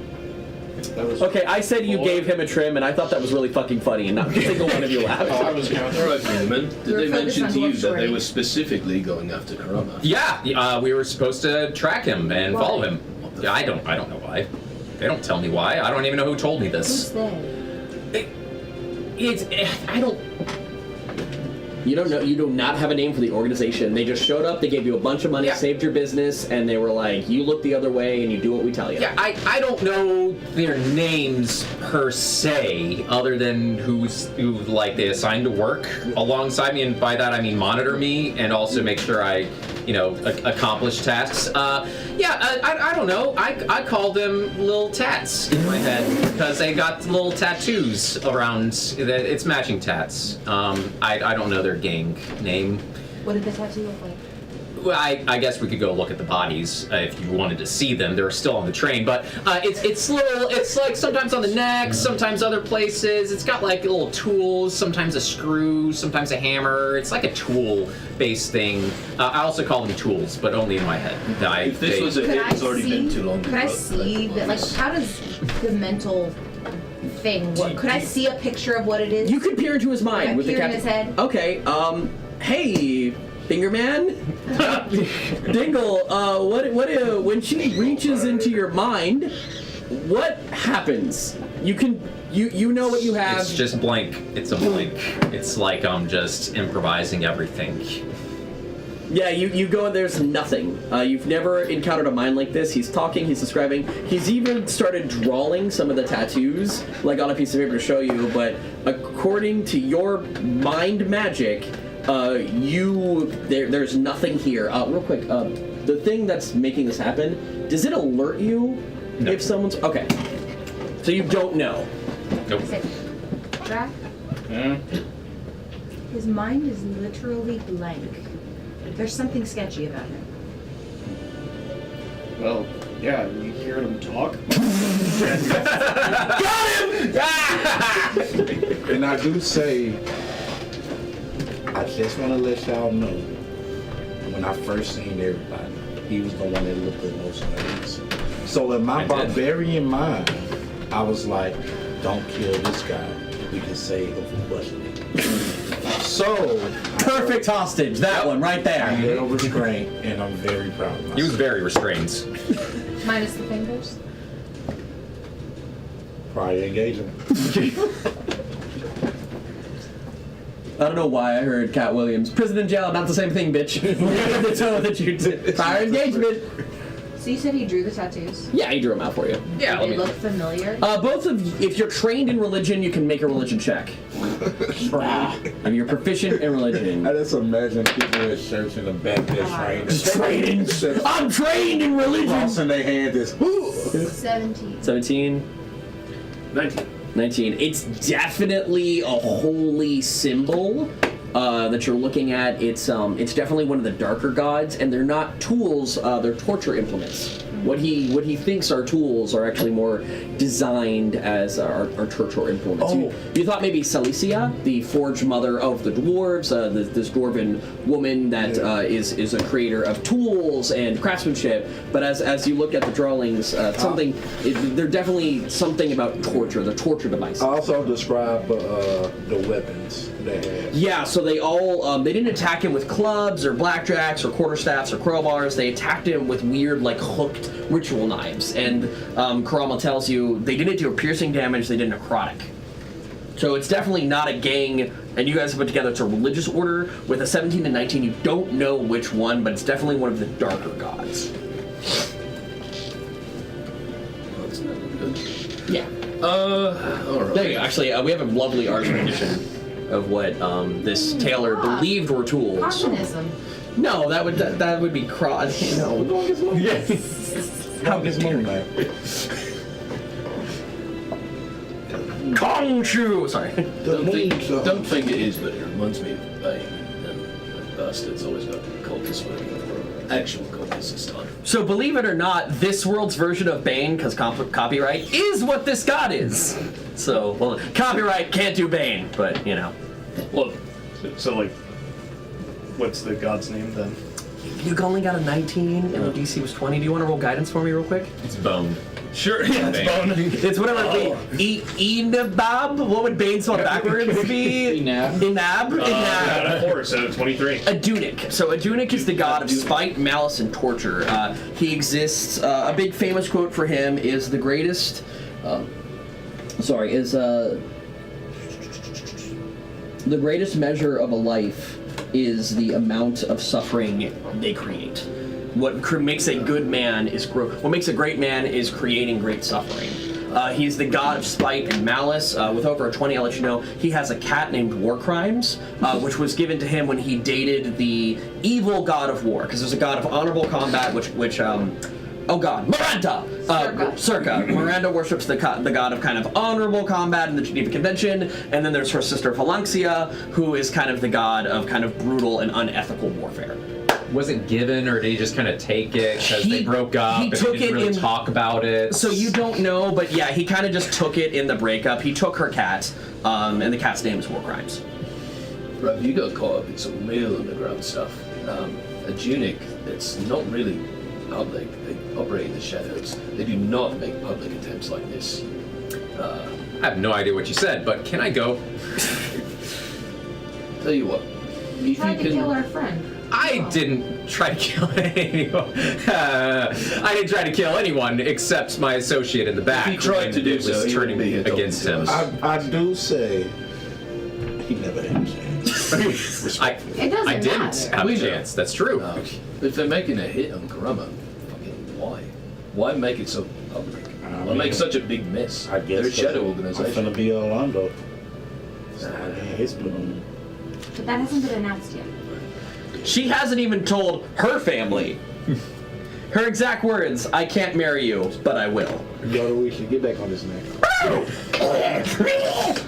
That was. Okay, I said you gave him a trim, and I thought that was really fucking funny, and not a single one of you laughed. Oh, I was counting. All right, Freeman. Did We're they mention focused to on you that they Wolfsburg. were specifically going after Karama? Yeah, we were supposed to track him and Why? follow him. Yeah, I don't know why. They don't tell me why. I don't even know who told me Who's this. they? I don't. You don't know. You do not have a name for the organization. They just showed up. They gave you a bunch of money, Yeah. saved your business, and they were like, "You look the other way, and you do what we tell you." Yeah, I don't know their names per se, other than who like they assigned to work alongside me, and by that I mean monitor me and also make sure I, accomplish tasks. I don't know. I call them little tats in my head because they got little tattoos around. It's matching tats. I don't know their gang name. What did the tattoo look like? Well, I guess we could go look at the bodies if you wanted to see them. They're still on the train, but it's little. It's like sometimes on the neck, sometimes other places. It's got like little tools. Sometimes a screw, sometimes a hammer. It's like a tool-based thing. I also call them tools, but only in my head. If this was a Could hit, I it's already see? been too long. Could I see that? Like, how does the mental thing work? Could I see a picture of what it is? You could peer into his mind Could I with the peer in cap- his head? Okay. Hey, Fingerman. Dingle. When she reaches into your mind, what happens? You know what you have. It's just blank. It's a blank. It's like I'm just improvising everything. Yeah, you go and there's nothing. You've never encountered a mind like this. He's talking, he's describing. He's even started drawing some of the tattoos, like on a piece of paper to show you, but according to your mind magic, there's nothing here. Real quick, the thing that's making this happen, does it alert you No. if someone's... Okay. So you don't know. Nope. Is it Drac? Yeah. His mind is literally blank. There's something sketchy about him. Well, yeah, you heard him talk. And I do say, I just want to let y'all know, when I first seen everybody, he was the one that looked the most nervous. So in my I did. barbarian mind, I was like, don't kill this guy. We can save him from busting. So, Perfect hostage. That one right I there. held restraint, and I'm very proud of myself. He was very restrained. Minus the fingers. Prior engagement. I don't know why I heard Cat Williams. Prison and jail, not the same thing, bitch. The tone that you did. Prior engagement. So you said he drew the tattoos? Yeah, he drew them out for you. Yeah, Did let they me. look familiar? Both of, if you're trained in religion, you can make a religion check. If you're proficient in religion. I just imagine people in church in the back there trained. I'm trained in religion. Crossing their hands is, whoo! 17. 17, 19. 19. It's definitely a holy symbol that you're looking at. It's definitely one of the darker gods, and they're not tools. They're torture implements. What he thinks are tools are actually more designed as our torture implements. You thought maybe Celicia, the forged mother of the dwarves, this dwarven woman that is a creator of tools and craftsmanship. But as you look at the drawings, they're definitely something about torture, the torture device. Also describe the weapons they had. Yeah, so they all, they didn't attack him with clubs or blackjacks or quarterstaffs or crowbars. They attacked him with weird, like, hooked ritual knives. And Karama tells you they didn't do piercing damage, they did necrotic. So it's definitely not a gang, and you guys have put together, it's a religious order. With a 17 and 19, you don't know which one, but it's definitely one of the darker gods. That's not good. Yeah. Alright. There you go. Actually, we have a lovely art rendition of what this tailor believed were tools. Communism. No, that would be cross. No. How gets moon night? Kong Shu. Sorry. Don't think it is, but it reminds me of Bane. And Bastard's always got cultists working for actual cultists this time. So believe it or not, this world's version of Bane, because copyright, is what this god is. So, well, copyright can't do Bane, but you know. Well, so like, what's the god's name then? You only got a 19, and the DC was 20. Do you want to roll guidance for me real quick? It's bone. Sure, yeah, it's Bone. It's whatever. Enabab. What would Bane spell backwards be? Enab. Enab. Got a 4, so 23. Adunic. So Adunic is the god of spite, malice, and torture. He exists. A big famous quote for him is the greatest. The greatest measure of a life is the amount of suffering they create. What makes a good man is what makes a great man is creating great suffering. He's the god of spite and malice. With over a 20, I'll let you know, he has a cat named War Crimes, which was given to him when he dated the evil god of war. Because there's a god of honorable combat, which oh god, Miranda! Circa. Miranda worships the god of kind of honorable combat in the Geneva Convention, and then there's her sister Phalanxia, who is kind of the god of kind of brutal and unethical warfare. Was it given, or did he just kind of take it because He- they broke up he and took he didn't it really in- talk about it? So you don't know, but yeah, he kind of just took it in the breakup. He took her cat, and the cat's name is War Crimes. Right, you got caught up in some real underground stuff. A Tunic that's not really public. They operate in the shadows. They do not make public attempts like this. I have no idea what you said, but can I go? Tell you what, if Tried you to kill can, our friend. I didn't try to kill anyone. I didn't try to kill anyone except my associate in the back. If he tried when to do it so, was he turning wouldn't be here against talking him. to us. I do say he never had a chance. It doesn't I didn't matter. have We a know. chance. That's true. if they're making a hit on Karama, fucking why? Why make it so public? Why make such a big mess? I guess They're a shadow I'm organization. gonna be Orlando. So I mean, his bloom. But that hasn't been announced yet. She hasn't even told her family. Her exact words, I can't marry you, but I will. Yoda, we should get back on this neck.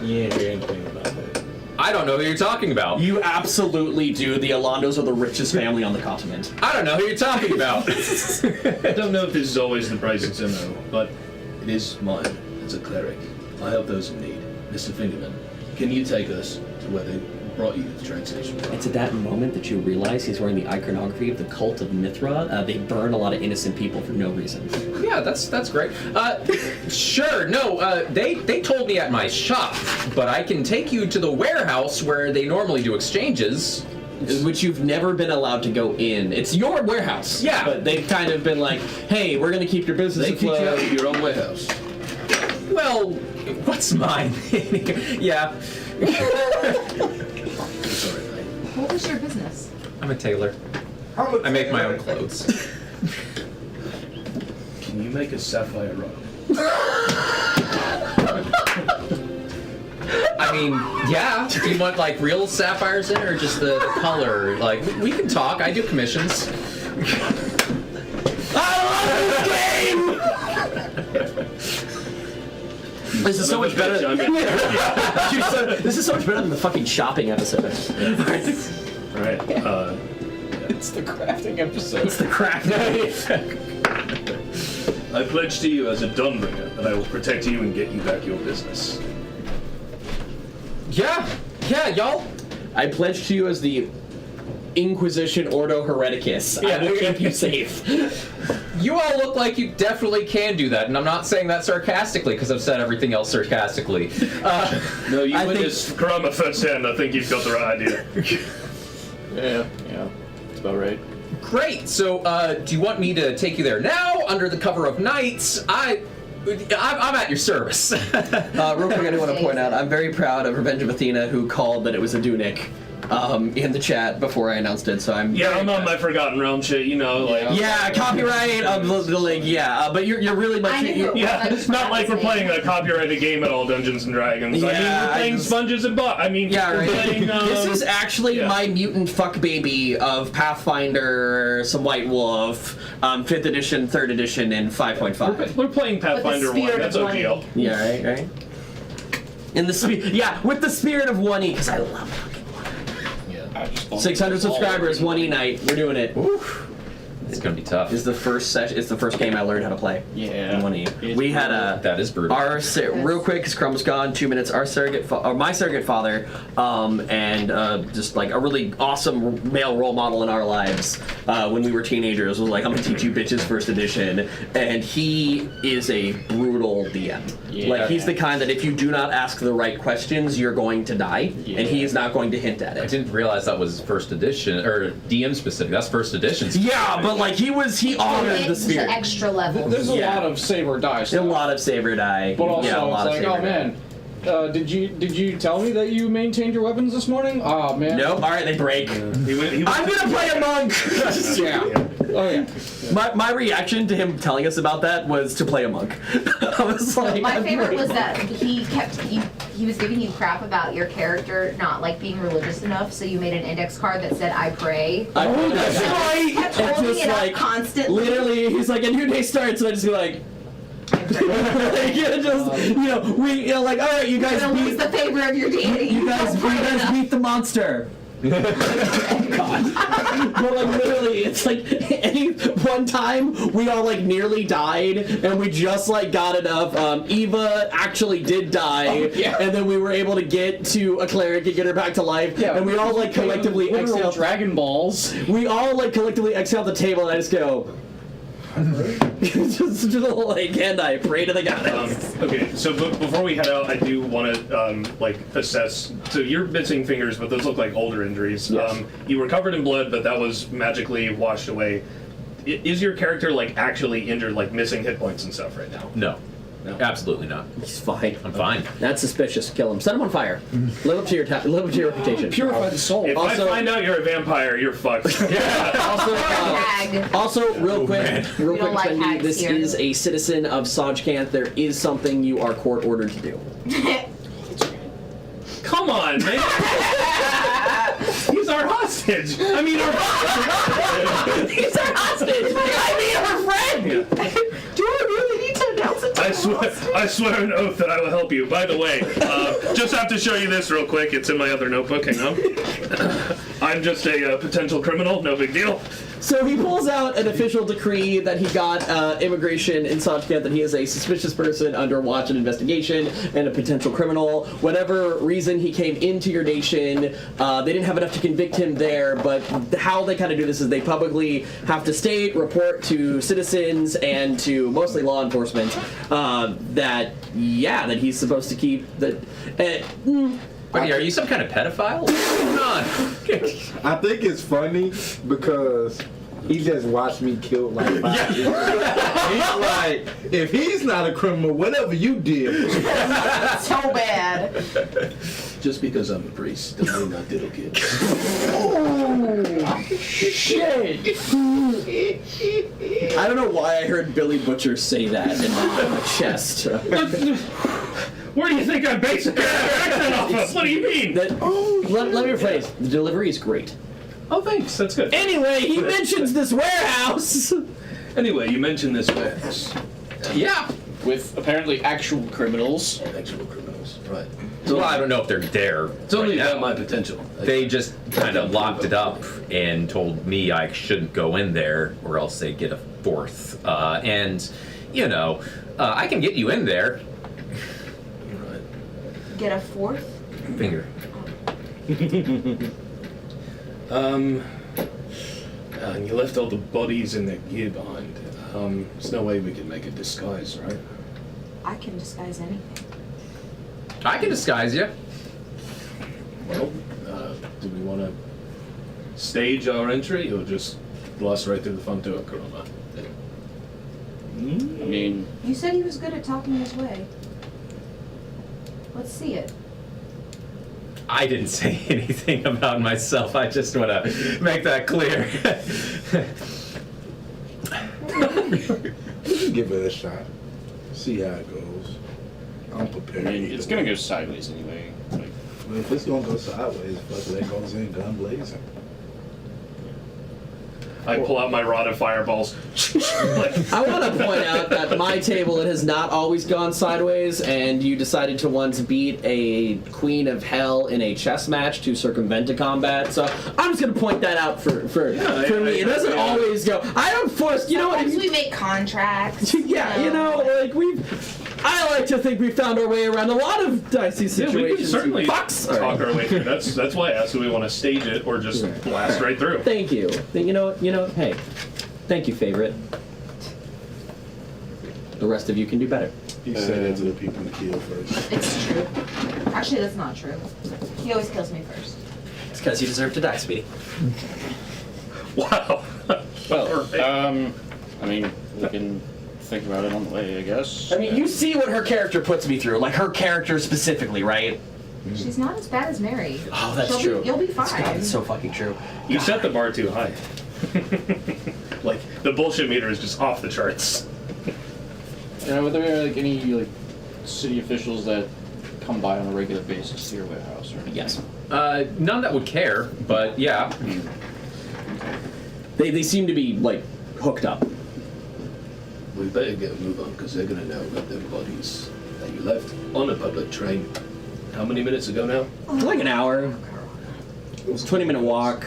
You ain't hear anything about that. I don't know who you're talking about. You absolutely do. The Alondos are the richest family on the continent. I don't know who you're talking about. I don't know if this is always the Bryson Zimmer, but it is mine as a cleric. I help those in need. Mr. Fingerman, can you take us to where the brought you to the train station. It's at that moment that you realize he's wearing the iconography of the cult of Mithra. They burn a lot of innocent people for no reason. Yeah, that's great. Sure. No, they told me at my shop, but I can take you to the warehouse where they normally do exchanges. Which you've never been allowed to go in. It's your warehouse. Yeah. But they've kind of been like, hey, we're going to keep your business They kick you out afloat. of your own warehouse. Well, what's mine? Yeah. Sorry, mate. What was your business? I'm a tailor. I make my own clothes. Can you make a sapphire rock? I mean, yeah. Do you want like real sapphires in or just the color? Like, we can talk. I do commissions. This is so much better. This is so much better than the fucking shopping episode. Right. It's the crafting episode. It's the craft. I pledge to you as a Dawnbringer that I will protect you and get you back your business. Yeah, y'all. I pledge to you as the Inquisition Ordo Hereticus. I will keep you safe. You all look like you definitely can do that, and I'm not saying that sarcastically because I've said everything else sarcastically. No, you I witnessed. Karama firsthand, I think you've got the right idea. Yeah, that's about right. Great. So, do you want me to take you there now, under the cover of night? I'm at your service. Real quick, I do want to point out, I'm very proud of Revenge of Athena, who called that it was a Dunic in the chat before I announced it, so I'm... Yeah, I'm on my Forgotten Realm shit, you know, like... Yeah, copyright of the link, yeah, but you're really much... I knew it was. Yeah, I just it's not forgot like to we're say playing it. a copyrighted game at all, Dungeons and Dragons. I mean, Yeah, we're I playing just- Sponges and Bot. I mean, Yeah, we're right. playing, This is actually yeah. my mutant fuck baby of Pathfinder, some White Wolf, 5th edition, 3rd edition, and 5.5. We're playing Pathfinder 1. That's OGL. Yeah, right. In the with the spirit of 1E, because I love fucking 600 subscribers, 1E night. We're doing it. It's gonna be tough. It's the first session. It's the first game I learned how to play. Yeah. In 1E. We had a. That is brutal. Real quick, because Crumb was gone, 2 minutes. Our my surrogate father, and just like a really awesome male role model in our lives when we were teenagers was like, I'm gonna teach you bitches first edition, and he is a brutal DM. Yeah. Like he's the kind that if you do not ask the right questions, you're going to die, and he is not going to hint at I it. didn't realize that was first edition or DM specific. That's first edition. Yeah, but like he honored the It's spirit. extra level. There's a Yeah. lot of saber die A stuff. lot of saber die. But also, yeah, a lot it's of like, saber oh die. man, did you tell me that you maintained your weapons this morning? Oh man. Nope. All right, they break. He I'm gonna play a monk. Yeah. Oh yeah. My reaction to him telling us about that was to play a monk. I was like, My I'm favorite playing was a that monk. he was giving you crap about your character not like being religious enough, so you made an index card that said I pray. I know So he kept And holding just it like up constantly. literally, he's like, a new day starts, and I just be like, I pray. like, like, all right, you You're guys gonna lose beat, the favor of your deity. you guys Don't pray enough. beat the monster. God. But like literally, it's like any one time we all like nearly died, and we just like got enough. Eva actually did die, and then we were able to get to a cleric and get her back to life. Yeah. And we all like collectively Literal exhaled. Dragon Balls. We all like collectively exhaled the table, and I just go. just like, and I pray to the goddess. Okay, so before we head out, I do want to like assess. So you're missing fingers, but those look like older injuries. Yes. You were covered in blood, but that was magically washed away. Is your character like actually injured, like missing hit points and stuff right now? No, absolutely not. He's fine. I'm fine. That's suspicious. Kill him. Set him on fire. Live up to your reputation. Purify the soul. If Also- I find out you're a vampire, you're fucked. Also, Hag. real quick, We don't like Fendi, hags this here. is a citizen of Sajkant. There is something you are court ordered to do. Come on, man. He's our hostage. I mean, our He's our hostage! I mean, her friend! Do I really need to announce it? I swear an oath that I will help you. By the way, just have to show you this real quick. It's in my other notebook. Hang on. I'm just a potential criminal. No big deal. So he pulls out an official decree that he got immigration in Sotchka that he is a suspicious person under watch and investigation and a potential criminal. Whatever reason he came into your nation, they didn't have enough to convict him there, but how they kind of do this is they publicly have to state, report to citizens and to mostly law enforcement that he's supposed to keep that. Wait, are you some kind of pedophile? What's going on? I think it's funny because he just watched me kill like 5 people. He's like, if he's not a criminal, whatever you did. So bad. Just because I'm a priest doesn't mean I diddle kids. Shit! I don't know why I heard Billy Butcher say that in my chest. Where do you think I'm basing that accent off of? What do you mean? Let me rephrase. The delivery is great. Oh, thanks. That's good. Anyway, he mentions this warehouse. Anyway, you mentioned this warehouse. Yeah. With apparently actual criminals. Actual criminals, right. Well, I don't know if they're there. It's only right about now. my potential. They just kind of locked it up and told me I shouldn't go in there or else they get a fourth. I can get you in there. Right. Get a fourth? Finger. And you left all the bodies in the gear behind. There's no way we can make a disguise, right? I can disguise anything. I can disguise you. Well, do we want to stage our entry or just blast right through the front door, Corona? I mean, You said he was good at talking his way. Let's see it. I didn't say anything about myself. I just want to make that clear. We can give it a shot. See how it goes. I'm I prepared. mean, either it's gonna way. go sideways anyway. Like, Well, if it's gonna go sideways, fuck it, that goes in gun blazing. I pull out my rod of fireballs. I want to point out that my table, it has not always gone sideways, and you decided to once beat a queen of hell in a chess match to circumvent a combat. So I'm just gonna point that out for me. It doesn't always go. I don't force. You know what? Sometimes we make contracts. Yeah, I like to think we found our way around a lot of dicey Yeah, situations. we can certainly Fucks. talk All right. our way through. That's why I asked do we want to stage it or just blast right through. Thank you. You know. Hey, thank you, favorite. The rest of you can do better. He said that to the people to kill first. It's true. Actually, that's not true. He always kills me first. It's because you deserve to die, Speedy. Wow. well, I mean, we can think about it on the way, I guess. I mean, you see what her character puts me through, like her character specifically, right? She's not as bad as Mary. Oh, that's true. You'll be fine. That's so fucking true. You set the bar too high. Like, the bullshit meter is just off the charts. Are there like any like city officials that come by on a regular basis to your warehouse or anything? Yes. None that would care, but yeah. They seem to be like hooked up. We better get a move on because they're going to know about them bodies that you left on a public train. How many minutes ago now? Like an hour. It's a 20-minute walk.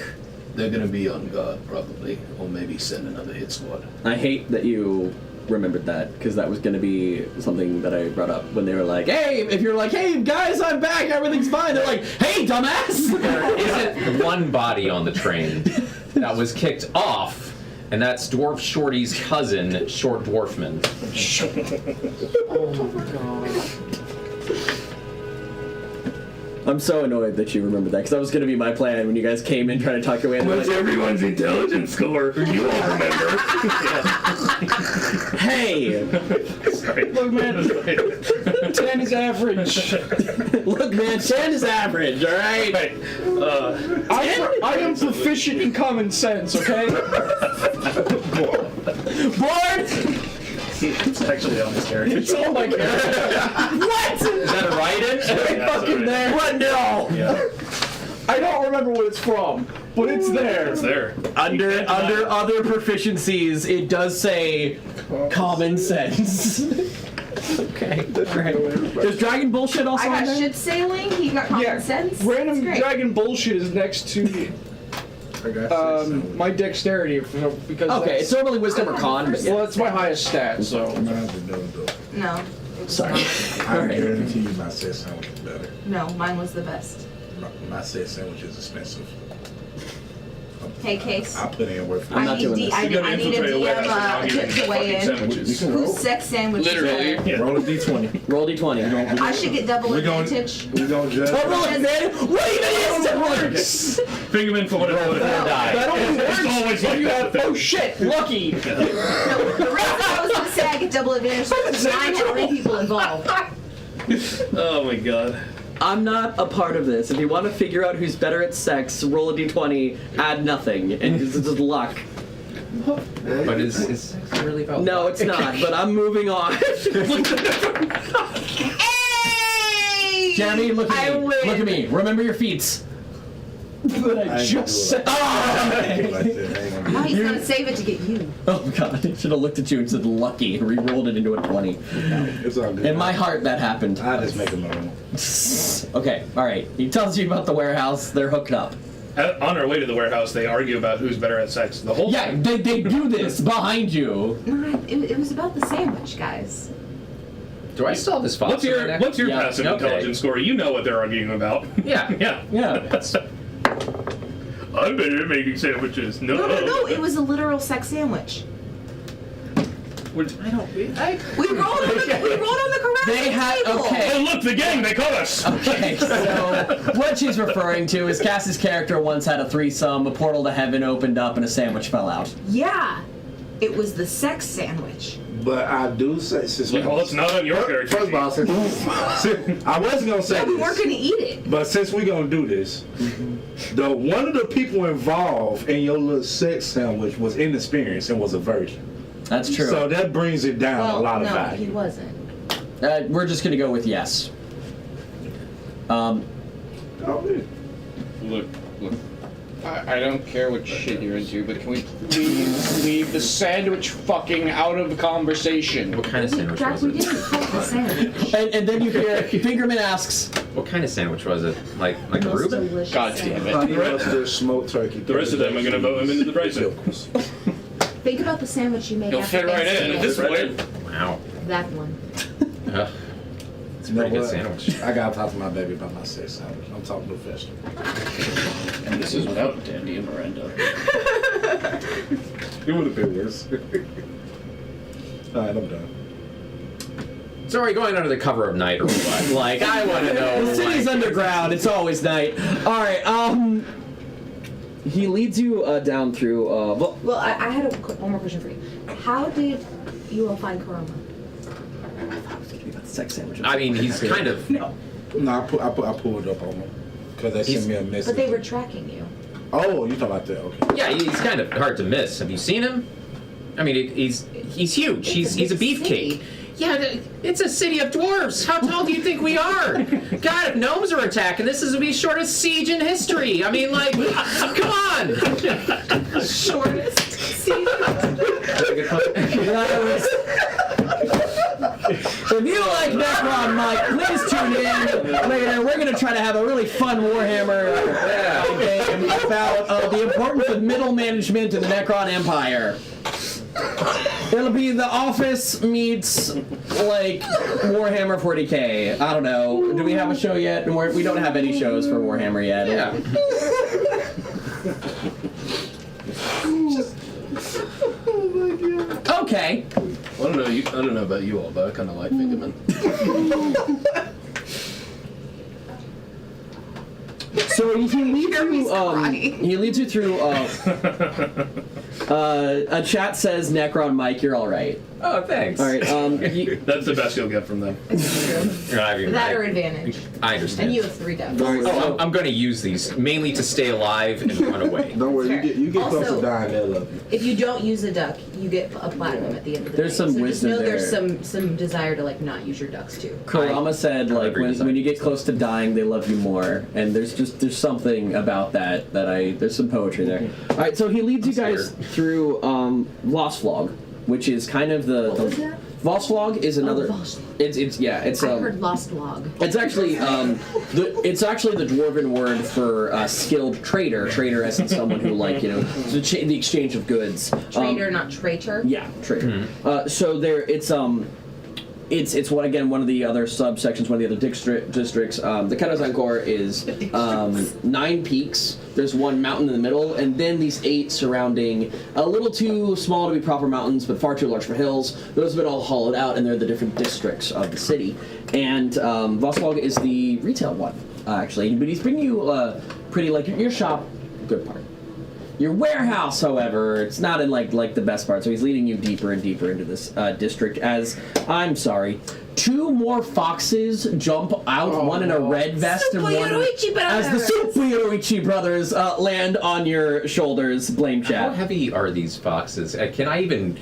They're going to be on guard probably, or maybe send another hit squad. I hate that you remembered that, because that was going to be something that I brought up when they were like, hey, if you're like, hey, guys, I'm back, everything's fine. They're like, hey, dumbass! There isn't one body on the train that was kicked off, and that's Dwarf Shorty's cousin, Short Dwarfman. Oh my god. I'm so annoyed that you remembered that, because that was going to be my plan when you guys came in trying to talk your way. What's everyone's intelligence score? You all remember. Hey! Sorry. Look, man, 10 is average. Look, man, 10 is average, all right? Right. I am proficient in common sense, okay? Bored? It's actually on his character. It's all my character. What? Is that a write-in? Yeah, Fucking there. What? No! Yeah, I don't remember what it's from, but it's there. it's there. Under other proficiencies, it does say common sense. Okay. Alright. There's dragon bullshit also I on got there? shit sailing. He got common Yeah, sense. random It's great. dragon bullshit is next to I got six. My dexterity, because Okay, that's, it's normally wisdom or con, but well, yeah. that's my highest stat. So I'm gonna have to do it. No. It was Sorry. I Alright. guarantee you my set sandwich is better. No, mine was the best. My set sandwich is expensive. Hey, Case. I put in work for I'm it. not doing this. I You gotta need a infiltrate a warehouse and DM I'll give you to weigh fucking in. sandwiches. We can roll. Whose sex sandwich Literally. is better? Yeah. Roll a d20. Roll d20. I should get double We're going. advantage. We're going to judge. Oh, look, man! Wait a minute! Fingerman for whatever. that only It's works always if like you that. have. Oh shit! Lucky. No, the reason I was going to say I get double advantage is because I had 3 people involved. Oh my god. I'm not a part of this. If you want to figure out who's better at sex, roll a d20, add nothing, and it's just luck. But is sex really about No, luck? it's not, but I'm moving on. Hey! Jeremy, look I at me. win. Look at me. Remember your feats. But I just said. Oh, he's going to save it to get you. Oh god, I should have looked at you and said lucky and re-rolled it into a 20. It's all good. In my heart, that happened. I just make a normal. Okay, alright. He tells you about the warehouse. They're hooked up. On our way to the warehouse, they argue about who's better at sex. The whole Yeah, time. they do this behind you. No, it was about the sandwich, guys. Do I still have this fossil? What's your Yeah, passive okay. intelligence score? You know what they're arguing about. Yeah. Yeah. Yeah. I'm better at making sandwiches. No. No, it was a literal sex sandwich. We rolled on the correct They had table. okay. Oh look, the gang! They caught us. Okay, so what she's referring to is Cass's character once had a threesome, a portal to heaven opened up, and a sandwich fell out. Yeah, it was the sex sandwich. But I do say, since Well, it's not on your character. First of all, since I wasn't gonna say Yeah, we weren't this, gonna eat it. but since we're gonna do this, one of the people involved in your little sex sandwich was inexperienced and was a virgin. That's true. So that brings it down Well, a lot of no, value. he wasn't. We're just gonna go with yes. Look. I don't care what shit you're into, but can we please leave the sandwich fucking out of the conversation? What kind of sandwich Jack, was we it? didn't cook the sandwich. And then you hear Fingerman asks, What kind of sandwich was it? Like a Most Reuben? delicious God damn sandwich. it. Honey mustard, smoked turkey. The rest of them are gonna vote him into the Bryson. Think about the sandwich you make He'll after fit right in. Thanksgiving. This way. Wow. That one. Ugh. It's a You know pretty good what? sandwich. I gotta talk to my baby about my sex sandwich. I'm talking professional. And this is without Dandy and Miranda. It would have been worse. Alright, I'm done. So are you going under the cover of night or what? Like, I want to know. the city's like, underground, it's always night. Alright, he leads you down through, Well, I had one more question for you. How did you all find Karama? sex sandwiches. I mean, he's kind of. No, I pulled up on him because they sent me a message. But they were tracking you. Oh, you talking about that? Okay. Yeah, he's kind of hard to miss. Have you seen him? I mean, he's huge. He's a big beefcake. city. Yeah, it's a city of dwarves. How tall do you think we are? God, if gnomes are attacking, this is the shortest siege in history. I mean, like, come on. Shortest season. If you like Necron Mike, please tune in later. We're going to try to have a really fun Warhammer game about the importance of middle management in the Necron Empire. It'll be The Office meets, like, Warhammer 40k. I don't know. Do we have a show yet? We don't have any shows for Warhammer yet. Yeah. Okay. I don't know about you all, but I kind of like Fingerman. So he leads you through. A chat says Necron Mike, you're all right. Oh, thanks. All right. That's the best you'll get from them. That or advantage. I understand. And you have 3 deaths. Oh, I'm going to use these mainly to stay alive and run away. Don't worry, you get close Also- to dying, they'll love you. If you don't use a duck, you get a platinum at the end of the There's day. some so wisdom just know there. there's some desire to like not use your ducks too. Kurama said like every when design. you get close to dying, they love you more, and there's something about that there's some poetry there. All right, so he leads you guys through Lost Vlog, which is kind of What was the that? Voslog is another. Voslog. It's I heard lost log. It's actually it's actually the dwarven word for skilled trader. Trader as in someone who the exchange of goods. Trader, not traitor. Yeah, trader. So there, it's one of the other subsections, one of the other districts. The Kanazankor is 9 peaks. There's one mountain in the middle, and then these 8 surrounding, a little too small to be proper mountains, but far too large for hills. Those have been all hollowed out, and they're the different districts of the city. And Voslog is the retail one, actually. But he's bringing you pretty, your shop, good part. Your warehouse, however, it's not in like the best part, so he's leading you deeper and deeper into this district as, I'm sorry, 2 more foxes jump out, one in a red vest and one as the Super Yoruichi brothers land on your shoulders. Blame How chat. heavy are these foxes? Can I even,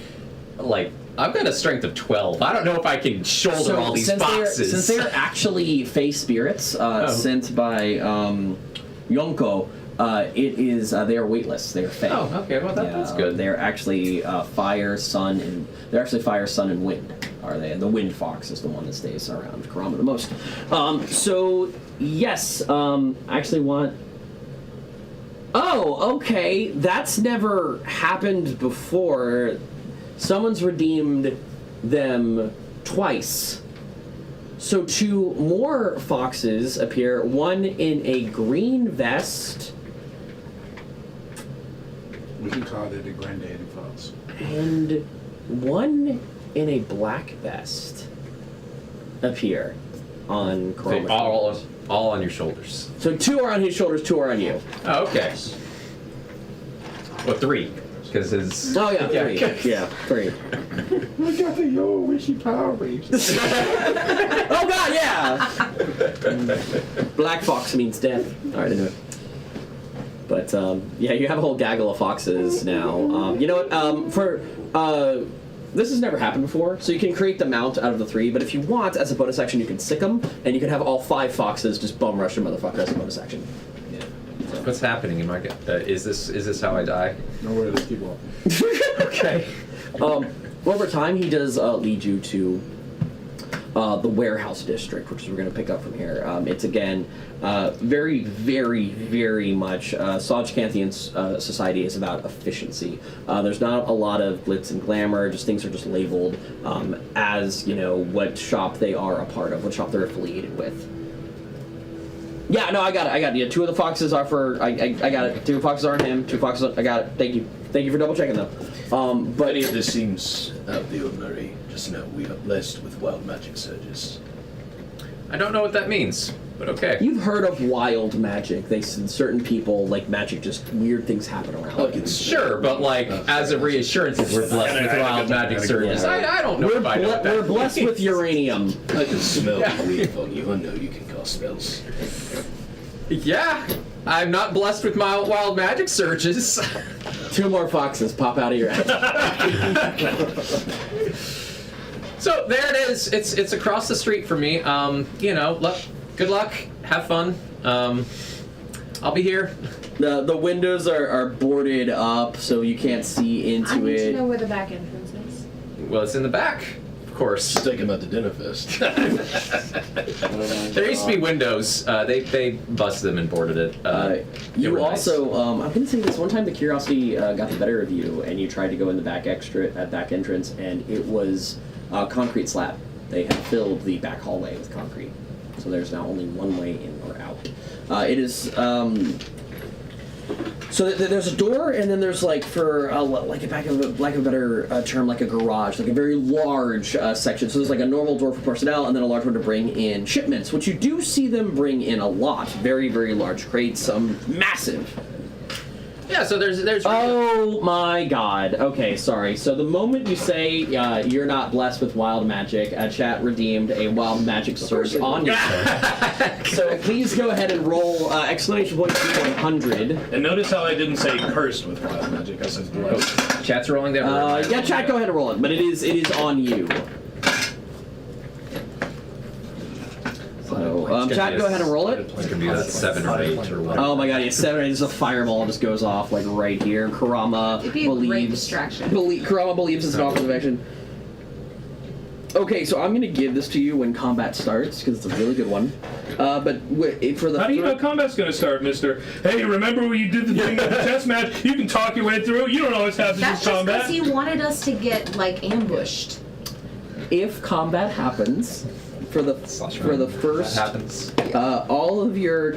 I've got a strength of 12. I don't know if I can shoulder all these foxes. Since they're actually Fey spirits sent by Yonko, it is they are weightless. They are Fey. Oh, okay. Well, that's good. They're actually fire, sun, and wind. Are they? And the wind fox is the one that stays around Kurama the most. So yes, I actually want. Oh, okay. That's never happened before. Someone's redeemed them twice. So 2 more foxes appear. One in a green vest. We can call it the granddaddy fox. And one in a black vest appear on They Kurama. all on your shoulders. So 2 are on his shoulders, 2 are on you. Oh, okay. Well, 3, because his. Oh yeah, 3. Yeah, 3. I got the Yoruichi Power Rangers. Oh god, yeah! Black fox means death. Alright, I knew it. But yeah, you have a whole gaggle of foxes now. You know what? This has never happened before, so you can create the mount out of the 3. But if you want, as a bonus action, you can sick them, and you can have all 5 foxes just bum rush a motherfucker as a bonus action. What's happening in my? Is this how I die? No worries, let's keep on. Okay. Over time, he does lead you to the warehouse district, which we're going to pick up from here. It's again very, very, very much Sajcanthian society is about efficiency. There's not a lot of glitz and glamour. Just things are just labeled as what shop they are a part of, what shop they're affiliated with. Yeah, no, I got it. Yeah, 2 of the foxes are for I got it. 2 foxes are on him. 2 foxes. I got it. Thank you for double checking though. But Any of this seems out of the ordinary. Just know we are blessed with wild magic surges. I don't know what that means, but okay. you've heard of wild magic. Certain people magic. Just weird things happen around. Like it's Sure, but as a reassurance, if we're blessed with wild magic surges, I don't know if I know what that We're blessed with uranium. I can smell the leaf on you. I know you can cast spells. Yeah, I'm not blessed with my wild magic surges. 2 more foxes pop out of your ass. So there it is. It's across the street from me. Good luck. Have fun. I'll be here. The windows are boarded up, so you can't see into I need it. to know where the back entrance is. Well, it's in the back, of course. Just take him out to dinner first. There used to be windows. They busted them and boarded it. They You were nice. also, I'm going to say this one time, the curiosity got the better of you, and you tried to go in the back back entrance, and it was concrete slab. They had filled the back hallway with concrete, so there's now only one way in or out. It is. So there's a door, and then there's for like a better term, like a garage, like a very large section. So there's a normal door for personnel, and then a large one to bring in shipments, which you do see them bring in a lot. Very, very large crates, some massive. Yeah, so there's. Oh my god. Okay, sorry. So the moment you say you're not blessed with wild magic, chat redeemed a wild magic surge on you. So please go ahead and roll exclamation point 100. And notice how I didn't say cursed with wild magic. I said blessed. Chat's rolling that. Yeah, chat, go ahead and roll it, but it is on you. So, chat, go ahead and roll it. It's gonna be that 7 or 8 or whatever. Oh my god, yeah, 7 or 8. There's a fireball just goes off right here. Kurama It'd be a great believes. distraction. Kurama believes it's an offensive action. Okay, so I'm gonna give this to you when combat starts because it's a really good one. But for the How do you know combat's gonna start, Mister? Hey, remember when you did the thing at the chess match? You can talk your way through. You don't always have to do That's just combat. because he wanted us to get like ambushed. if combat happens for the first That happens. all your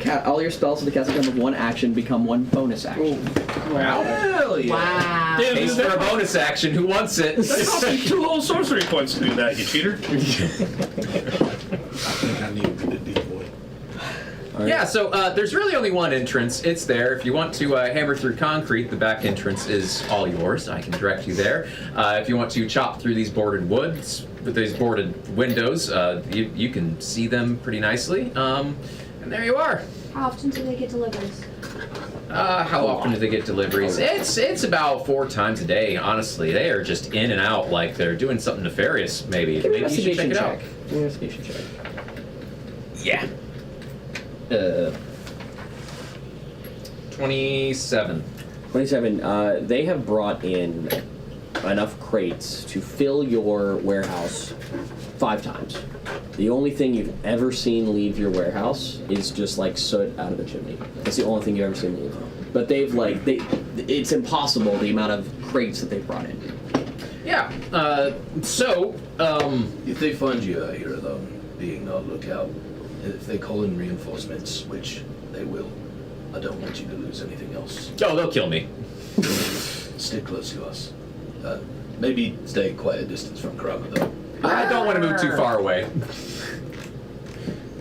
spells for the casting time of one action become one bonus action. Hell yeah. Wow. Damn, Pays dude, for a bonus action. Who wants it? that cost me 2 whole sorcery points to do that, you cheater. I think I need to be the D-boy. Yeah, so there's really only one entrance. It's there. If you want to hammer through concrete, the back entrance is all yours. I can direct you there. If you want to chop through these boarded woods, with these boarded windows, you can see them pretty nicely. And there you are. How often do they get deliveries? How often do they get deliveries? It's about 4 times a day, honestly. They are just in and out like they're doing something nefarious, maybe. Give me Maybe you should check investigation it out. check. Give me an investigation check. Yeah. 27. 27. They have brought in enough crates to fill your warehouse 5 times. The only thing you've ever seen leave your warehouse is just like soot out of the chimney. That's the only thing you've ever seen leave. But it's impossible the amount of crates that they've brought in. Yeah. If they find you out here, though, being on lookout, if they call in reinforcements, which they will, I don't want you to lose anything else. Oh, they'll kill me. Stick close to us. Maybe stay quite a distance from Karama, though. I don't want to move too far away.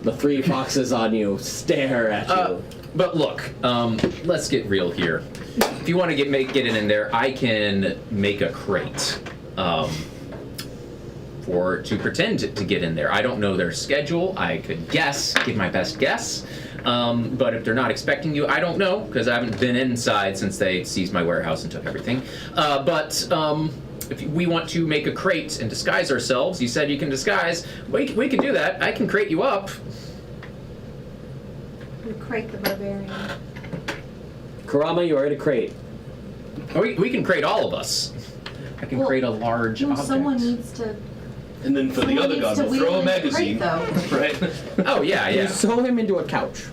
The 3 foxes on you stare at you. But look, let's get real here. If you want to get in there, I can make a crate. Or to pretend to get in there. I don't know their schedule. I could give my best guess. But if they're not expecting you, I don't know, because I haven't been inside since they seized my warehouse and took everything. If we want to make a crate and disguise ourselves, you said you can disguise. We can do that. I can crate you up. We crate the barbarian. Karama, you are in a crate. We can crate all of us. I can Well, create a large No, object. someone needs to. And then for the someone other needs guy, to we'll wheel throw a in the crate, magazine. though. Right? Oh, yeah, You yeah. sew him into a couch.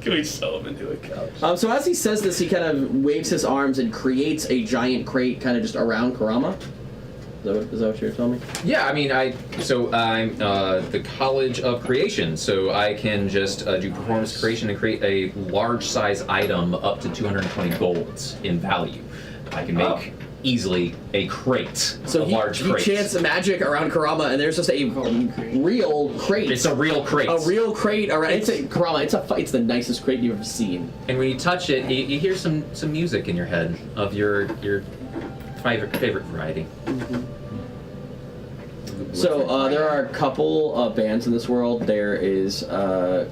Can we sew him into a couch? So as he says this, he kind of waves his arms and creates a giant crate kind of just around Karama. Is that what you were telling me? Yeah, I mean, I'm the College of Creation, so I can just do performance creation and create a large size item up to 220 golds in value. I can make easily a crate, So a he, large he crate. chants magic around Karama, and there's just a real crate. It's a real crate. A real crate around. Karama. It's the nicest crate you've ever seen. And when you touch it, you hear some music in your head of your favorite variety. So there are a couple of bands in this world. There is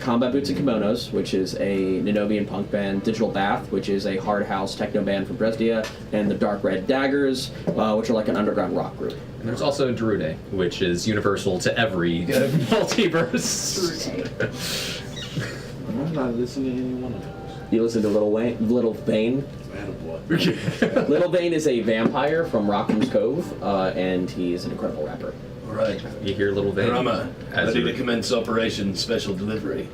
Combat Boots and Kimonos, which is a Ninovian punk band. Digital Bath, which is a hard house techno band from Brescia, and the Dark Red Daggers, which are like an underground rock group. And there's also Druide, which is universal to every multiverse. I'm not listening to any one of those. You listen to Little Vane. Attaboy. Little Vane is a vampire from Rockham's Cove, and he's an incredible rapper. All right. You hear Little Vane. Karama, As ready a- to commence Operation Special Delivery.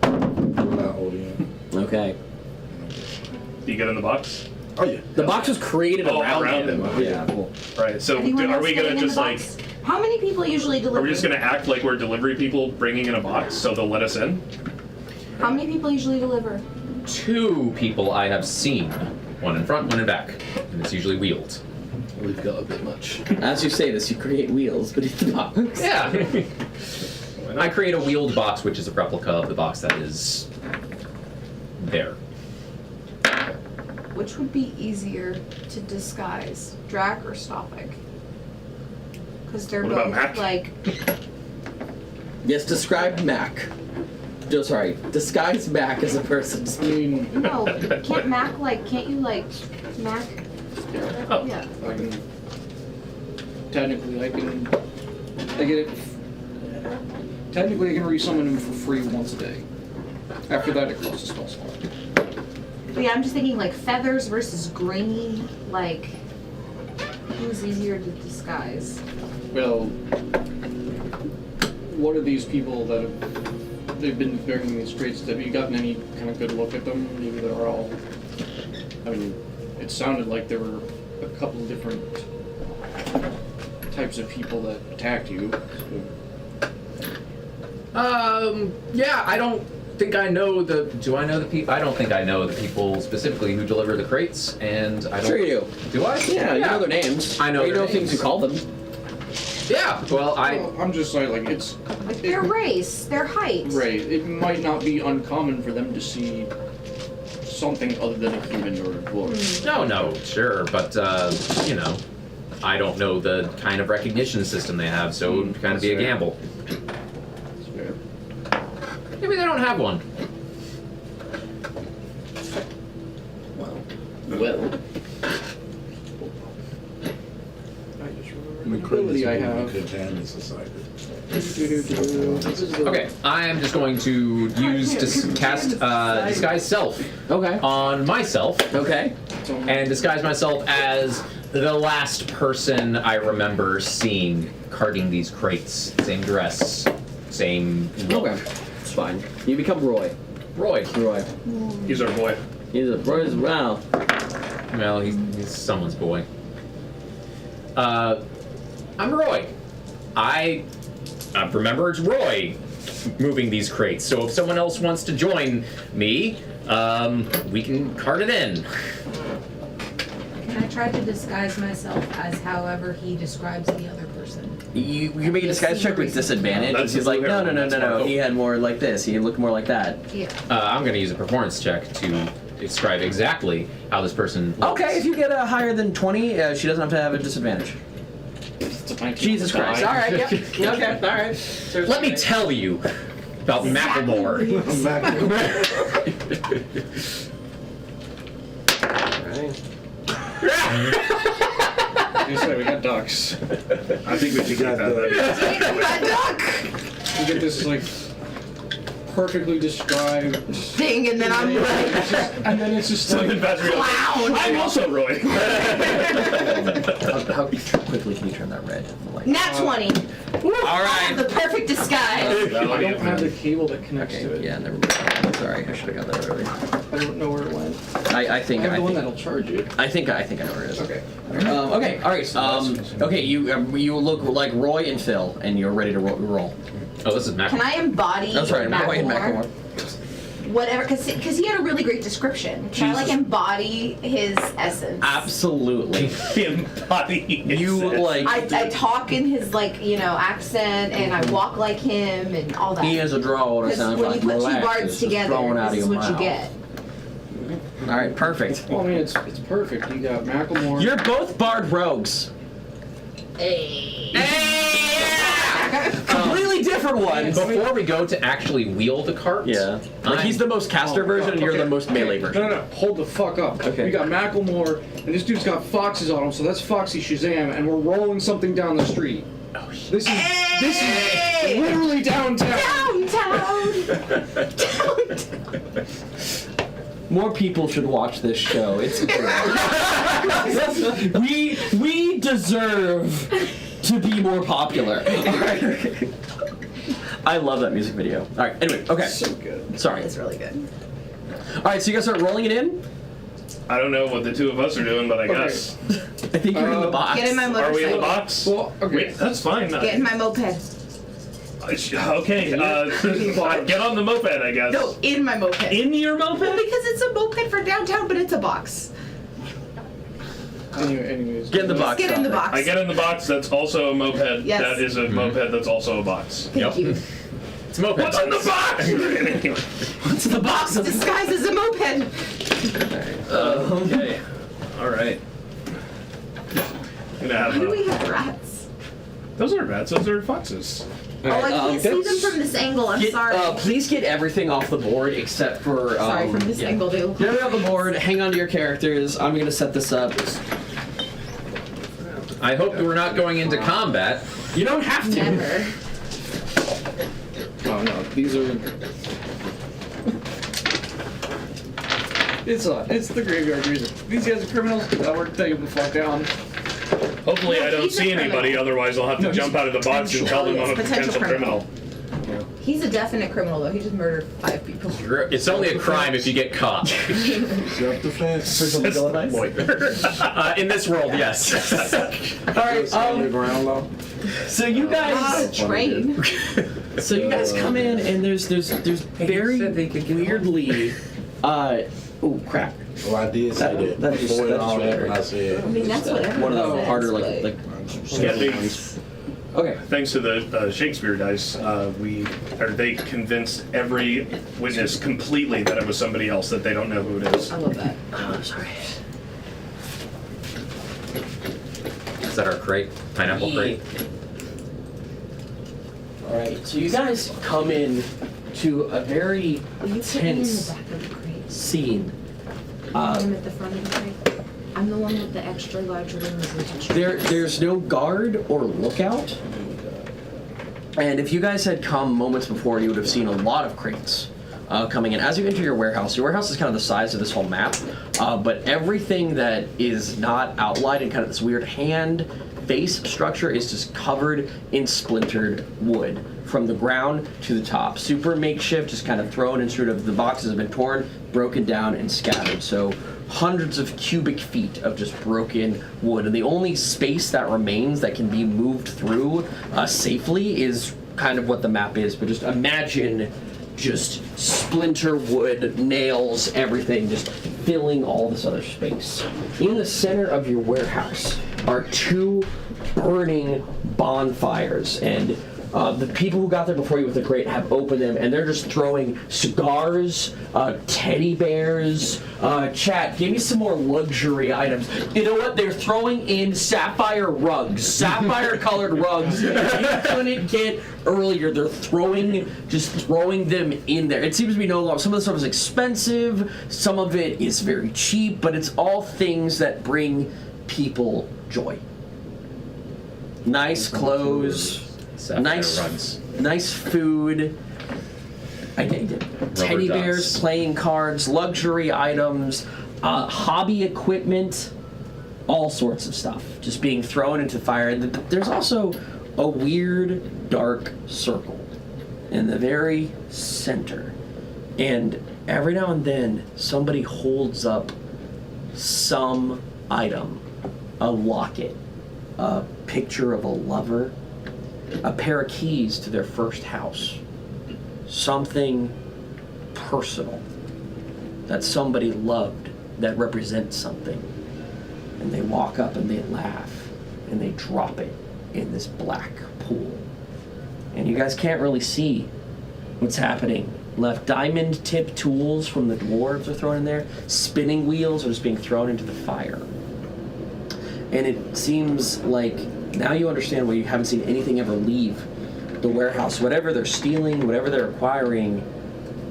Not Odeon. Okay. Do you get in the box? Oh yeah. The box was created Oh, around around him. him. Yeah, cool. Right. So Anyone are else we getting gonna in just the like? box? How many people usually deliver? Are we just gonna act like we're delivery people bringing in a box so they'll let us in? How many people usually deliver? 2 people I have seen. One in front, one in back. And it's usually wheeled. We've got a bit much. As you say this, you create wheels beneath the box. Yeah. I create a wheeled box, which is a replica of the box that is there. Which would be easier to disguise, Drac or Stopik? Because they're What about both Mac? like. Yes, describe Mac. Sorry, disguise Mac as a person. I mean, No, can't Mac like? Can't you like Mac? Oh. Yeah. I can technically I get it. Technically, I can resummon him for free once a day. After that, it costs a spell slot. But yeah, I'm just thinking like feathers versus green. Like, was easier to disguise? Well, what are these people that they've been bringing these crates? Have you gotten any kind of good look at them? Maybe they're all. I mean, it sounded like there were a couple of different types of people that attacked you. Yeah, I don't think I know the. Do I know the people? I don't think I know the people specifically who deliver the crates, and I don't. Sure you do. Do I? Yeah, you know their names. I know You their know things you names. call them. Yeah. Well, Well, I'm just saying, like, it's. Like their race, their height. Right. It might not be uncommon for them to see something other than a human or a dwarf. No, sure, but you know, I don't know the kind of recognition system they have, so it would kind of be a That's fair. gamble. It's fair. Maybe they don't have one. Well. I just remember We the ability I have. Contaminant society. Okay, I am just going to use cast disguise self Okay. on myself, Okay. and disguise myself as the last person I remember seeing carting these crates. Same dress, same look. Okay. It's fine. You become Roy. Roy. Roy. He's our boy. He's a Roy's wow. Well, he's someone's boy. I'm Roy. I remember it's Roy moving these crates. So if someone else wants to join me, we can cart it in. Can I try to disguise myself as however he describes the other person? You make a disguise check with disadvantage. That's He's like, the no. blue hair. He had more like this. He looked more like that. Yeah. I'm going to use a performance check to describe exactly how this person looks. Okay, if you get a higher than 20, she doesn't have to have a disadvantage. Jesus Christ. All right, yep. Okay, all right. Let me tell you about Macklemore. You said we got ducks. I think we should keep that. You get this, like, perfectly described Thing, and then I'm like, and then it's just Something like about real. clown. I'm also Roy. How quickly can you turn that red? Like, Nat 20. all I have the right. perfect disguise. That'll I be don't it, have the man. cable that connects to Okay, it. yeah, never mind. Sorry, I should have got that earlier. I don't know where it went. I think I have I the one think, that'll charge it. I think I know where it is. Okay. Okay, all right. Okay, you look like Roy and Phil, and you're ready to roll. Oh, this is Macklemore. Can I embody That's right, Roy and Macklemore? Macklemore. Whatever, because he had a really great description. Can I like Jesus. embody his essence? Absolutely. Embody. You like. I talk in his accent, and I walk like him, and all that. He has a drawl that Because sounds when like you put two molasses bards just together, flowing out of this is your what you mouth. get. All right, perfect. Well, I mean, it's perfect. You got Macklemore. You're both bard rogues. Completely different ones. Before we go to actually wield the cart, Yeah. Like he's the most caster version, and you're the most melee version. No. Hold the fuck up. Okay. We got Macklemore, and this dude's got foxes on him, so that's Foxy Shazam, and we're rolling something down the street. Oh, shit. This is literally downtown. Downtown. More people should watch this show. It's we deserve to be more popular. All right. I love that music video. All right. Anyway. Okay. So good. Sorry. It's really good. All right. So you guys start rolling it in. I don't know what the two of us are doing, but I guess. I think you're in the box. Get in my Are we in the motorcycle. box? Well, okay. Wait, that's fine. Get in my moped. Okay, get on the moped, I guess. No, in my moped. In your moped? Well, because it's a moped for downtown, but it's a box. Anyways. Get in the box. Get in the Dominic. box. I get in the box that's also a moped. Yes. That is a moped that's also a box. Thank you. It's a moped. What's in the box? Anyway. What's in the box? Disguised as a moped. Okay. Alright. Gonna have Why do we have rats? those aren't rats, those are foxes. Oh, I can't see them that's- from this angle. I'm Get, sorry. please get everything off the board except for. Sorry, from this yeah. angle they look Get everything off the board. Hang on to your characters. I'm gonna set this up. I hope we're not going into combat. You don't have to. Never. Oh no, these are. It's the graveyard music. These guys are criminals. That work, take them the fuck down. Hopefully, No, I don't he's a see anybody. criminal. Otherwise, I'll have to jump out of the box and tell them I'm a potential criminal. He's a definite criminal, though. He just murdered 5 people. It's only a crime if you get caught. Self-defense. In this world, yes. All right. Ground law. So you guys. Train. So you guys come in and there's very weirdly. Oh crap. Oh, I did say that. That just- Before it that all just- happened, I said. I mean, that's what everyone One of the says, harder, but- like Yeah, they, Okay. thanks to the Shakespeare dice, they convinced every witness completely that it was somebody else that they don't know who it is. I love that. Oh, sorry. Is that our crate? Pineapple crate? All right. So you guys come in to a very Will you put me in the tense back of the crate? scene. I'm at the front of the crate. I'm the one with the extra large limousine. There's no guard or lookout. And if you guys had come moments before, you would have seen a lot of crates coming in. As you enter your warehouse is kind of the size of this whole map, but everything that is not outlined in kind of this weird hand face structure is just covered in splintered wood from the ground to the top. Super makeshift, just kind of thrown in sort of the boxes have been torn, broken down, and scattered. So hundreds of cubic feet of just broken wood, and the only space that remains that can be moved through safely is kind of what the map is. But just imagine just splinter wood, nails, everything just filling all this other space. In the center of your warehouse are 2 burning bonfires, and the people who got there before you with the crate have opened them, and they're just throwing cigars, teddy bears. Chat, give me some more luxury items. You know what? They're throwing in sapphire rugs, sapphire-colored rugs. That you couldn't get earlier. They're just throwing them in there. It seems to be no longer. Some of the stuff is expensive. Some of it is very cheap, but it's all things that bring people joy. Nice clothes. Nice food. Teddy bears, ducks. playing cards, luxury items, hobby equipment, all sorts of stuff just being thrown into fire. And there's also a weird dark circle in the very center. And every now and then somebody holds up some item, a locket, a picture of a lover, a pair of keys to their first house, something personal that somebody loved that represents something. And they walk up and they laugh and they drop it in this black pool. And you guys can't really see what's happening. Left diamond tip tools from the dwarves are thrown in there. Spinning wheels are just being thrown into the fire. And it seems like now you understand why you haven't seen anything ever leave the warehouse. Whatever they're stealing, whatever they're acquiring,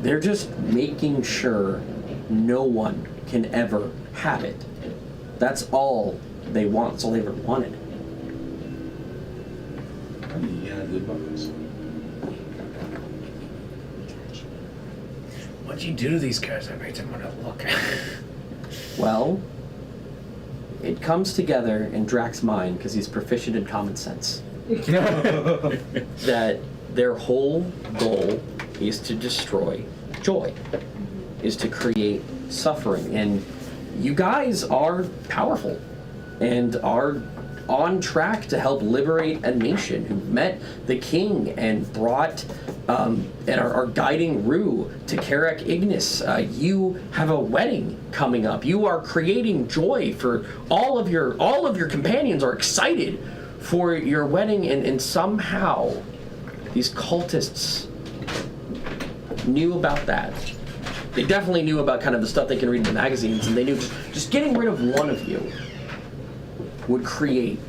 they're just making sure no one can ever have it. That's all they want. That's all they ever wanted. Yeah, good buckets. What'd you do to these guys? I made them want to look. Well, it comes together in Drax's mind because he's proficient in common sense. That their whole goal is to destroy joy, is to create suffering. And you guys are powerful and are on track to help liberate a nation who've met the king and brought and are guiding Rue to Karak Ignis. You have a wedding coming up. You are creating joy for all of your companions are excited for your wedding, and somehow these cultists knew about that. They definitely knew about kind of the stuff they can read in the magazines, and they knew just getting rid of one of you would create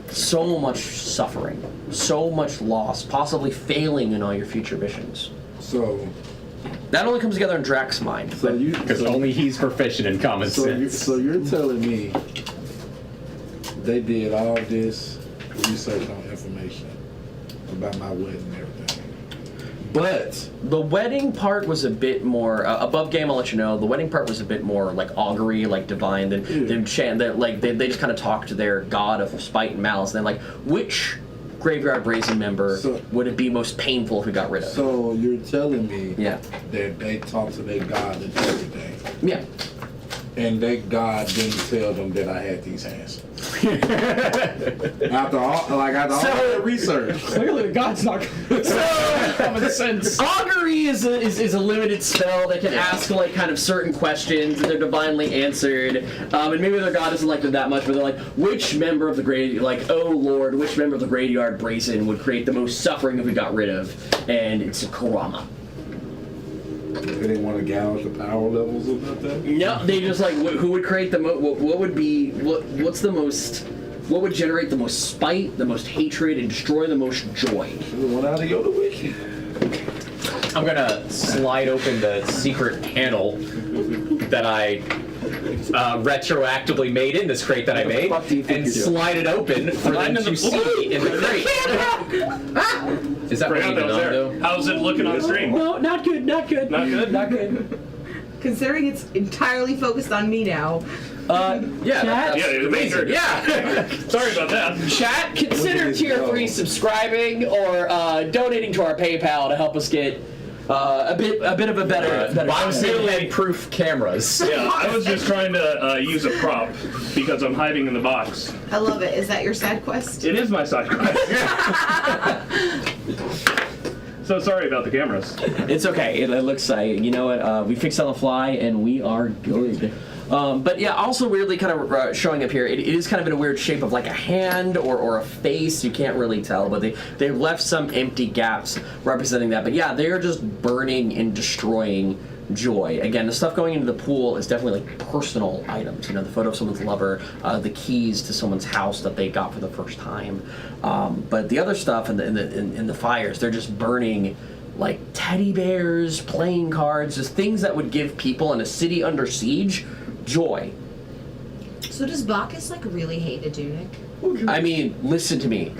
so much suffering, so much loss, possibly failing in all your future missions. So That only comes together in Drax's mind. So you, Because so, only he's proficient in common so, sense. so you're telling me they did all this research on information about my wedding and everything But The wedding part was a bit more above game. I'll let you know. The wedding part was a bit more like augury, like divine. Than they just kind of talked to their god of spite and malice. And then like, which graveyard brazen member would it be most painful if we got rid of? so you're telling me Yeah. that they talked to their god and everything, Yeah. and their god didn't tell them that I had these hands. after all that research. Clearly, the god's not common sense. Augury is a limited spell. They can ask like kind of certain questions and they're divinely answered. And maybe their god doesn't like them that much, but they're like, which member of the graveyard, like, oh Lord, which member of the graveyard brazen would create the most suffering if we got rid of? And it's Karama. They didn't want to gouge the power levels or nothing. No, they just like who would create the most. What would be what's the most? What would generate the most spite, the most hatred, and destroy the most joy? The one out of Yoda Wiki. I'm gonna slide open the secret panel that I retroactively made in this crate that I made, fuck do you think and you're doing? slide it open for them to see in the crate. Is that what Right you out there. though? How's it looking on stream? No, not good. Not good. Not good? Not good. Considering it's entirely focused on me now. Yeah, Chat? that's Yeah, it's amazing. amazing. Yeah. Sorry about that. Chat, consider Look at tier this go. 3 subscribing or donating to our PayPal to help us get a bit of a better. Biosimulate proof cameras. Yeah, I was just trying to use a prop because I'm hiding in the box. I love it. Is that your side quest? It is my side quest. So sorry about the cameras. It's okay. It looks you know what? We fixed on the fly and we are good. But yeah, also weirdly kind of showing up here, it is kind of in a weird shape of like a hand or a face. You can't really tell, but they've left some empty gaps representing that. But yeah, they are just burning and destroying joy. Again, the stuff going into the pool is definitely like personal items. You know, the photo of someone's lover, the keys to someone's house that they got for the first time. But the other stuff in the fires, they're just burning like teddy bears, playing cards, just things that would give people in a city under siege joy. So does Bacchus like really hate Adunic? I mean, listen to me.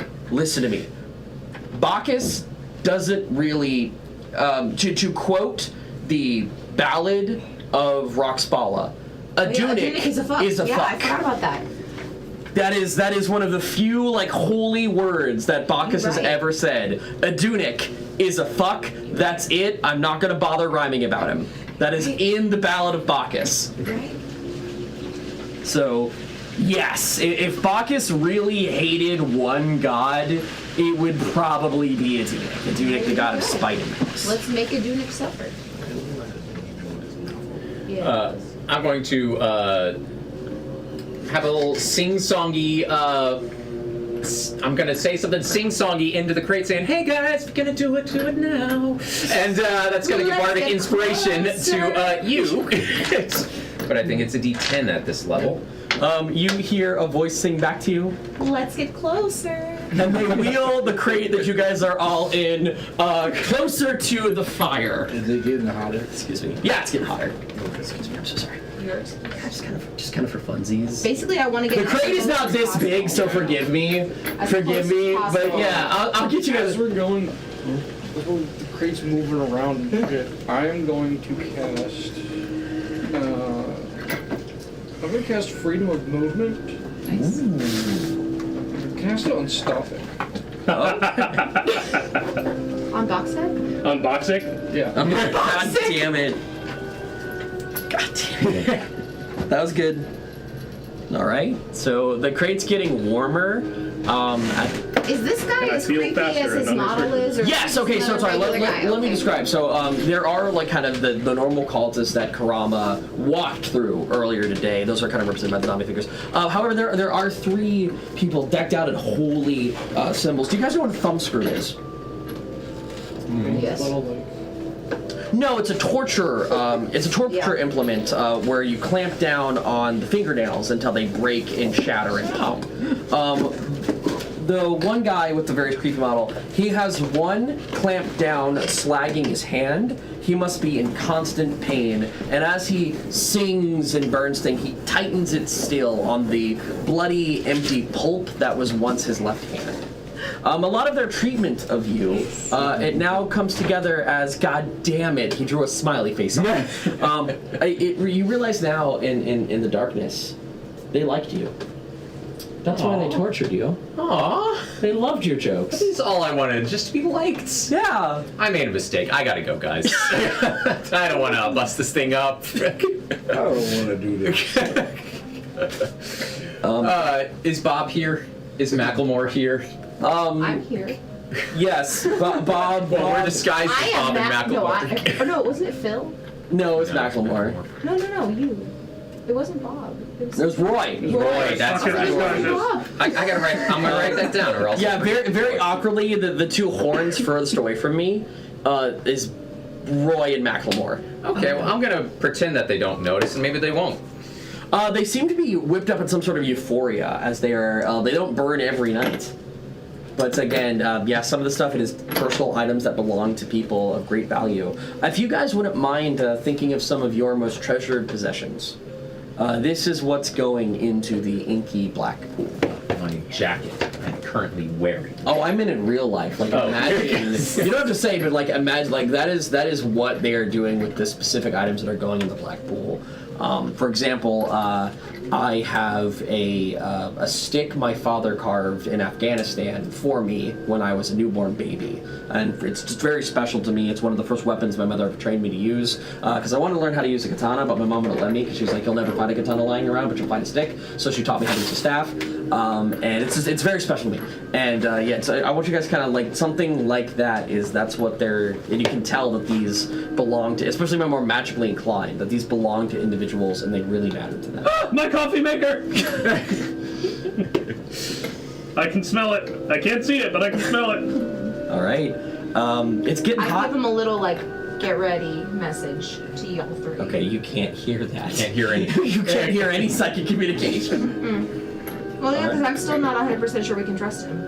Bacchus doesn't really, to quote the Ballad of Roxbala, Adunic is a fuck. Is a yeah, fuck. I forgot about that. That is one of the few like holy words that Bacchus has Right. ever said. Adunic is a fuck. That's it. I'm not gonna bother rhyming about him. That is in the Ballad of Bacchus. Right? So, yes, if Bacchus really hated one god, it would probably be Adunic. Adunic, the god of spite and malice. Let's make Adunic suffer. Yeah. I'm going to have a little sing-songy. I'm gonna say something sing-songy into the crate, saying, "Hey guys, we're gonna do it now," and that's gonna give Let's bardic get inspiration closer. to you. But I think it's a D10 at this level. You hear a voice sing back to you, Let's get closer. and they wheel the crate that you guys are all in closer to the fire. Is it getting hotter? Excuse me. Yeah, it's getting hotter. Excuse me, I'm so sorry. Yours. Just kind of for funsies. Basically, I want to The get. crate is not this big, so forgive me. As Forgive close me. as But possible. yeah, I'll get you guys. As we're going, the crate's moving around and shit, I'm going to cast. I'm going to cast Freedom of Movement. Nice. I'm gonna cast it on Stuffing. On box set? Unboxing? Yeah. God damn it. God damn it. That was good. All right. So the crate's getting warmer. Is this guy And I as feel creepy faster as his and model is? Or Yes. is Okay. this So another sorry. Let regular guy? me Okay. describe. So there are like kind of the normal cultists that Karama walked through earlier today. Those are kind of represented by the zombie figures. However, there are 3 people decked out in holy symbols. Do you guys know what a thumbscrew is? Yes. Little, like, No, it's a torture. It's a torture Yeah. implement where you clamp down on the fingernails until they break and shatter and pop. The one guy with the very creepy model, he has one clamp down, slagging his hand. He must be in constant pain, and as he sings and burns things, he tightens it still on the bloody, empty pulp that was once his left hand. A lot of their treatment of you, it now comes together as, God damn it, he drew a smiley face on it. You realize now in the darkness, they liked you. That's why they tortured you. Aww. They loved your jokes. This is all I wanted, just to be liked. Yeah. I made a mistake. I gotta go, guys. I don't want to bust this thing up. I don't want to do this. Is Bob here? Is Macklemore here? I'm here. Yes, Bob. Well, we're disguised as I Bob am and No, Macklemore. no, wasn't it Phil? No, it's Macklemore. No, you. It wasn't Bob. There's Roy. Roy, that's Fuck it, right. this guy just- Bob. I gotta write. I'm gonna write that down, or else. Yeah, very awkwardly, the two horns furthest away from me is Roy and Macklemore. Okay, well, I'm gonna pretend that they don't notice, and maybe they won't. They seem to be whipped up in some sort of euphoria as they are. They don't burn every night. But again, yeah, some of the stuff, it is personal items that belong to people of great value. If you guys wouldn't mind thinking of some of your most treasured possessions, this is what's going into the inky black pool. My jacket I'm currently wearing. Oh, I meant in real life. Like, Oh. imagine. You don't have to say, but like, imagine. Like, that is what they are doing with the specific items that are going in the black pool. For example, I have a stick my father carved in Afghanistan for me when I was a newborn baby, and it's just very special to me. It's one of the first weapons my mother trained me to use because I wanted to learn how to use a katana, but my mom wouldn't let me because she was like, "You'll never find a katana lying around, but you'll find a stick." So she taught me how to use a staff, and it's very special to me. And yeah, so I want you guys kind of like something like that. That's what they're, and you can tell that these belong to, especially my more magically inclined, that these belong to individuals and they really matter to them. My coffee maker! I can smell it. I can't see it, but I can smell it. All right, it's getting I hot. give him a little like get ready message to y'all three. Okay, you can't hear that. Can't hear anything. You can't hear any psychic communication. Well, yeah, because I'm still not 100% sure we can trust him.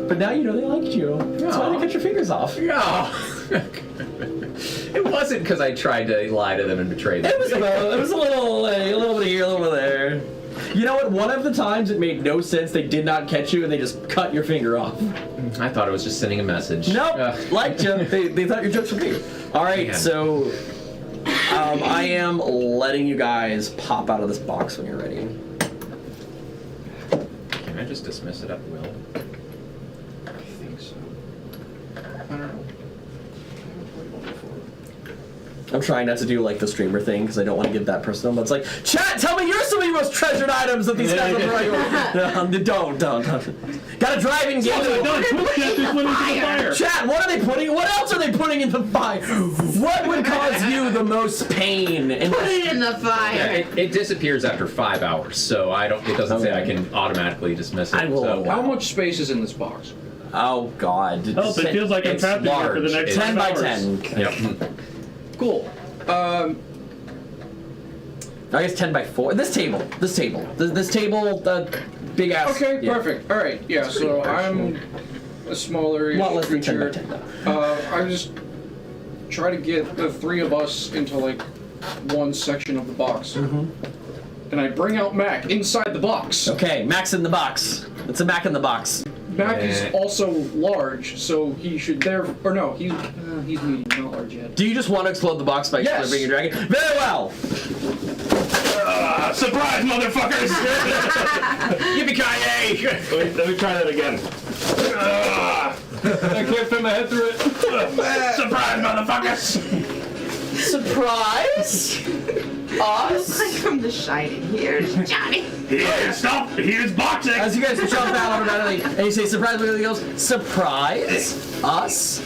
But now you know they liked you. That's why they cut your fingers off. No. It wasn't because I tried to lie to them and betray them. It was a little bit here, a little bit there. You know what? One of the times it made no sense. They did not catch you, and they just cut your finger off. I thought it was just sending a message. Nope, Ugh. liked you. They thought your jokes were great. All right, Man. so I am letting you guys pop out of this box when you're ready. Can I just dismiss it at will? I think so. I don't know. I'm trying not to do like the streamer thing because I don't want to give that person. But it's like, chat, tell me you're some of your most treasured items that these guys are throwing. Don't. Gotta drive in game. No, Twitch chat just went into the fire. Chat, what else are they putting in the fire? What would cause you the most pain? Put it in the Yeah, fire. it disappears after 5 hours, so it doesn't say I can automatically dismiss it. I will So. allow. How much space is in this box? Oh God. Help, it feels like I'm It's trapped in here for the large. next It's 10 by 5 hours. 10. Yep. Cool. I guess 10 by 4. This table, the big ass. Okay, yeah. perfect. All right, yeah. So I'm a smaller A lot less than 10 by creature. 10 though. I just try to get the three of us into like one section of the box, and I bring out Mac inside the box. Okay, Mac's in the box. It's a Mac in the box. Mac is also large, so he should he's medium, not large yet. Do you just want to explode the box by Yes. bringing a dragon? Very well. Surprise, motherfuckers! Yippee-ki-yay! Let me try that again. I can't fit my head through it. Surprise, motherfuckers! Surprise! Us? Like from The Shining. Here's Johnny. Here's boxing! As you guys jump out automatically and you say surprise, everybody goes, surprise? Us?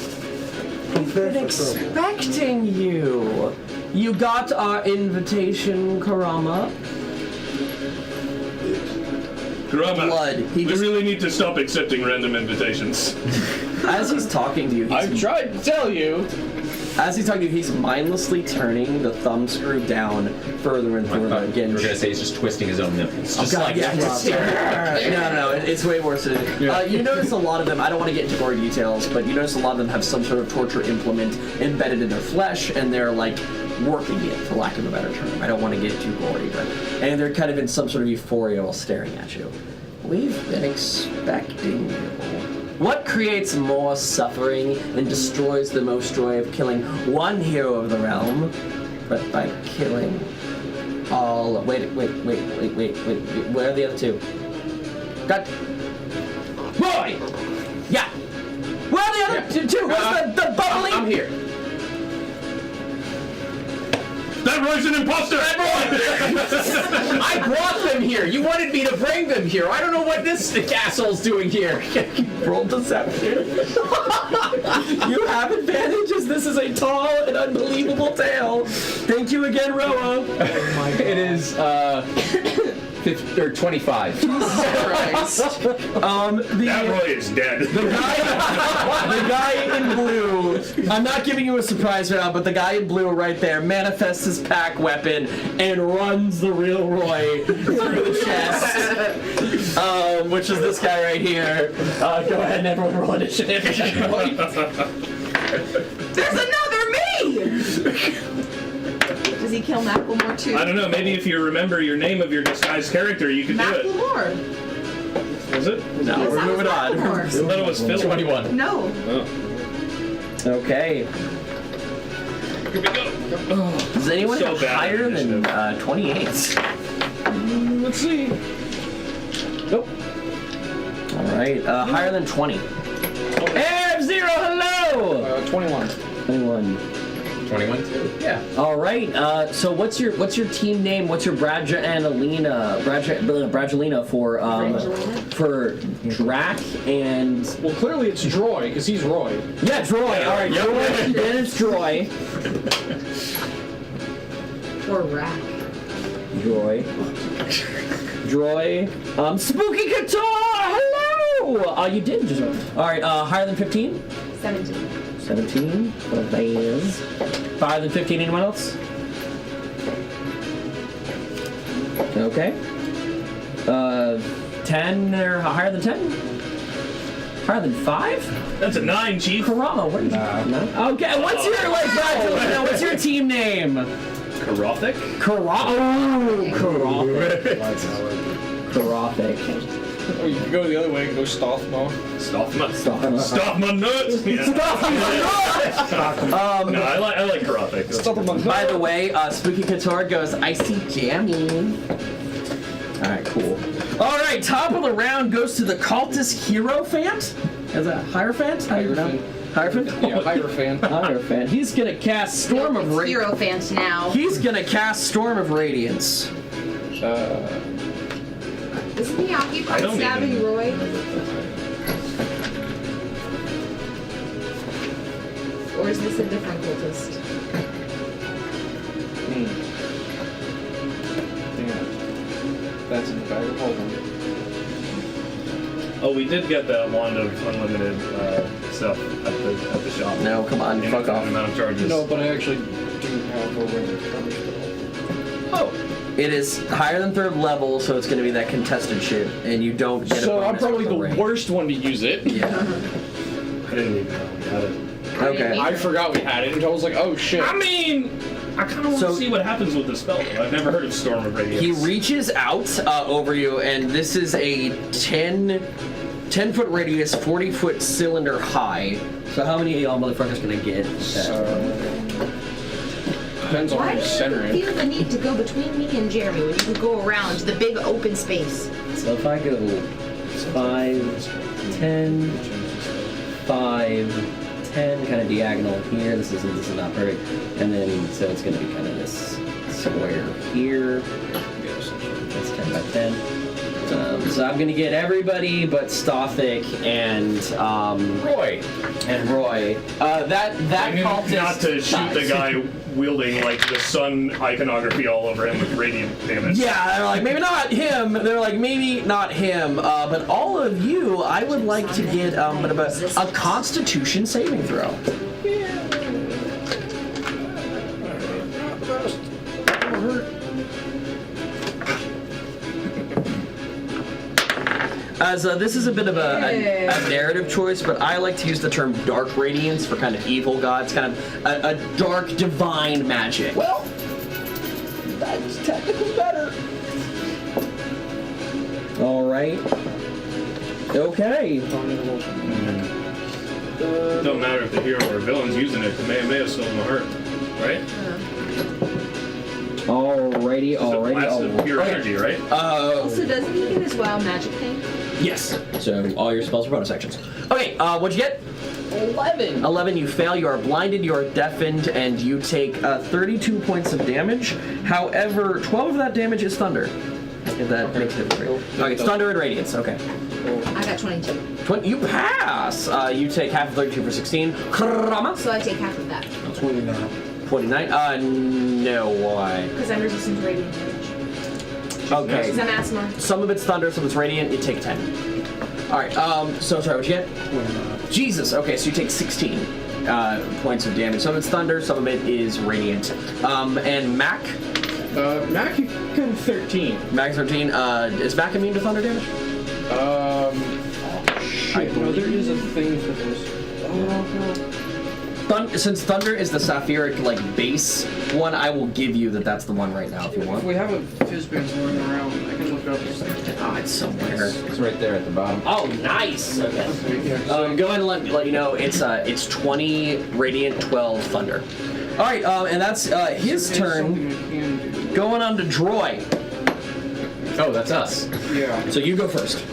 We've been expecting you. You got our invitation, Karama. Kurama, Blood. He we just, really need to stop accepting random invitations. as he's talking to you, I've tried to tell you. as he's talking to you, he's mindlessly turning the thumb screw down further and I further thought again. you were gonna say he's just twisting his own nipples. Oh, Just God, like yeah, just no, it's way worse than it. You notice a lot of them, I don't want to get into gory details, but you notice a lot of them have some sort of torture implement embedded in their flesh, and they're like working it, for lack of a better term. I don't want to get too gory, and they're kind of in some sort of euphoria while staring at you. We've been expecting you. What creates more suffering and destroys the most joy of killing one hero of the realm, but by killing all? Wait. Where are the other two? God. Roy! Yeah! Where are the other two? Where's the bubbly? I'm here. That Roy's an imposter! I brought them here. You wanted me to bring them here. I don't know what this asshole's doing here. Roll deception. You have advantages. This is a tall and unbelievable tale. Thank you again, Roa. It is 25. Christ. That Roy is dead. The guy in blue, I'm not giving you a surprise round, but the guy in blue right there manifests his pack weapon and runs the real Roy through the chest, which is this guy right here. Go ahead and everyone roll initiative. There's another me! Does he kill Macklemore too? I don't know, maybe if you remember your name of your disguised character, you could do it. Macklemore. Was it? No, Yes, we're that moving was on. Macklemore. I thought it was Phil. 21. No. Oh. Okay. Here we go. Does anyone So have bad higher than initiative. 28? Let's see. Nope. All right, higher than 20. F-Zero, hello! 21. 21. 21 too. Yeah. All right. So what's your team name? What's your Brangelina for Drac and Well, clearly it's Droy, because he's Roy. yeah, Droy. All right, Droy. Then it's Droy. Or Rack. Droy. Spooky Guitar. Hello. You did just. All right. Higher than 15. 17. 17. What that is. Higher than 15. Anyone else? Okay. 10 or higher than 10? Higher than 5? That's a 9, Chief. Karama, what did you? No. Okay, what's your what's your team name? Karothic? Karothic. Oh, you can go the other way and go Stothmo. Stothma nuts! Yeah. No, I like Karothic. By the way, Spooky Couture goes, I see Jammy. Alright, cool. Alright, top of the round goes to the Cultist Hierophant. Is that Hierophant? Hierophant. Hierophant? Yeah, Hierophant. Hierophant. He's gonna cast Storm of It's Radiance. Hierophant now. He's gonna cast Storm of Radiance. Isn't he I occupied don't stabbing even- Roy? Or is this a different cultist? Damn. That's in the bag. Hold on. Oh, we did get that wand of unlimited stuff at the shop. No, come on, fuck An off. amount of charges. No, but I actually do have a range cover spell. Oh. It is higher than 3rd level, so it's gonna be that contested shit, and you don't get a So I'm bonus probably with the range. worst one to use it. Yeah. I didn't even know we had it. Okay. I forgot we had it until I was like, oh shit. I mean, I kind of want So- to see what happens with the spell. Though. I've never heard of Storm of Radiance. He reaches out over you, and this is a 10-foot radius, 40-foot cylinder high. So how many of y'all motherfuckers gonna get? Depends on Why where do you center you it. feel the need to go between me and Jeremy when you could go around to the big open space? So if I go 5, 10, 5, 10, kind of diagonal here. This is not perfect. And then so it's gonna be kind of this square here. That's 10 by 10. So I'm gonna get everybody but Stothic and Roy. That cultist Not to shoot the dies. guy wielding like the sun iconography all over him with radiant damage. Yeah, they're like, maybe not him. They're like, maybe not him. But all of you, I would like to get a Constitution saving throw. As this is a bit of a narrative choice, but I like to use the term dark radiance for kind of evil gods, kind of a dark divine magic. Well, that's technically better. All right. Okay. It don't matter if the hero or villain's using it. It may have stolen a heart, right? Alrighty. It's a blast of pure energy, right? Also, doesn't he get his wild magic thing? Yes. So all your spells are bonus actions. Okay, what'd you get? 11. 11, you fail, you are blinded, you are deafened, and you take 32 points of damage. However, 12 of that damage is thunder. If that makes it different. Okay, it's thunder and radiance, okay. I got 22. 20, you pass! You take half of 32 for 16. Krama. So I take half of that. 29. 29? No, why? Because I'm resistant to radiant damage. Okay. Because I'm asthma. Some of it's thunder, some of it's radiant, you take 10. Alright, so sorry, what'd you get? 29. Jesus, okay, so you take 16 points of damage. Some of it's thunder, some of it is radiant. And Mac? Mac, you got 13. Mac 13. Is Mac immune to thunder damage? Shit, no, there is a thing for this. Oh, no. Since thunder is the sapphiric, like, base one, I will give you that's the one right now if you If want. we have a Fizzbins running around, I can look up this thing. Oh, it's somewhere. It's right there at the bottom. Oh, nice! Okay. Yeah, Go ahead and let you know, it's 20 radiant, 12 thunder. Alright, and that's his turn. Something I can do. Going on to Droy. Oh, that's us. Yeah. So you go first,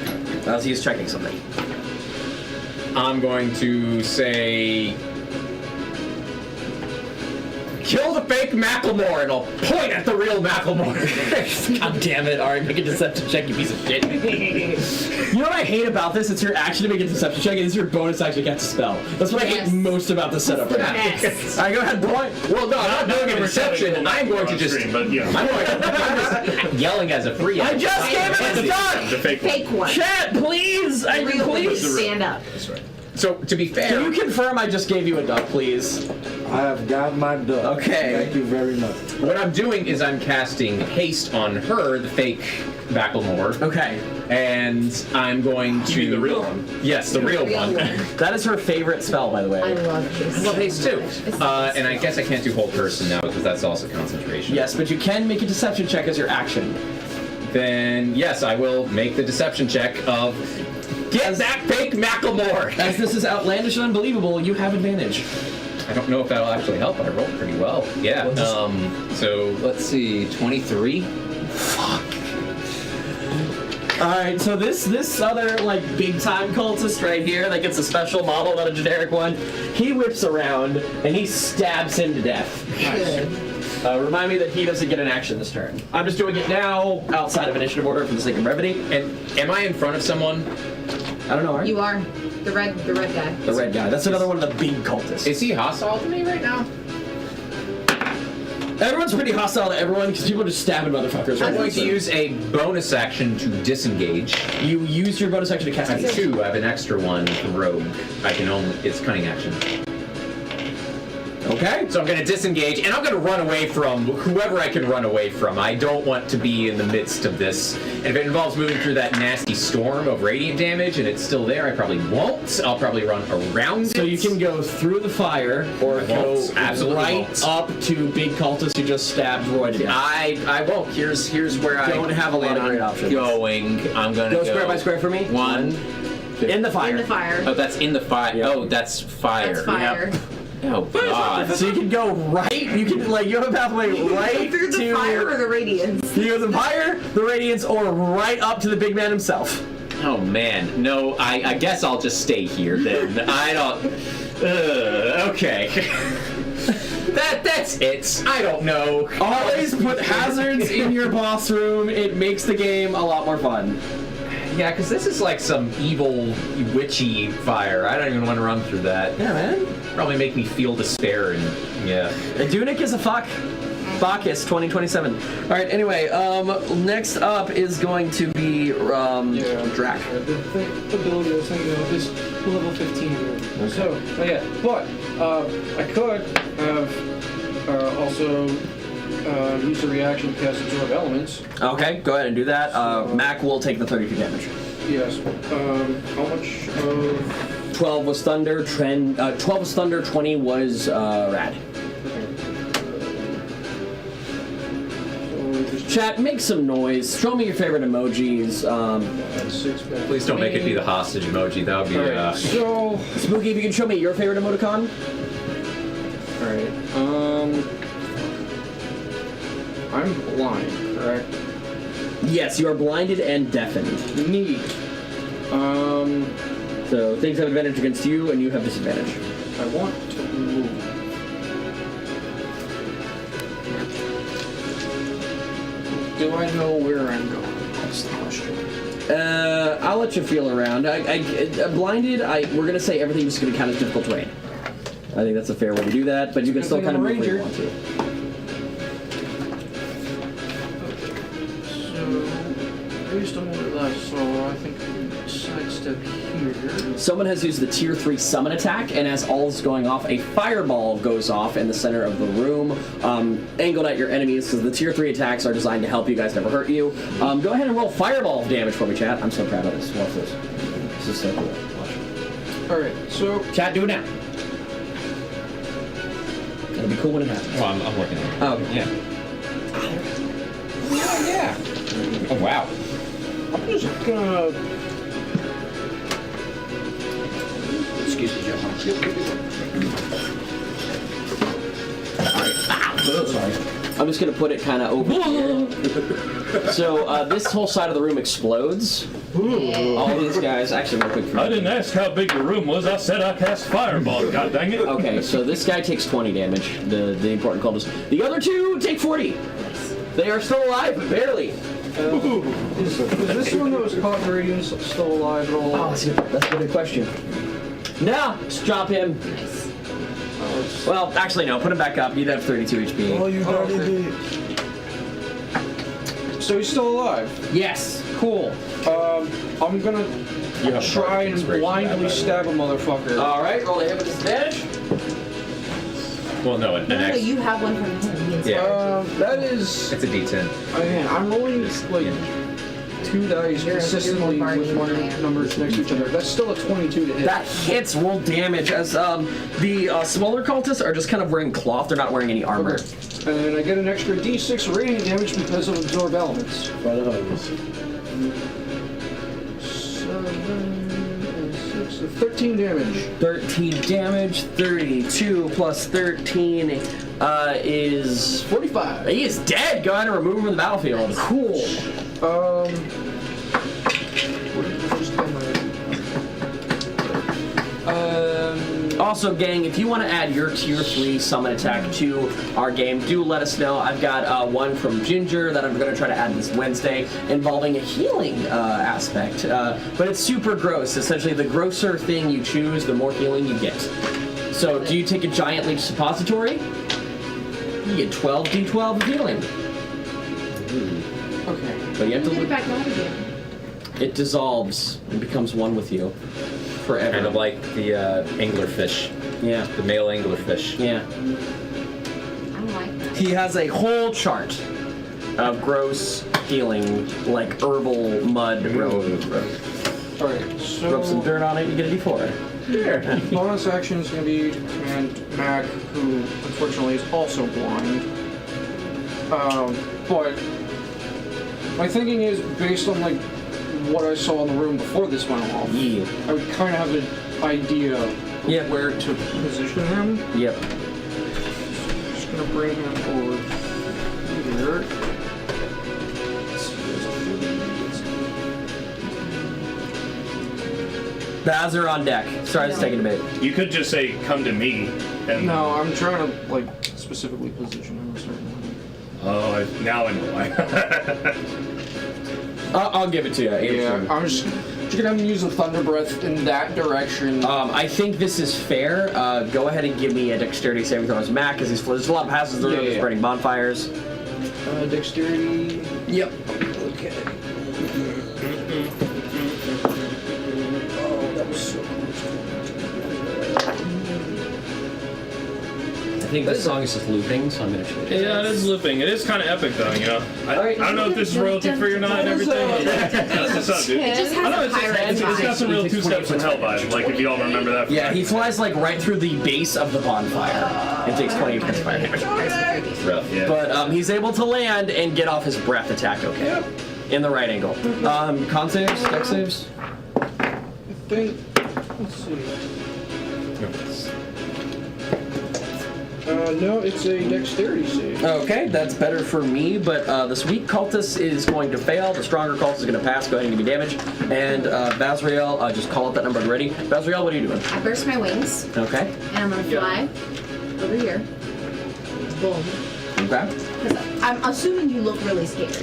as he's checking something. I'm going to say, kill the fake Macklemore, and I'll point at the real Macklemore. God damn it. Alright, make a deception check, you piece of shit. You know what I hate about this? It's your action to make a deception check, and it's your bonus action to cast a spell. That's what I Yes. hate most about this setup right now. Yes. Alright, go ahead, boy. Well, no, I'm not doing a reception. I'm going to just, But yeah. I'm just yelling as a free. I just gave it a start! The fake one. Fake one. Chat, please! I The real one. please! Stand up. That's right. So, to be fair, Can you confirm I just gave you a duck, please? I have got my duck. Okay. Thank you very much. what I'm doing is I'm casting haste on her, the fake Macklemore, Okay. and I'm going to... You mean the real one? Yes, the real one. That is her favorite spell, by the way. I love this. I love haste too. And I guess I can't do hold person now because that's also concentration. Yes, but you can make a deception check as your action. Then, yes, I will make the deception check of... Get that fake Macklemore! As this is outlandish and unbelievable, you have advantage. I don't know if that'll actually help, but I rolled pretty well. Yeah. So let's see, 23. Alright, so this other, like, big-time cultist right here that gets a special model, not a generic one, he whips around and he stabs him to death. Good. Remind me that he doesn't get an action this turn. I'm just doing it now, outside of initiative order for the sake of brevity. And am I in front of someone? I don't know, right? You are the red guy. The red guy. That's another one of the big cultists. Is he hostile to me right now? Everyone's pretty hostile to everyone because people are just stabbing motherfuckers right I'm now. going to use a bonus action to disengage. You used your bonus action to cast I have haste. 2. I have an extra one for rogue. I can only... It's cunning action. Okay. So I'm going to disengage, and I'm going to run away from whoever I can run away from. I don't want to be in the midst of this. And if it involves moving through that nasty storm of radiant damage, and it's still there, I probably won't. I'll probably run around So it. you can go through the fire or I go won't. Absolutely right won't. up to big cultists who just stabbed Roy to death. I won't. Here's where I Don't have a lot of plan great on options. Going. I'm going to Go go square by square for me. 1. In the fire. In the fire. Oh, that's in the fire. Yep. Oh, that's fire. That's fire. Oh, God. So you can go right. You can you have a pathway right Through the to fire or the radiance. You go the fire, the radiance, or right up to the big man himself. Oh, man. No, I guess I'll just stay here then. I don't... okay. That's it. I don't know. Always put hazards in your boss room. It makes the game a lot more fun. Yeah, because this is like some evil, witchy fire. I don't even want to run through that. Yeah, man. Probably make me feel despair and, yeah. Dunic is a fuck. Bacchus 2027. All right. Anyway, next up is going to be Drac. The ability I was thinking of is level 15. Okay. So, but I could have also used a reaction to cast Absorb Elements. Okay, go ahead and do that. Mac will take the 32 damage. Yes. How much of... 12 was thunder. 12 was thunder. 20 was rad. Chat, make some noise. Show me your favorite emojis. Please don't make it be the hostage emoji. That would be. Alright, so. Spooky, if you can show me your favorite emoticon. Alright, I'm blind, correct? Yes, you are blinded and deafened. Neat. So things have advantage against you, and you have disadvantage. I want to move. Do I know where I'm going? That's the question. I'll let you feel around. Blinded, we're gonna say everything's just gonna count as difficult terrain. I think that's a fair way to do that, but you can still kind of move where you want to. So, based on what I saw, I think I can sidestep here. Someone has used the tier 3 summon attack, and as all is going off, a fireball goes off in the center of the room, angled at your enemies, because the tier 3 attacks are designed to help you guys, never hurt you. Go ahead and roll fireball damage for me, chat. I'm so proud of this. Watch this. This is so cool. Watch. Alright, so. Chat, do it now. It'll be cool when it happens. Well, I'm working on it. Oh, okay. Yeah. Yeah. Oh, wow. I'm just gonna. Excuse me, Joe. Sorry. I'm just gonna put it kind of over here. So this whole side of the room explodes. All these guys, actually, real quick. I didn't ask how big the room was. I said I cast fireball. God dang it. Okay, so this guy takes 20 damage. The important cultist. The other two take 40. They are still alive, but barely. Is this one that was caught in radiance still alive at all? Oh, that's a good question. No, just drop him. Well, actually, no. Put him back up. You'd have 32 HP. Oh, you dirty okay. So he's still alive? Yes. Cool. I'm gonna try and blindly stab a motherfucker. All right, roll a hit with disadvantage. Well, no, an No, X. you have one from him. He inspired Yeah. That is. It's a D10. Man, I'm rolling like 2 dice consistently with one numbers next to each other. That's still a 22 to hit. That hits. Roll damage. As the smaller cultists are just kind of wearing cloth. They're not wearing any armor. Okay. And I get an extra D6 radiant damage because of absorb elements. By the hose. 7 and 6, 13 damage. 13 damage. 32 plus 13 is 45. He is dead. Go ahead and remove him from the battlefield. Cool. Also, gang, if you want to add your tier 3 summon attack to our game, do let us know. I've got one from Ginger that I'm going to try to add this Wednesday involving a healing aspect. But it's super gross. Essentially, the grosser thing you choose, the more healing you get. So, do you take a giant leech suppository? You get 12 d12 of healing. Okay. But you have to Put it look. back down again. It dissolves and becomes one with you forever. Kind of like the anglerfish, Yeah. the male anglerfish. Yeah. I don't like that. He has a whole chart of gross healing, like herbal mud. Alright, so. Rub some dirt on it, you get a d4. Bonus action is going to be to command Mac, who unfortunately is also blind. But my thinking is, based on like what I saw in the room before this went off, Yeah. I would kind of have an idea of Yep. where to position him. Yep. Just gonna bring him over here. The Azs are on deck. Sorry, it's taking a bit. You could just say, come to me. And No, I'm trying to like specifically position him a certain way. Oh, now I know why. I'll give it to you. Yeah, I'm just gonna have him use a thunder breath in that direction. I think this is fair. Go ahead and give me a dexterity saving throw as Mac, because there's a lot of passes in the room. Yeah, He's yeah. burning bonfires. Dexterity. Yep. Okay. Oh, that was so close. I think this song is just looping, so I'm gonna change it. Yeah, it is looping. It is kind of epic, though. You know, I don't know if this is royalty free or not and everything. That's what's up, dude. It just I know has a pirate it's got some real vibe. two steps from hell vibes. Like if you all remember that. Yeah, he flies like right through the base of the bonfire and takes 20 points of fire damage. Rough. Yeah. But he's able to land and get off his breath attack okay. In the right angle. Con saves, dex saves. I think. Let's see. No, it's a dexterity save. Okay, that's better for me, but this weak cultist is going to fail. The stronger cultist is going to pass. Go ahead and give me damage. And Bazriel, just call up that number ready. Bazriel, what are you doing? I burst my wings, Okay. and I'm gonna fly over here. Boom. Okay. 'Cause I'm assuming you look really scared.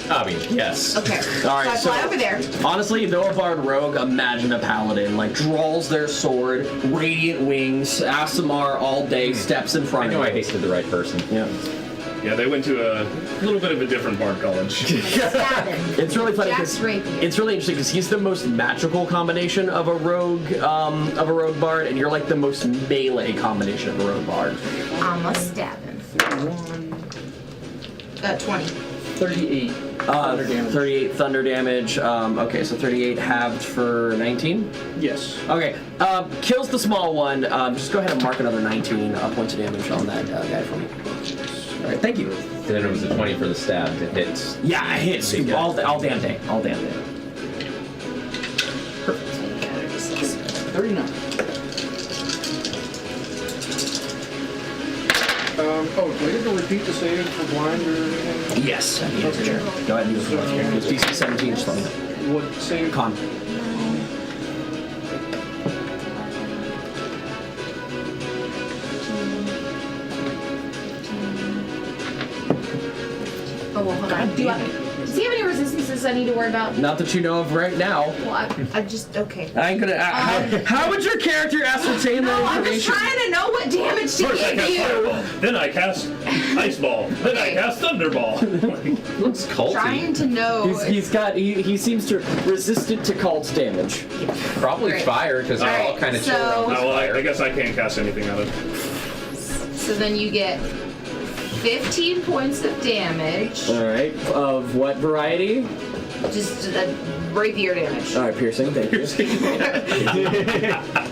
I mean, yes. Okay. All right, so I fly over there. Honestly, though a bard rogue, imagine a paladin. Like, draws their sword, radiant wings, Asimar all day, steps in I front know of I you. hasted the right person. Yeah. Yeah, they went to a little bit of a different bard college. Stab him. It's really funny Jack's because rapier. it's really interesting because he's the most magical combination of a rogue bard, and you're like the most melee combination of a rogue bard. I'ma stab him. 20. 38. Thunder damage. 38 thunder damage. Okay, so 38 halved for 19. Yes. Okay, kills the small one. Just go ahead and mark another 19 points of damage on that guy for me. All right, thank you. Then it was a 20 for the stab to hit. Yeah, it hits Big guy. all damn day. All damn day. 39. Do I get to repeat the save for blind or anything? Yes. Go ahead and use it. It's DC 17. Just let me know. What save? Con. Oh, well, hold on. Does he have any resistances I need to worry about? Not that you know of right now. Well, I just, okay. I ain't gonna. How would your character ascertain No, that I'm just information? trying to know what damage to First I give cast you. Fireball, then I cast Ice Ball, then I Okay. cast Thunderball. Looks culty. Trying to know. He seems to resistant to cult damage. Probably Right. fire because they're all Alright, kind of so- chill around Oh, this well, fire. I guess I can't cast anything out of it. So then you get 15 points of damage. All right. Of what variety? Just rapier damage. All right, piercing. Thank you.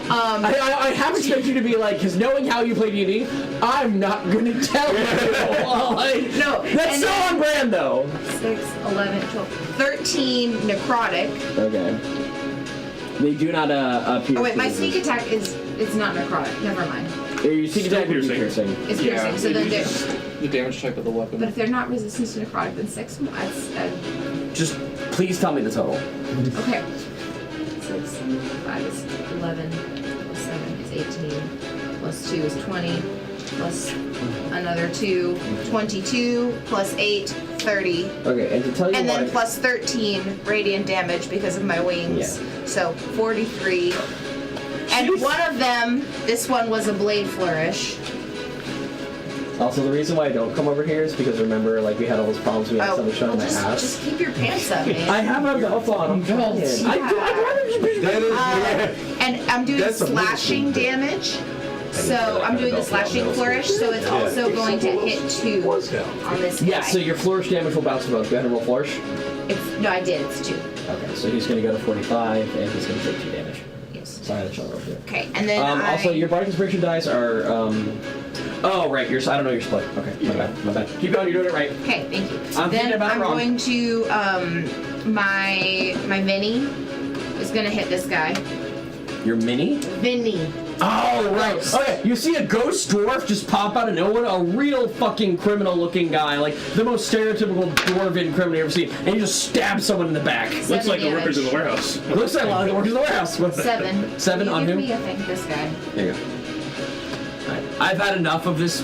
I half expect you to be like, because knowing how you play D&D, I'm not gonna tell you. Like, No, that's and so then- on brand though. 6, 11, 12, 13 necrotic. Okay. They do not pierce. Oh wait, my the sneak attack is not necrotic. Never mind. Your sneak attack would be piercing. piercing. It's piercing. So then they're, the damage type of the weapon. but if they're not resistant to necrotic, then 6. Just please tell me the total. Okay. 6, 5 is 11, plus 7 is 18, plus 2 is 20, plus another 2, 22, plus 8, 30. Okay, and to tell you And why. then plus 13 radiant damage because of my wings. So 43. And one of them, this one was a blade flourish. Also, the reason why I don't come over here is because remember, like we had all those problems we had Oh, somebody showing well, my ass. just keep your pants up, man. I have a belt on. I'm trying. I'd rather just be. And I'm doing That's a slashing damage. So I'm doing the slashing flourish, so it's also going to hit 2 on this guy. Yeah, so your flourish damage will bounce both. Go ahead and roll flourish. No, I did. It's 2. Okay, so he's going to go to 45, and he's going to take 2 damage. Yes. Sorry, that's all over here. Okay, and then Also, your bardic inspiration dice are. Oh, right. I don't know your split. Okay, my bad. Keep going. You're doing it right. Okay, thank you. I'm thinking Then about it I'm wrong. going to my Vinny is gonna hit this guy. Your mini. Vinny. Oh, right. Okay, you see a ghost dwarf just pop out of nowhere, a real fucking criminal-looking guy, like the most stereotypical dwarven criminal you've ever seen, and you just stab someone in the back. Looks like the damage. workers in the warehouse. Looks like a lot of the workers in the warehouse. 7. 7 Can on you give who? me, I think, this guy. There you go. Alright. I've had enough of this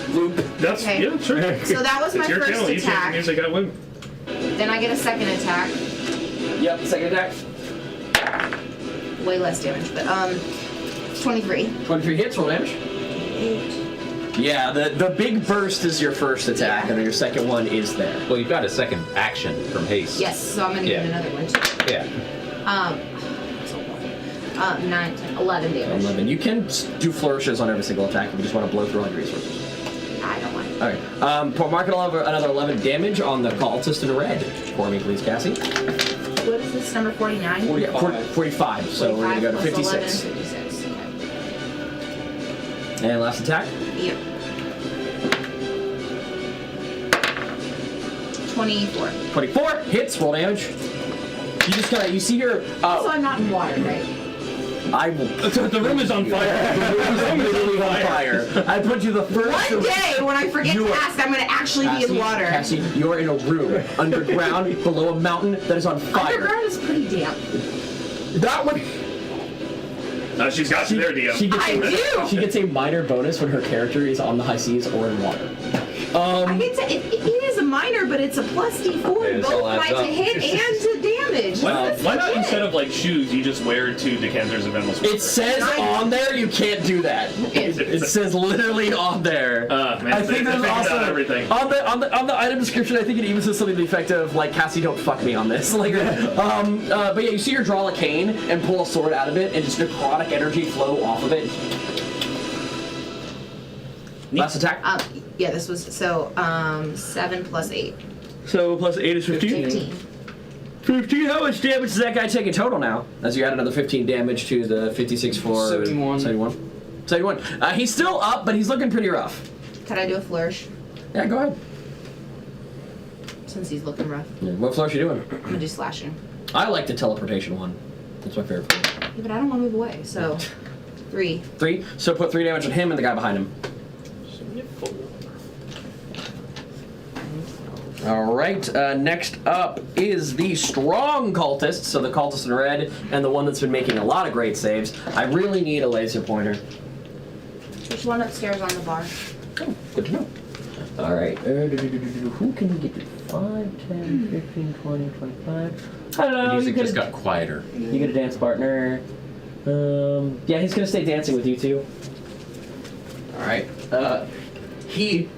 loop. That's, Okay. yeah, sure. So that was my It's your first channel. You change the attack. music, I win. Then I get a second attack. Yep, second attack. Way less damage, but 23. 23 hits, roll damage. 8. Yeah, the big burst is your first attack, Yeah. and then your second one is there. Well, you've got a second action from haste. Yes, so I'm gonna Yeah. get another one too. Yeah. So one. 9, 10, 11 damage. 11. You can do flourishes on every single attack if you just want to blow through all your resources. I don't want it. Alright. Mark another 11 damage on the cultist in red. For me, please, Cassie. What is this, number 49? 45. So we're going to go to 45 plus 56. 11, 56. Okay. And last attack. Yep. 24. 24. Hits. Roll damage. You just kind of, you see her. So I'm not in water, right? I will. The room is on fire. The room is literally on fire. I put you the first. One day when I forget You to are- ask, I'm going to actually be in water. Cassie, you are in a room underground below a mountain that is on fire. Underground is pretty damp. That one. She's got you there, DM. I do! She gets a minor bonus when her character is on the high seas or in water. I get to, it is a minor, but it's a plus D4 It both all adds my to up. hit and to damage. Why not instead of like shoes, you just wear 2 decanters of endless water? It says on there you can't do that. It says literally on there. Man, I think they there's figured also out everything. on the item description. I think it even says something to the effect of like, Cassie, don't fuck me on this. Like, but yeah, you see her draw a cane and pull a sword out of it, and just necrotic energy flow off of it. Last attack. Yeah, this was, so, 7 plus 8. So plus 8 is 15. 15. How much damage does that guy take in total now? As you add another 15 damage to the 56 for 71. 71. He's still up, but he's looking pretty rough. Can I do a flourish? Yeah, go ahead. Since he's looking rough. Yeah. What flourish you doing? I'm going to do slashing. I like the teleportation one. That's my favorite one. Yeah, but I don't want to move away, so 3. 3. So put 3 damage on him and the guy behind him. All right. Next up is the strong cultist. So the cultist in red and the one that's been making a lot of great saves. I really need a laser pointer. There's one upstairs on the bar. Oh, good to know. All right. Who can we get to? 5, 10, 15, 20, 25. I don't know. The music you just get got quieter. You get a dance partner. Yeah, he's gonna stay dancing with you two. All right. He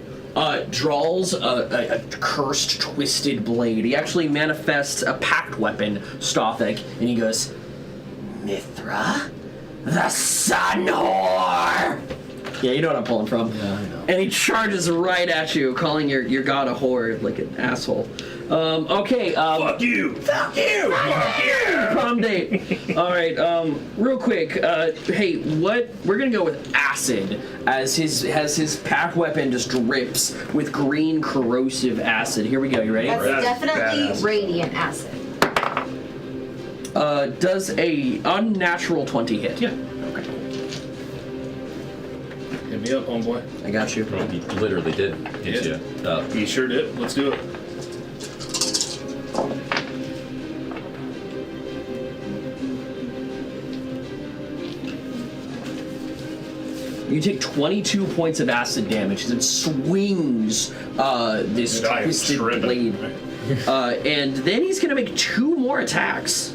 draws a cursed, twisted blade. He actually manifests a pact weapon, Stothic, and he goes, Mithra, the sun whore. Yeah, you know what I'm pulling from. Yeah, I know. And he charges right at you, calling your god a whore like an asshole. Okay. Fuck you! Fuck you! Fuck you! Prom date. All right. Real quick. Hey, what? We're gonna go with acid as his pack weapon just drips with green corrosive acid. Here we go. You ready? That's That's definitely badass. radiant acid. Does a unnatural 20 hit? Yeah. Hit me up, homeboy. I got you. He literally did hit Yeah. you. He sure did. Let's do it. You take 22 points of acid damage as it swings this Dude, I am twisted tripping. blade. And then he's gonna make 2 more attacks.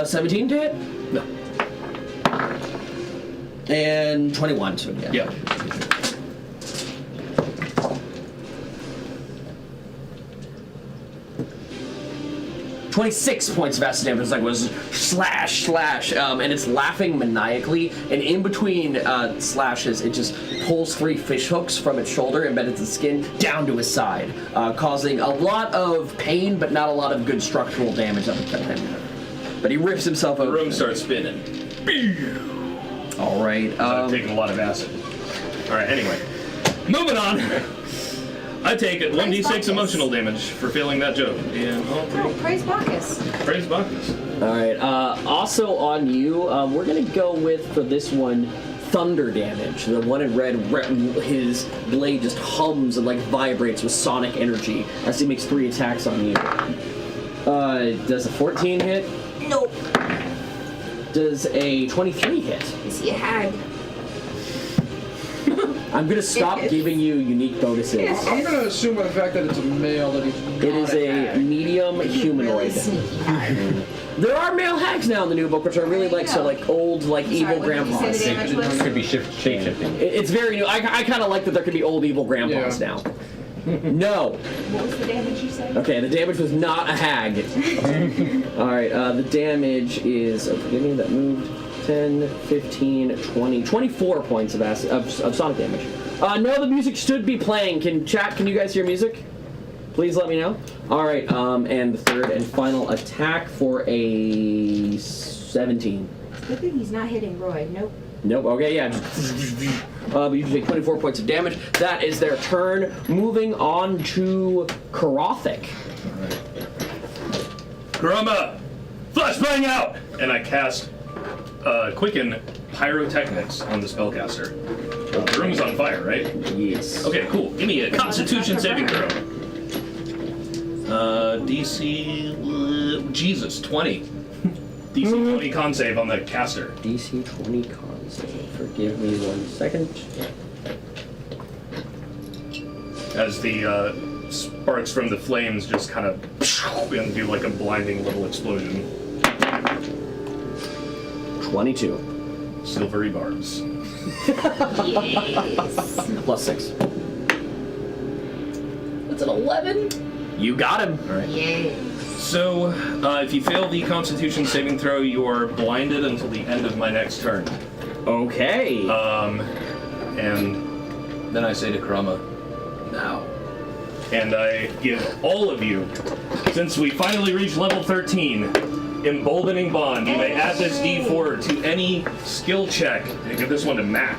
17 to hit? No. And 21, so yeah. Yeah. $26 points of acid damage. It's like was slash, and it's laughing maniacally. And in between slashes, it just pulls 3 fish hooks from its shoulder, embedded in the skin, down to his side, causing a lot of pain, but not a lot of good structural damage on him. But he rips himself The open. room starts spinning. All right. I've taken a lot of acid. All right. Anyway, moving on. I take it 1d6 Bacchus. emotional damage for failing that joke. And Oh, praise Bacchus. praise Bacchus. All right. Also on you, we're gonna go with for this one thunder damage. The one in red, his blade just hums and like vibrates with sonic energy as he makes 3 attacks on you. Does a 14 hit? Nope. Does a 23 hit? Is he a hag? I'm gonna stop giving you unique bonuses. I'm gonna assume by the fact that it's a male that he's not It is a hag. medium Really humanoid. sneaky hag. There are male hags now in the new book, which I really like. So like old, like evil Sorry, what did you say grandpas. the damage was? Could be shape shifting. It's very new. I kind of like that there could be old evil grandpas Yeah. now. No. What was the damage you said? Okay, the damage was not a hag. Alright, the damage is, forgive me, that moved 10, 15, 20, 24 points of acid, of sonic damage. No, the music should be playing. Can you guys hear music? Please let me know. Alright, and the third and final attack for a 17. Good thing he's not hitting Roy. Nope. Nope. Okay, yeah. But you take 24 points of damage. That is their turn. Moving on to Karothic. Kurama, flashbang out! And I cast Quicken Pyrotechnics on the spellcaster. The room's on fire, right? Yes. Okay, cool. Give me a Constitution saving throw. DC, Jesus, 20. DC 20 con save on the caster. DC 20 con save. Forgive me 1 second. As the sparks from the flames just kind of and do like a blinding little explosion. 22. Silvery barbs. Yes. Plus 6. That's an 11. You got him. All right. Yes. So, if you fail the Constitution saving throw, you're blinded until the end of my next turn. Okay. And then I say to Kurama, now. And I give all of you, since we finally reached level 13, Emboldening Bond. You may add this D4 to any skill check. And give this one to Mac.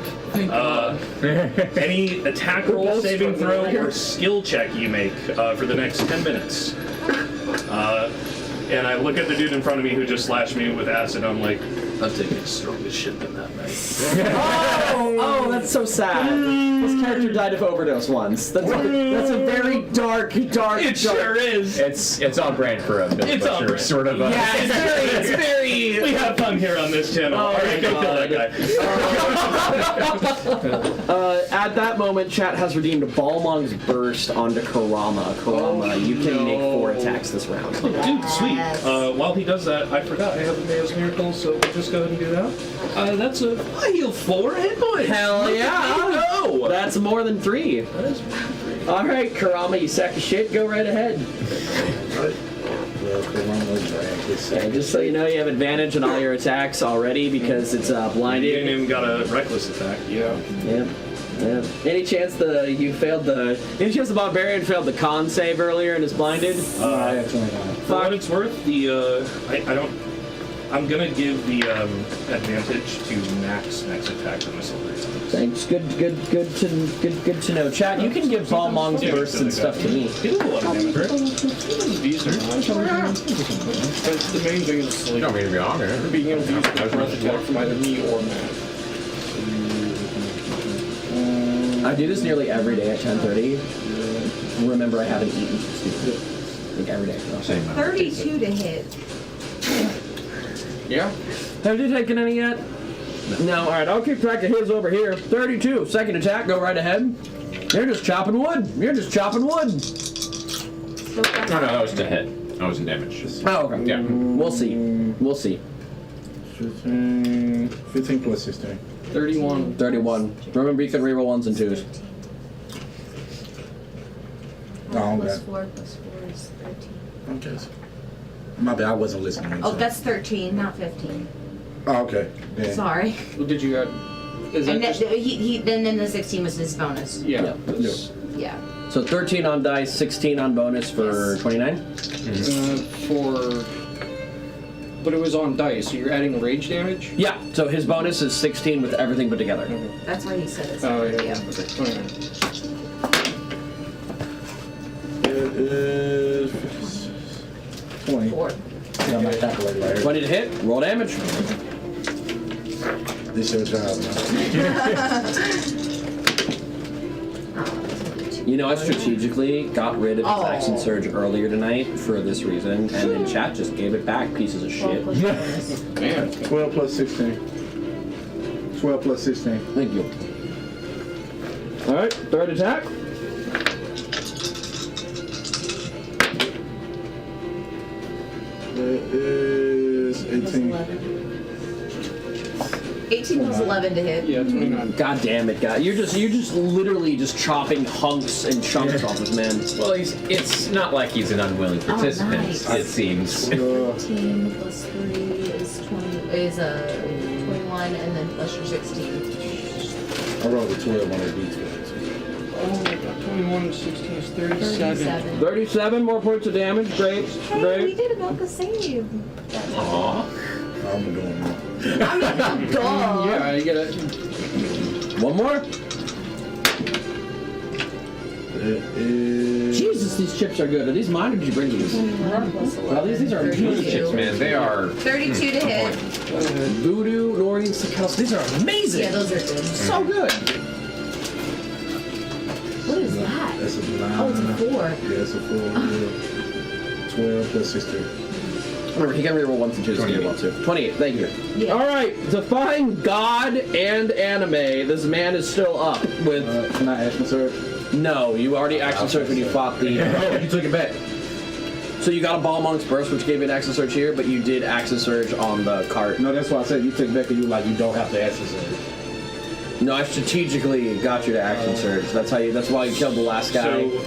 Any attack roll, saving throw, or skill check you make for the next 10 minutes. And I look at the dude in front of me who just slashed me with acid. I'm like, I'm taking stronger shit than that, man. Oh, that's so sad. This character died of overdose once. That's a very dark. It sure is. It's on brand for a Bill It's on Butcher brand. sort of. Yeah, it's very. We have fun here on this channel. All right, go kill that guy. At that moment, chat has redeemed Balmong's Burst onto Karama. Karama, you can make 4 attacks this round. Dude, sweet. While he does that, I forgot I have a Mayo's Miracle, so we'll just go ahead and do that. That's a... I heal 4 hit points. Hell yeah! No! That's more than 3. That is All right, Karama, you sack of shit. Go right ahead. Well, Kurama drag this Okay, just so you know, you have advantage on all your attacks already because it's You ain't blinded. even got a reckless attack. Yeah. Yep. Yep. Any chance the barbarian failed the con save earlier and is blinded? I have 29. For what it's worth, the I'm gonna give the advantage to Max attack on missile rates. Thanks. Good to know. Chat, you can give Balmong's bursts and stuff to me. He does a lot of damage, right? But the main thing is You like don't mean to be on there. being able to use the breath attack from either me or Matt. I do this nearly every day at 10:30. Remember, I haven't eaten. Like every day. Same. 32 to hit. Yeah. Have you taken any yet? No. All right, I'll keep track of his over here. 32. Second attack. Go right ahead. You're just chopping wood. No, that was to hit. That wasn't damage. Oh, okay. Yeah. We'll see. 15 plus 16. 31. 31. Remember, you can reroll 1s and 2s. Oh, Plus okay. 4 plus 4 is 13. Okay. My bad, I wasn't listening. Oh, that's 13, not 15. Oh, okay. Yeah. Sorry. What did you add? Is that And just, then the 16 was his bonus. yeah. Yeah. So 13 on dice, 16 on bonus for Yes. 29. But it was on dice, so you're adding rage damage? Yeah. So his bonus is 16 with everything put together. That's why he said it. Oh, yeah. Yeah. Okay, 29. It is 20. 4. Yeah, my calculator right here. 20 to hit. Roll damage. This your job, You know, I strategically got rid of Saxon Oh. Surge earlier tonight for this reason, and then chat just gave it back. Pieces of shit. Man. 12 plus 16. 12 plus 16. Thank you. All right, third attack. It is 18. 18 plus 11 to hit. Yeah, 29. God damn it, guy. You're just literally just chopping hunks and chunks off this man. Well, it's not like he's an unwilling participant, nice. it seems. 15 plus 3 is 21, and then plus your 16. I rolled a 12 on a d12. Oh, 21 and 16 is 37. 37 more points of damage. Great. Hey, we Great. did about the same. Aw. I'm doing that. I'm not a dog. Yeah, I get it. One more. It is... Jesus, these chips are good. Are these mine or did you bring these? 21 plus 11. Well, these are Those chips, man, they are 32 to hit. Voodoo, New Orleans, Steakhouse. These are amazing. Yeah, those are good. So good. What is that? That's a 9. Oh, it's a 4. Yeah, it's a 4. Yeah. 12 plus 16. Remember, he can reroll 1 and 2. 28. 28, thank you. Yeah. Alright, define God and anime. This man is still up with... Can I action surge? No, you already action search when you fought the... Oh, you took it back. So you got a Ball Monk's Burst, which gave you an action surge here, but you did action surge on the cart. No, that's why I said you took it back and you you don't have to action surge. No, I strategically got you to action surge. That's why you killed the last guy. So,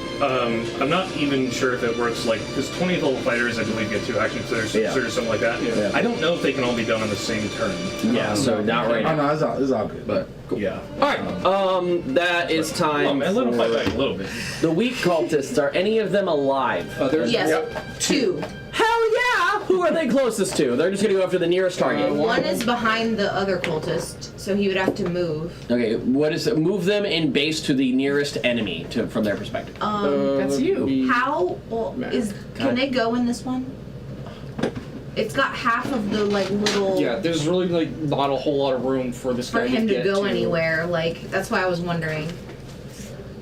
I'm not even sure if it works like, because 20th level fighters, I believe, get 2 action surges Yeah. or something like that. Yeah. I don't know if they can all be done on the same turn. Yeah, so not right Oh, now. no, it's all good. But, yeah. Alright, that is time Oh, man, let them fight for back a little bit. the weak cultists. Are any of them alive? There's Yes, 2. Hell yeah! Who are they closest to? They're just gonna go after the nearest target. One is behind the other cultist, so he would have to move. Okay, what is it? Move them in base to the nearest enemy from their perspective. That's you. How can they go in this one? It's got half of the little Yeah, there's really not a whole lot of room for this for guy him to to get go anywhere. That's why I was wondering.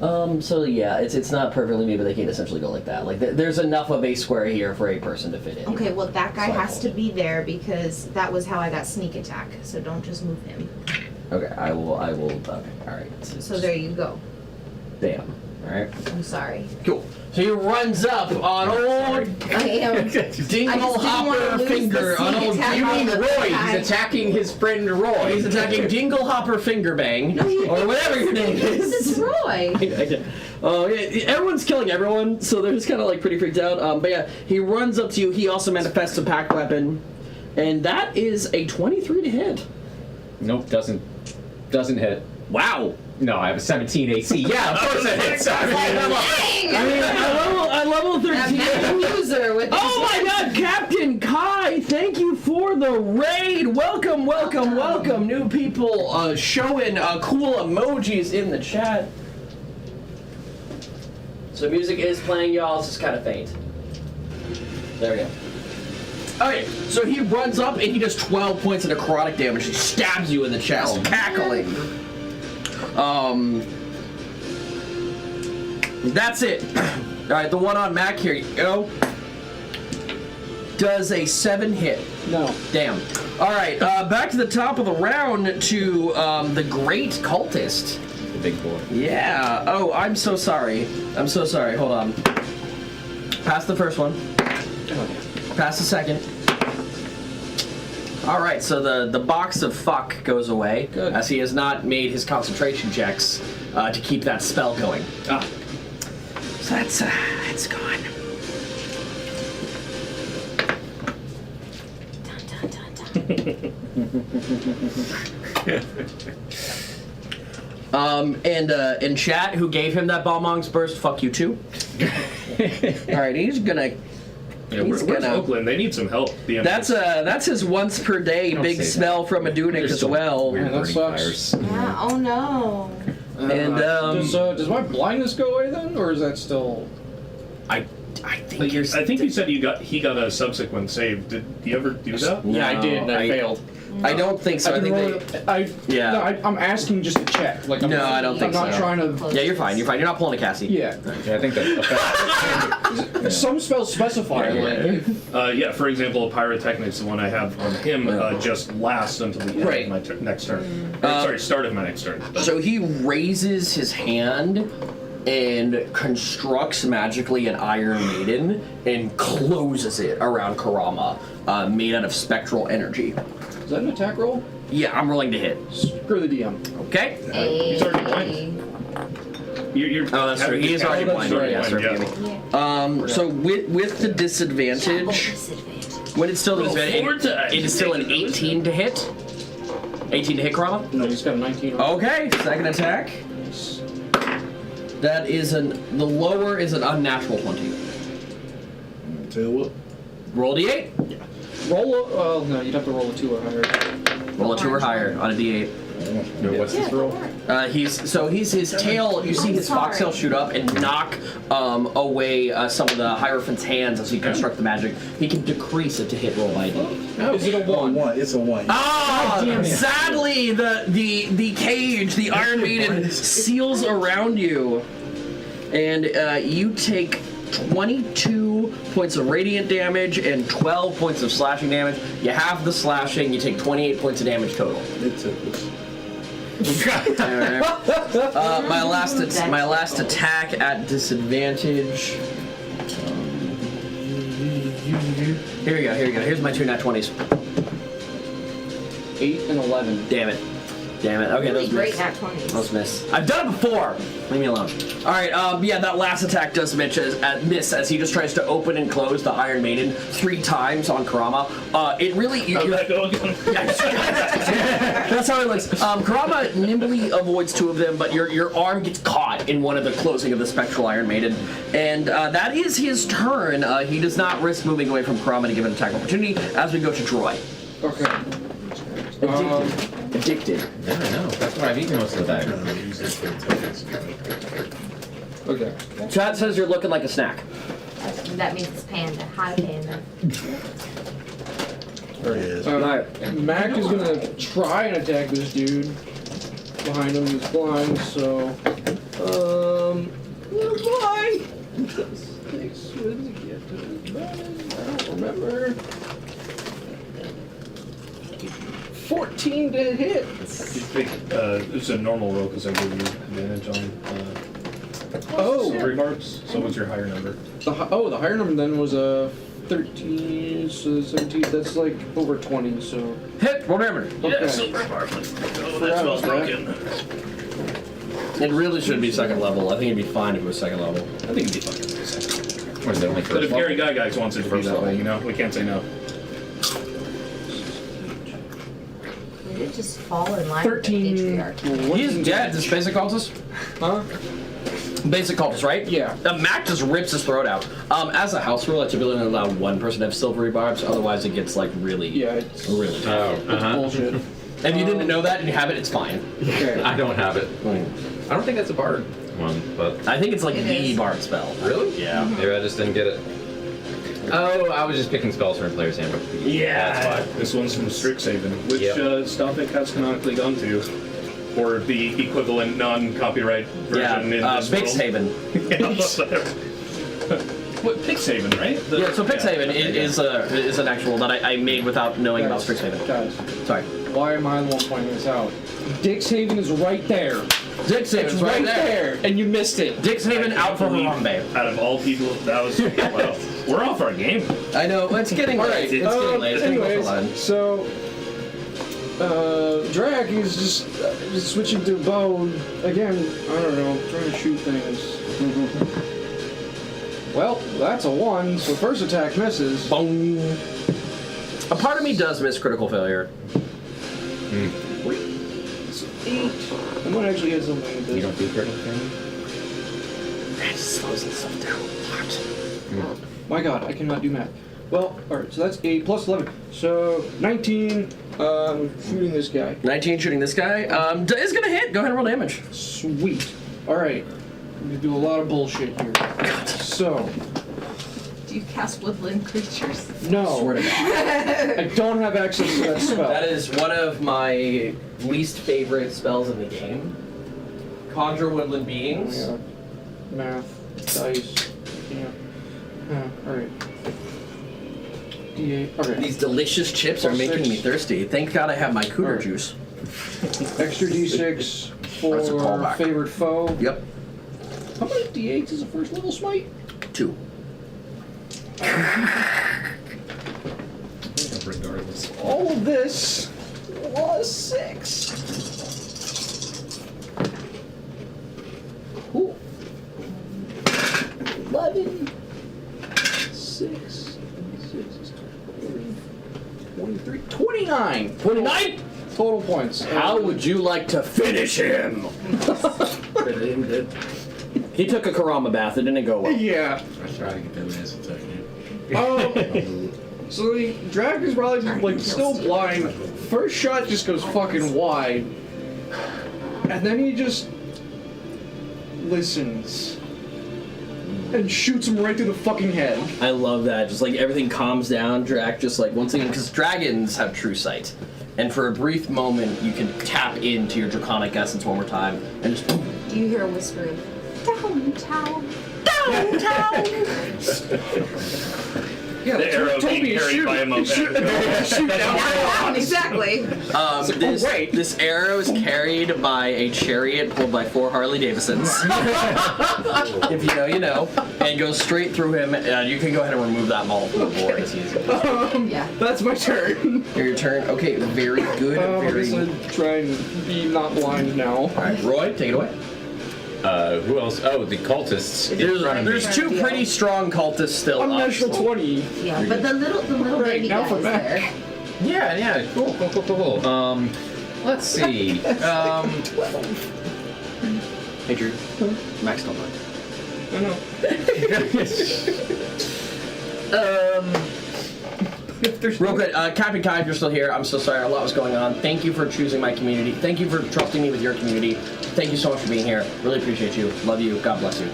So yeah, it's not perfectly made, but they can essentially go like that. There's enough of a square here for a person to fit in. Okay, well that guy has to be there because that was how I got sneak attack. So don't just move him. Okay, I will, okay, alright. So there you go. Bam. Alright. I'm sorry. Cool. So he runs up on old I am. Dingle wanna Hopper lose Finger, the on sneak old attack you on mean the Roy, guy. he's attacking his friend Roy. He's attacking Dingle Hopper Finger Bang, or whatever your name is. This is Roy. Oh, yeah, everyone's killing everyone, so they're just kind of pretty freaked out. But yeah, he runs up to you. He also manifests a pack weapon, and that is a 23 to hit. Nope, doesn't hit. Wow. No, I have a 17 AC. Yeah, of course it hits. Dang! I level 13. That user with Oh my God, Captain Kai! Thank you for the raid. Welcome, new people showing cool emojis in the chat. So music is playing, y'all. It's just kind of faint. There we go. Okay, so he runs up and he does 12 points of necrotic damage. He stabs you in the chest, cackling. That's it. All right, the one on Mac here you go. Does a 7 hit? No. Damn. All right, back to the top of the round to the Great Cultist. The big boy. Yeah. Oh, I'm so sorry. Hold on. Pass the first one. Pass the second. All right, so the box of fuck goes away. Good. As he has not made his concentration checks to keep that spell going. Ah. So that's it's gone. Dun, dun, dun, dun. In chat, who gave him that Balmong's burst? Fuck you too. All right, he's gonna. Yeah, He's where's gonna- Oakland? They need some help. The That's his once per day Don't big say smell from a Dunic There's as some well. weird Yeah, that burning sucks. fires. Yeah, oh no. And does my blindness go away then, or is that still? I think you're. I think you said he got a subsequent save. Did you ever do that? Yeah, I did, and I failed. I don't think so. I think they. Yeah. No, I'm asking just to check. I'm No, I don't think I'm not so. trying to. Yeah, you're fine. You're fine. You're not pulling a Cassie. Yeah. Yeah, I think that Some spells specify. Yeah, for example, Pyrotechnics, the one I have on him, just lasts until the end Right. of my next turn. Or, sorry, start of my next turn. So he raises his hand, and constructs magically an Iron Maiden and closes it around Karama, made out of spectral energy. Is that an attack roll? Yeah, I'm rolling to hit. Screw the DM. Okay. He's already blind. You're Oh, that's true. He is already that's blind. right. Yeah, sorry, Yeah. forgive me. So with the disadvantage, when it's still the disadvantage, it is still an 18 to hit. 18 to hit, Karama? No, he's got a 19. Okay, second attack. That is the lower is an unnatural 20. Tell you what. Roll D8. Roll a, well, no, you'd have to roll a 2 or higher. Roll a 2 or higher on a D8. What's this roll? He's his tail. You see his foxtail shoot up and knock away some of the Hierophant's hands as he construct the magic. He can decrease it to hit roll by D8. Is it a 1? It's a 1. Ah! Sadly, the cage, the Iron Maiden, seals around you, and you take 22 points of radiant damage and 12 points of slashing damage. You have the slashing. You take 28 points of damage total. It took us. My last attack at disadvantage. Here we go. Here's my 2 nat 20s. 8 and 11. Damn it. Okay, Really those great miss. nat 20s. Those miss. I've done it before. Leave me alone. All right. Yeah, that last attack does miss as he just tries to open and close the Iron Maiden 3 times on Karama. It really. How'd that go again? That's how it looks. Karama nimbly avoids 2 of them, but your arm gets caught in one of the closing of the Spectral Iron Maiden. And that is his turn. He does not risk moving away from Karama to give an attack opportunity as we go to Troy. Okay. Addicted. I don't know. That's why I've eaten most of the bag. Okay. Chat says you're looking like a snack. That means it's panda. Hi, panda. There it is. Mac is gonna try and attack this dude. Behind him, he's blind, so. Why? Six, what does he get to his button? I don't remember. 14 to hit. It's a normal roll because I gave you advantage on silvery barbs. So what's your higher number? The higher number then was a 13, so 17. That's like over 20. So. Hit. Roll damage. Okay. silvery barb. Oh, Forgot that smells about broken. It really should be second level. I think it'd be fine if it was second level. I think it'd be fine. What is it, only first But if level? Gary Gygax wants it to be First that level. way, you know, we can't say no. Did it just fall in line 13. with the patriarchy? He's dead. This basic cultist? Huh? Basic cultist, right? Yeah. Mac just rips his throat out. As a house rule, it's typically only allow one person to have silvery barbs. Otherwise, it gets like really, Yeah, it's really tough. Oh, uh-huh. bullshit. If you didn't know that and you have it, it's fine. Okay. I don't have it. I don't think that's a bard one, but I think it's like It the is. bard spell. really? Yeah. Maybe I just didn't get it. Oh, I was just picking spells from Player's Handbook. That's why. This one's from Strixhaven, which Yep. Stalvik has canonically gone to. Or the equivalent non-copyright version in this world. Bixhaven. What, Pixhaven, right? Yeah, so Pixhaven is an actual that I made without knowing about Strixhaven. Guys, Sorry. why am I the one pointing this out? Dixhaven is right there. Dixhaven's It's right there, and you missed it. Dixhaven out for Harambe. Out of all people, that was well. We're off our game. I know, it's getting late. Alright, It's getting late. It's getting close to 11. anyways, so Drag is just switching to bow again. I don't know, trying to shoot things. Well, that's a 1, so first attack misses. Boom. A part of me does miss critical failure. 8. I might actually hit something with You this. don't do critical damage? Man, just slows stuff down a lot. My god, I cannot do math. Well, alright, so that's 8 plus 11. So 19, shooting this guy. 19 shooting this guy. Is gonna hit. Go ahead and roll damage. Sweet. Alright. I'm gonna do a lot of bullshit here. So, Do you cast woodland creatures? no. Swear to God. I don't have access to that spell. That is one of my least favorite spells in the game. Conjure woodland beings. Yeah. Math, dice, yeah. Alright. D8. Okay. These delicious chips are making me thirsty. Thank God I have my cooter Alright. juice. Extra D6 for That's a callback. favorite foe. Yep. How many D8 as a first level smite? 2. Regardless. All of this was 6. Cool. 11. 6. 23. 29. 29? Total points. How would you like to finish him? He took a Karama bath. It didn't go well. Yeah. I try to get that last attack in. So the drag is probably just, like still blind. First shot just goes fucking wide, and then he just listens and shoots him right through the fucking head. I love that. Just like everything calms down. Drac just like once again, because dragons have true sight, and for a brief moment you can tap into your draconic essence one more time, and just boom. You hear a whisper of downtown, downtown. Yeah, The arrow being carried by a moped. Shoot Downtown, exactly. This arrow is carried by a chariot pulled by 4 Harley Davidsons. If you know, you know. And goes straight through him. You can go ahead and remove that model from the board. It's easy. Yeah. That's my turn. Your turn. Okay, very good. I Very. guess I'd try and be not blind now. Alright, Roy, take it away. Who else? Oh, the cultists in front of me. There's 2 pretty strong cultists still up. Unnatural 20. Yeah, but the little Right, baby now guy for is back. there. Yeah, cool. Let's see. Hey, Drew. Max don't mind. I know. Real quick, Captain Kai, if you're still here, I'm so sorry, a lot was going on. Thank you for choosing my community. Thank you for trusting me with your community. Thank you so much for being here. Really appreciate you. Love you. God bless you.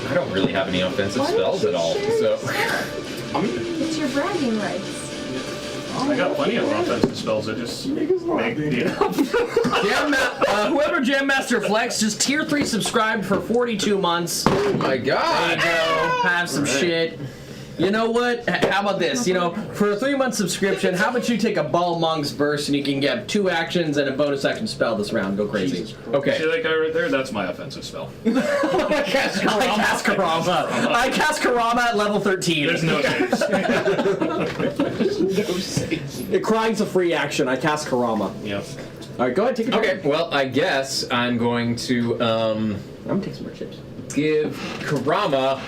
I don't really have any offensive Why don't spells you at all, share so. your stuff? It's your bragging rights. I got plenty of offensive spells. I just make Whoever Jam Master Flex, just tier 3 subscribed for 42 months. Oh my god! There you go. Have some shit. You know what? How about this? You know, for a 3-month subscription, how about you take a Ball Monk's Burst and you can get 2 actions and a bonus action spell this round. Go crazy. See Okay. that guy right there? That's my offensive spell. I cast Karama. I cast Karama at level 13. There's no chance. Crying's a free action. I cast Karama. Yep. Alright, go ahead, take a turn. Okay, well, I guess I'm going to, I'm gonna take some more chips. give Karama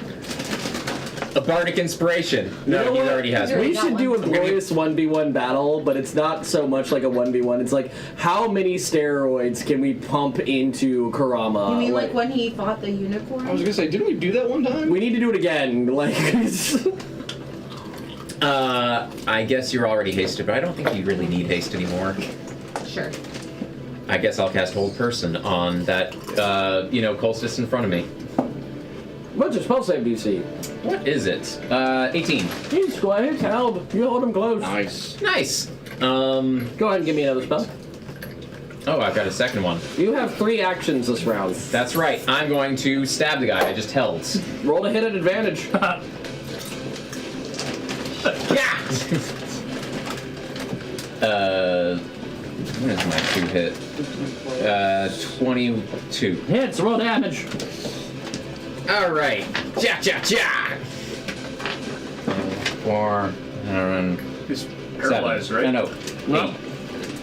a bardic inspiration. No, he already has one. We should do a glorious 1v1 battle, but it's not so much like a 1v1. It's like, how many steroids can we pump into Karama? You mean like when he fought the unicorn? I was gonna say, didn't we do that one time? We need to do it again. Like, I guess you're already hasted, but I don't think you really need haste anymore. Sure. I guess I'll cast Hold Person on that, cultist in front of me. what's your spell save DC? What is it? 18. He's quiet, help. You hold him close. Nice. Nice. Go ahead and give me another spell. Oh, I've got a second one. You have 3 actions this round. That's right. I'm going to stab the guy I just held. Roll to hit at advantage. Yeah. What is my 2 hit? 22. Hits, roll damage. All right. Ja. 4. He's paralyzed, 7. right? No. No. 8.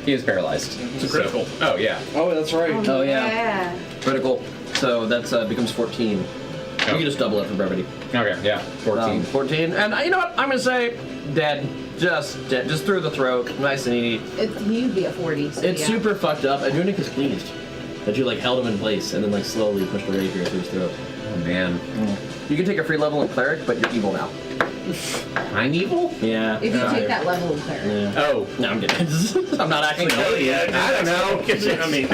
He is paralyzed. It's a critical. Oh yeah. Oh, that's right. Oh, yeah. Critical. So that's becomes 14. You can just double it for brevity. Okay. Yeah. 14. 14. And you know what? I'm gonna say dead. Just dead. Just through the throat. Nice and easy. You'd be a 40. So It's yeah. super fucked up. Adunic is pleased that you like held him in place and then like slowly pushed the rapier through his throat. Oh man. You can take a free level in cleric, but you're evil now. I'm evil? Yeah. If you take that level of cleric. Yeah. Oh. No, I'm kidding. I'm not actually. Oh, yeah. I don't know. I mean,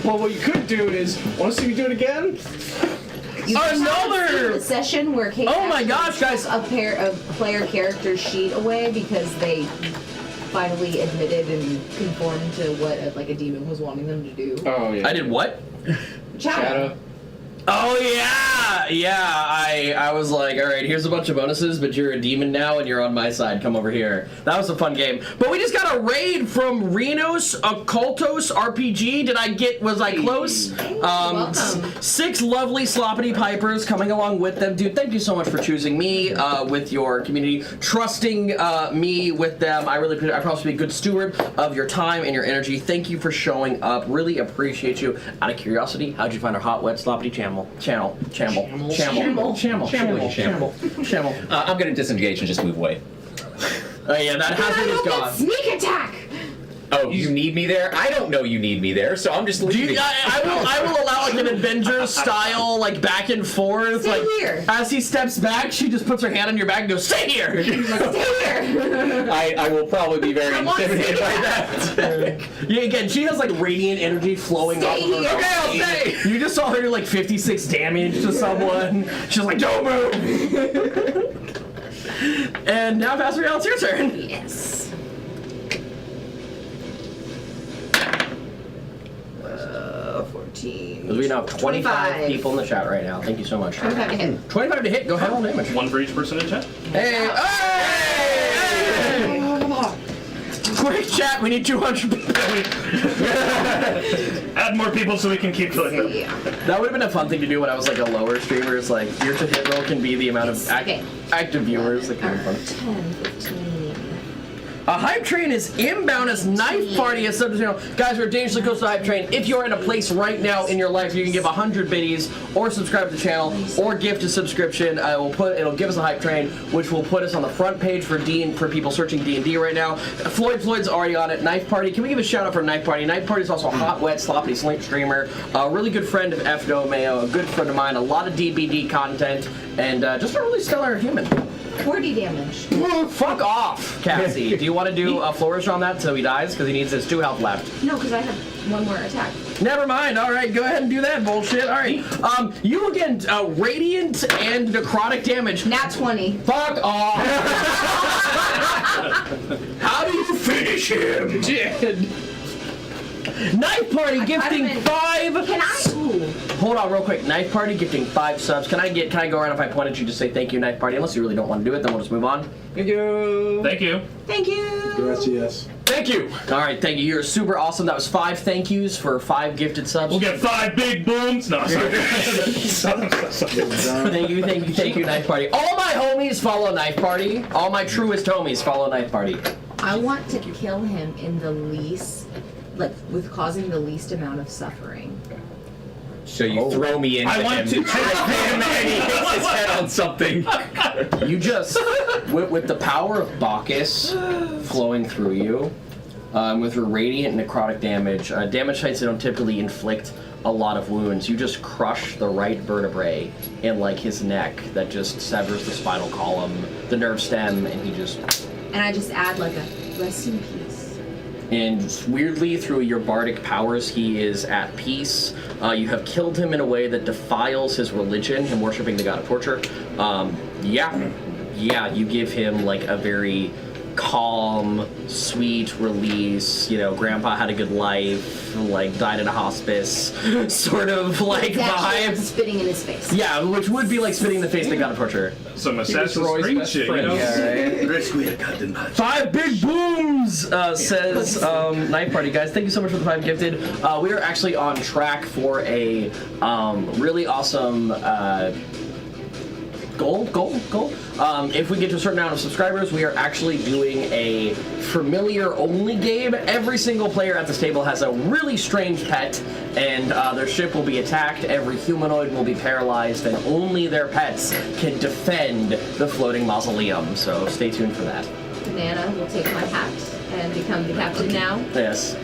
Well, what you could do is, want to see me do it again? You Another- a session where Kate Oh my actually gosh, guys. took a pair of player character sheet away because they finally admitted and conformed to what a demon was wanting them to do. Oh, yeah. I did what? Shadow. Shadow. Oh yeah! I was like, all right, here's a bunch of bonuses, but you're a demon now and you're on my side. Come over here. That was a fun game. But we just got a raid from Renos Occultos RPG. Was I close? Welcome. 6 lovely sloppity pipers coming along with them. Dude, thank you so much for choosing me with your community, trusting me with them. I really appreciate it. I promise to be a good steward of your time and your energy. Thank you for showing up. Really appreciate you. Out of curiosity, how'd you find our hot, wet, sloppity channel? I'm gonna disengage and just move away. Oh yeah, that hazard is gone. Sneak attack! Oh, you need me there? I don't know you need me there, so I'm just leaving. I will allow like an Avengers style, like back and forth. Stay like here. As he steps back, she just puts her hand on your back and goes, "Stay here." Stay here! I will probably be very intimidated by that. Yeah, again, she has like radiant energy flowing Stay off of her. here. Okay, I'll stay. You just saw her do like 56 damage to someone. She's like, "Don't move." And now, Pastor Real, it's your turn. Yes. 14. Because we now have 25 people in the chat right now. Thank you so much. 25 to hit. 25 to hit. Go ahead, roll damage. 1 for each person in chat. Hey! Hey! Quick chat, we need 200 people. Add more people so we can keep killing them. Yeah. That would have been a fun thing to do when I was like a lower streamer. It's like your to hit roll can be the amount of active viewers. That can be fun. 10, 15. A hype train is inbound as Knife Party as subject. Guys, we're dangerously close to hype train. If you're in a place right now in your life, you can give 100 biddies or subscribe to the channel or gift a subscription. It'll give us a hype train, which will put us on the front page for people searching D&D right now. Floyd's already on it. Knife Party. Can we give a shout out for Knife Party? Knife Party is also a hot, wet, sloppy slink streamer. A really good friend of FDO Mayo, a good friend of mine. A lot of DBD content, and just a really stellar human. 40 damage. Fuck off, Cassie. Do you want to do a flourish on that so he dies? Because he needs his 2 health left. No, because I have one more attack. Never mind. All right, go ahead and do that bullshit. All right. You again, radiant and necrotic damage. Nat 20. Fuck off. How do you finish him? Knife Party gifting 5. Can I? Ooh. Hold on, real quick. Knife Party gifting 5 subs. Can I go around if I pointed you just say thank you, Knife Party? Unless you really don't want to do it, then we'll just move on. Thank you. Thank you. Thank you. Gracias. Thank you. All right, thank you. You're super awesome. That was 5 thank yous for 5 gifted subs. We'll get 5 big booms. No, sorry. Thank you, Knife Party. All my homies follow Knife Party. All my truest homies follow Knife Party. I want to kill him in the least, with causing the least amount of suffering. So you throw me into I want him, to trip him, and he hits his head on something. You just, with the power of Bacchus flowing through you, with her radiant necrotic damage, damage types that don't typically inflict a lot of wounds, you just crush the right vertebrae in like his neck that just severs the spinal column, the nerve stem, and he just... And I just add like a rest in peace. And weirdly, through your bardic powers, he is at peace. You have killed him in a way that defiles his religion, him worshiping the god of torture. You give him like a very calm, sweet release. You know, Grandpa had a good life, like died in a hospice, sort of like It's actually vibe. spitting in his face. Yeah, which would be like spitting in the face of the god of torture. Some was Assassin's Roy's Creed best shit, you friend. know? Yeah, Right. 5 big booms, says Knife Party. Guys, thank you so much for the 5 gifted. We are actually on track for a really awesome goal. If we get to a certain amount of subscribers, we are actually doing a familiar only game. Every single player at this table has a really strange pet, and their ship will be attacked. Every humanoid will be paralyzed, and only their pets can defend the floating mausoleum. So stay tuned for that. Banana will take my hat and become the captain now. Yes.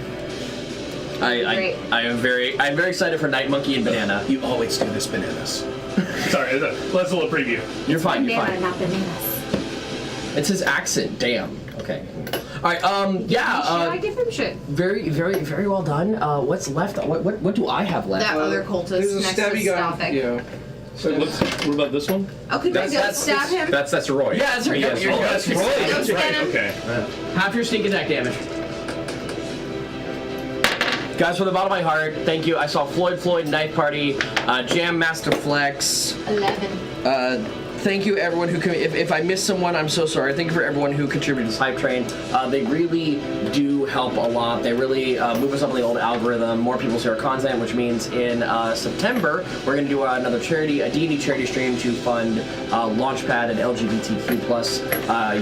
Great. I'm very excited for Night Monkey and Banana. You always do this, bananas. Sorry, let's a little preview. You're fine. You're Banana, fine. not bananas. It's his accent. Damn. Okay. All right. Should I give him shit? Very well done. What's left? What do I have left? That other cultist There's a next to stabby guy. Stothic. Yeah. So what about this one? Oh, could I just stab him? That's Roy. Yeah, that's right. Yes, You're- Roy. That's Don't right. stab him. Okay. Half your sneak attack damage. Guys, from the bottom of my heart, thank you. I saw Floyd, Knife Party, Jam Master Flex. 11. Thank you, everyone who. If I missed someone, I'm so sorry. Thank you for everyone who contributed to this hype train. They really do help a lot. They really move us up on the old algorithm. More people see our content, which means in September we're going to do another charity, a D&D charity stream to fund Launchpad and LGBTQ plus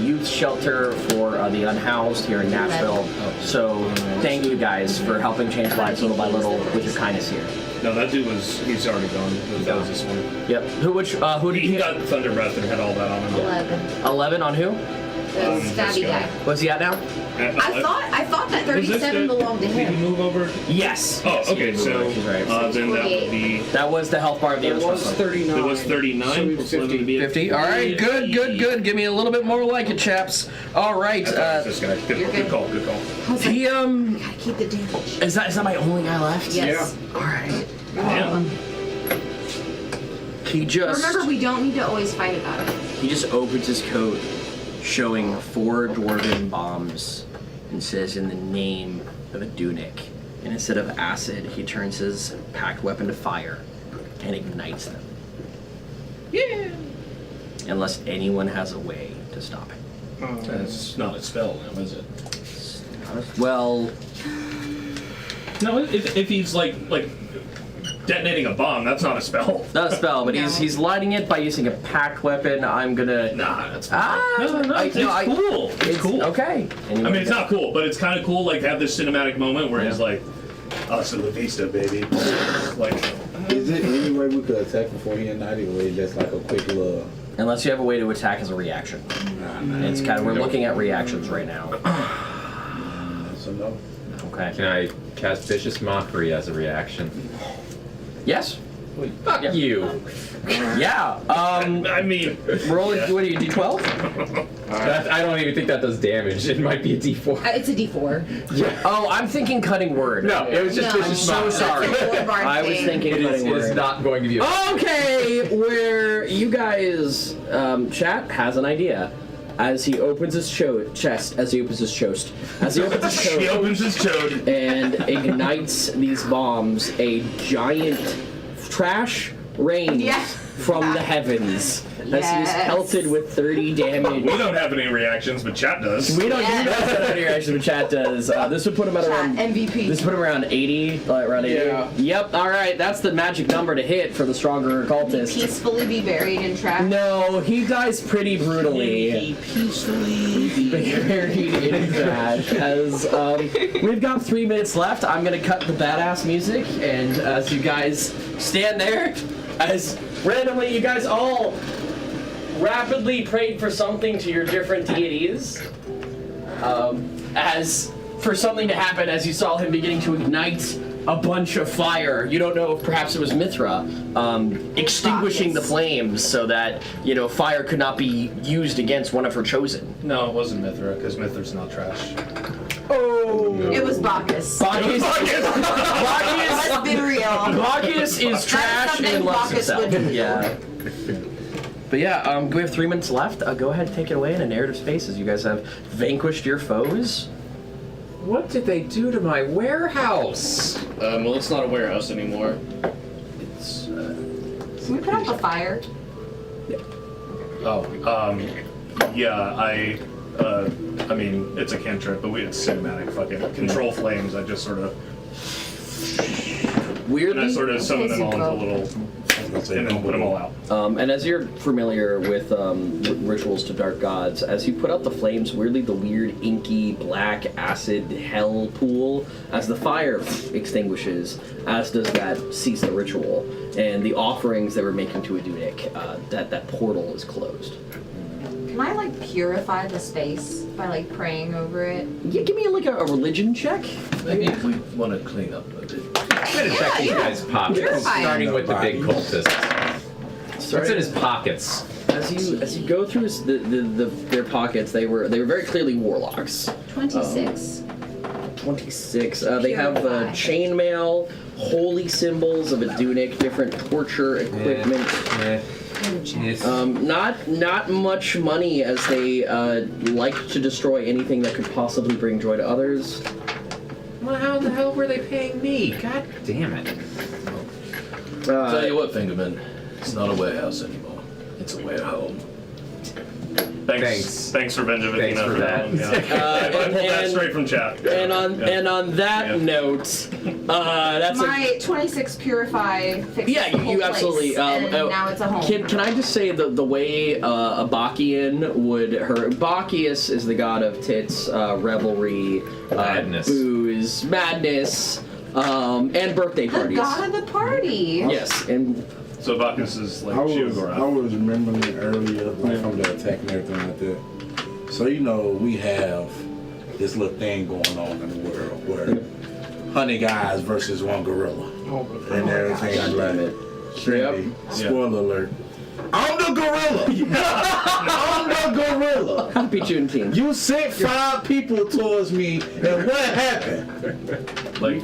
youth shelter for the unhoused here in Nashville. So thank you guys for helping change lives little by little with your kindness here. No, that dude he's already gone. That was this one. Yep. Who did He you got Thunder Breath and had all that on him. 11. 11 on who? The this stabby guy. guy. What's he at now? I thought that Was this 37 the- belonged to Did he him. move over? Yes. Oh, Yes, okay. he So moved. She's right. then that would be. That was the health bar of the It other was stuff. 39. It was 39 So plus 11 would be 50. All right. Good. Give me a little bit more like it, chaps. All right. This guy. Good call. Good call. He Gotta keep the damage. is that my only guy left? Yes. All right. Yeah. He just Remember, we don't need to always fight about it. he just opens his coat, showing 4 dwarven bombs, and says, "In the name of a Dunic." And instead of acid, he turns his packed weapon to fire and ignites them. Yeah. Unless anyone has a way to stop it. That's not a spell now, is it? Well, No, if he's like detonating a bomb, that's not a spell. not a spell, but No. he's lighting it by using a packed weapon. I'm gonna. Nah, that's No, it's cool. It's cool. Okay. I mean, it's not cool, but it's kind of cool. Like have this cinematic moment where he's like, "Hasta la vista, baby." Like, Is it any way we could attack before he ignited, or is it just like a quick little? Unless you have a way to attack as a reaction. It's kind of we're looking at reactions right now. So no. Okay. Can I cast Vicious Mockery as a reaction? Yes. Fuck Yeah. you. Yeah. I mean, Roll it. yeah. What are you? D12. I don't even think that does damage. It might be a D4. It's a D4. Oh, I'm thinking cutting word. No, it was just No. Vicious So Mockery. sorry. That's a Lord I was thing. thinking It is, cutting it is word. not going to be a... Okay, where you guys, chat has an idea. As he opens his chest, as he opens his chest, as he opens his He chest opens his chode. and ignites these bombs, a giant trash rains Yeah. from the heavens as he is Yes. pelted with 30 damage. We don't have any reactions, but chat does. We don't Yes. do that any reaction, but chat does. This would put him at Chat around MVP. This would put him around 80, around 80. Yeah. Yep. All right, that's the magic number to hit for the stronger occultist. Peacefully be buried in trash. No, he dies pretty brutally. Buried in trash. As we've got 3 minutes left, I'm gonna cut the badass music, and as you guys stand there, as randomly you guys all rapidly prayed for something to your different deities, as for something to happen, as you saw him beginning to ignite a bunch of fire. You don't know if perhaps it was Mithra extinguishing the flames so that, fire could not be used against one of her chosen. No, it wasn't Mithra, because Mithra's not trash. It was Bacchus. Bacchus, Let's be real. Bacchus is trash something and loves Bacchus himself. would do. Yeah. But yeah, we have 3 minutes left. Go ahead and take it away in a narrative space as you guys have vanquished your foes. What did they do to my warehouse? Well, it's not a warehouse anymore. It's Can we put out the fire? Yeah, I mean, it's a cantrip, but it's cinematic fucking control flames. I just sort of, and Weirdly, I sort of summon them all into a little, and then put them all out. and as you're familiar with rituals to dark gods, as you put out the flames, weirdly the weird inky black acid hell pool, as the fire extinguishes, as does that cease the ritual, and the offerings that we're making to Adunik, that portal is closed. Can I purify the space by praying over it? Yeah, give me a religion check. maybe we want to clean up a bit. I'm gonna check these guys' pockets, Purify. starting with the big cultist. What's in his pockets? As you go through their pockets, they were very clearly warlocks. 26. 26. They have Purify. chainmail, holy symbols of Adunik, different torture equipment. Not much money, as they like to destroy anything that could possibly bring joy to others. Well, how the hell were they paying me? God damn it. Tell you what, Fingerman, it's not a warehouse anymore. It's a warehouse. Thanks for Benjamin. Thanks for that. Yeah. I pulled that and- straight from chat. And on Yeah. that Yeah. note, that's My 26 purify fixed Yeah, the you whole place, absolutely. and now it's a home. Can I just say the way a Bachian would her Bacchus is the god of tits, revelry, Madness. booze, madness, and birthday the parties. god of the party. Yes, and So Bacchus is like I was Shiva. remembering earlier, like from the attack and everything like that. So you know, we have this little thing going on in the world where 100 guys versus one gorilla, and everything like that. Trinity, spoiler alert. I'm the gorilla. I'm the gorilla. happy Juneteenth. You sent 5 people towards me, and what happened? Like,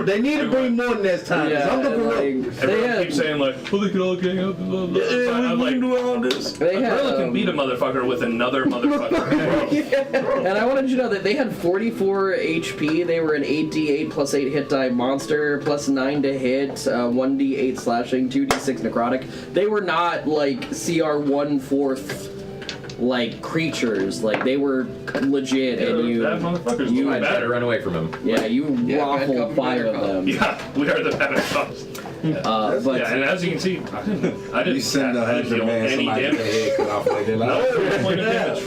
They need to bring more this time. 'Cause I'm the gorilla. everyone keeps saying like, well, they could all gang up. Blah, blah, blah. Yeah, I'm we like, can do all this. They a had, gorilla can beat a motherfucker with another motherfucker. and I wanted you to know that they had 44 HP. They were an 8d8 plus 8 hit die monster, plus 9 to hit, 1d8 slashing, 2d6 necrotic. They were not like CR 1/4 like creatures. Like they were legit, and you, That motherfucker's you doing I'd better better. run away from him. yeah, you Yeah, bad raffled cop, 5 better of cop. them. Yeah, we are the better cops. But Yeah, and as you can see, I didn't You send I didn't 100 deal man any somebody in the damage. head cut off like they're like, No "Oh, point of yeah." damage.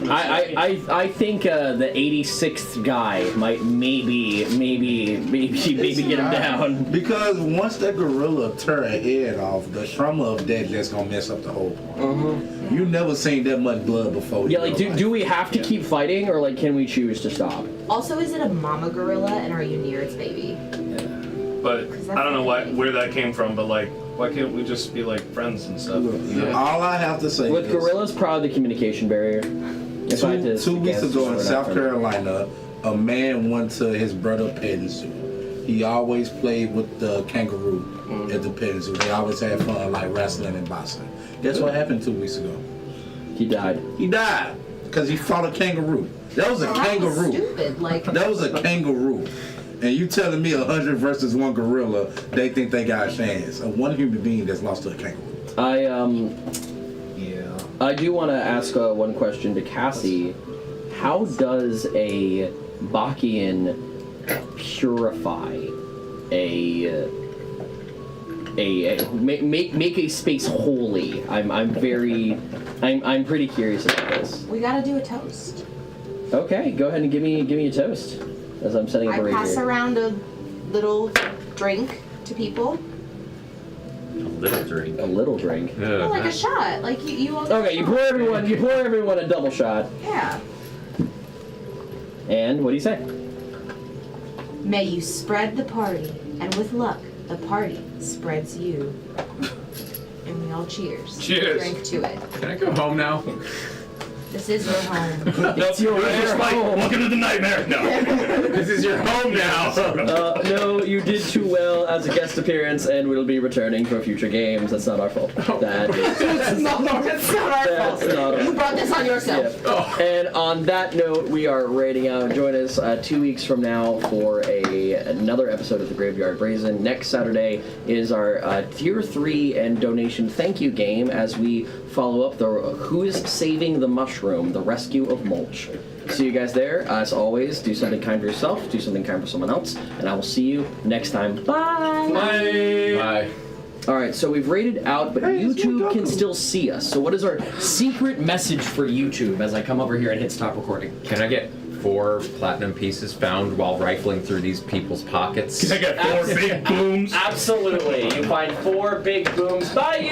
I think the 86th guy might maybe get him down. Because once that gorilla tear a head off, the trauma of that just gonna mess up the whole point. You never seen that much blood before. Yeah, in like your do life. we have to keep fighting, or like can we choose to stop? Also, is it a mama gorilla, and are you near its baby? But I don't know where that came from, but like, why can't we just be like friends and stuff? All I have to say With is, gorillas, probably the communication barrier. If I had to 2 weeks guess, ago in we're not South friends. Carolina, a man went to his brother petting zoo. He always played with the kangaroo at the petting zoo. They always had fun, like wrestling and boxing. Guess what happened 2 weeks ago? He died. He died because he fought a kangaroo. That was a That was kangaroo. stupid. Like, That was a kangaroo. And you telling me 100 versus one gorilla, they think they got a chance. One human being that's lost to a kangaroo. I do want to ask one question to Cassie. How does a Bachian purify make a space holy? I'm pretty curious about this. we gotta do a toast. Okay, go ahead and give me a toast as I'm setting up I a pass rapier. around a little drink to people. A little drink. A little drink. Well, like a shot. Like you want Okay, you pour everyone a double shot. Yeah. And what do you say? May you spread the party, and with luck, the party spreads you. And we all cheers. Cheers. Drink to it. Can I go home now? This is your home. It's your home. Welcome to the nightmare. No. This is your home now. No, you did too well as a guest appearance, and we'll be returning for future games. That's not our fault. That is. It's not our That's fault. not our You brought this on yourself. Yeah. And on that note, we are raiding out. Join us 2 weeks from now for another episode of the Graveyard Brazen. Next Saturday is our Tier 3 and donation thank you game as we follow up the Who's Saving the Mushroom, the Rescue of Mulch. See you guys there. As always, do something kind for yourself, do something kind for someone else, and I will see you next time. Bye! Bye. Alright, so we've rated out, but YouTube can still see us. So what is our secret message for YouTube as I come over here and hit stop recording? Can I get 4 platinum pieces found while rifling through these people's pockets? I got 4 big booms. Absolutely. You find 4 big booms. Bye, YouTube!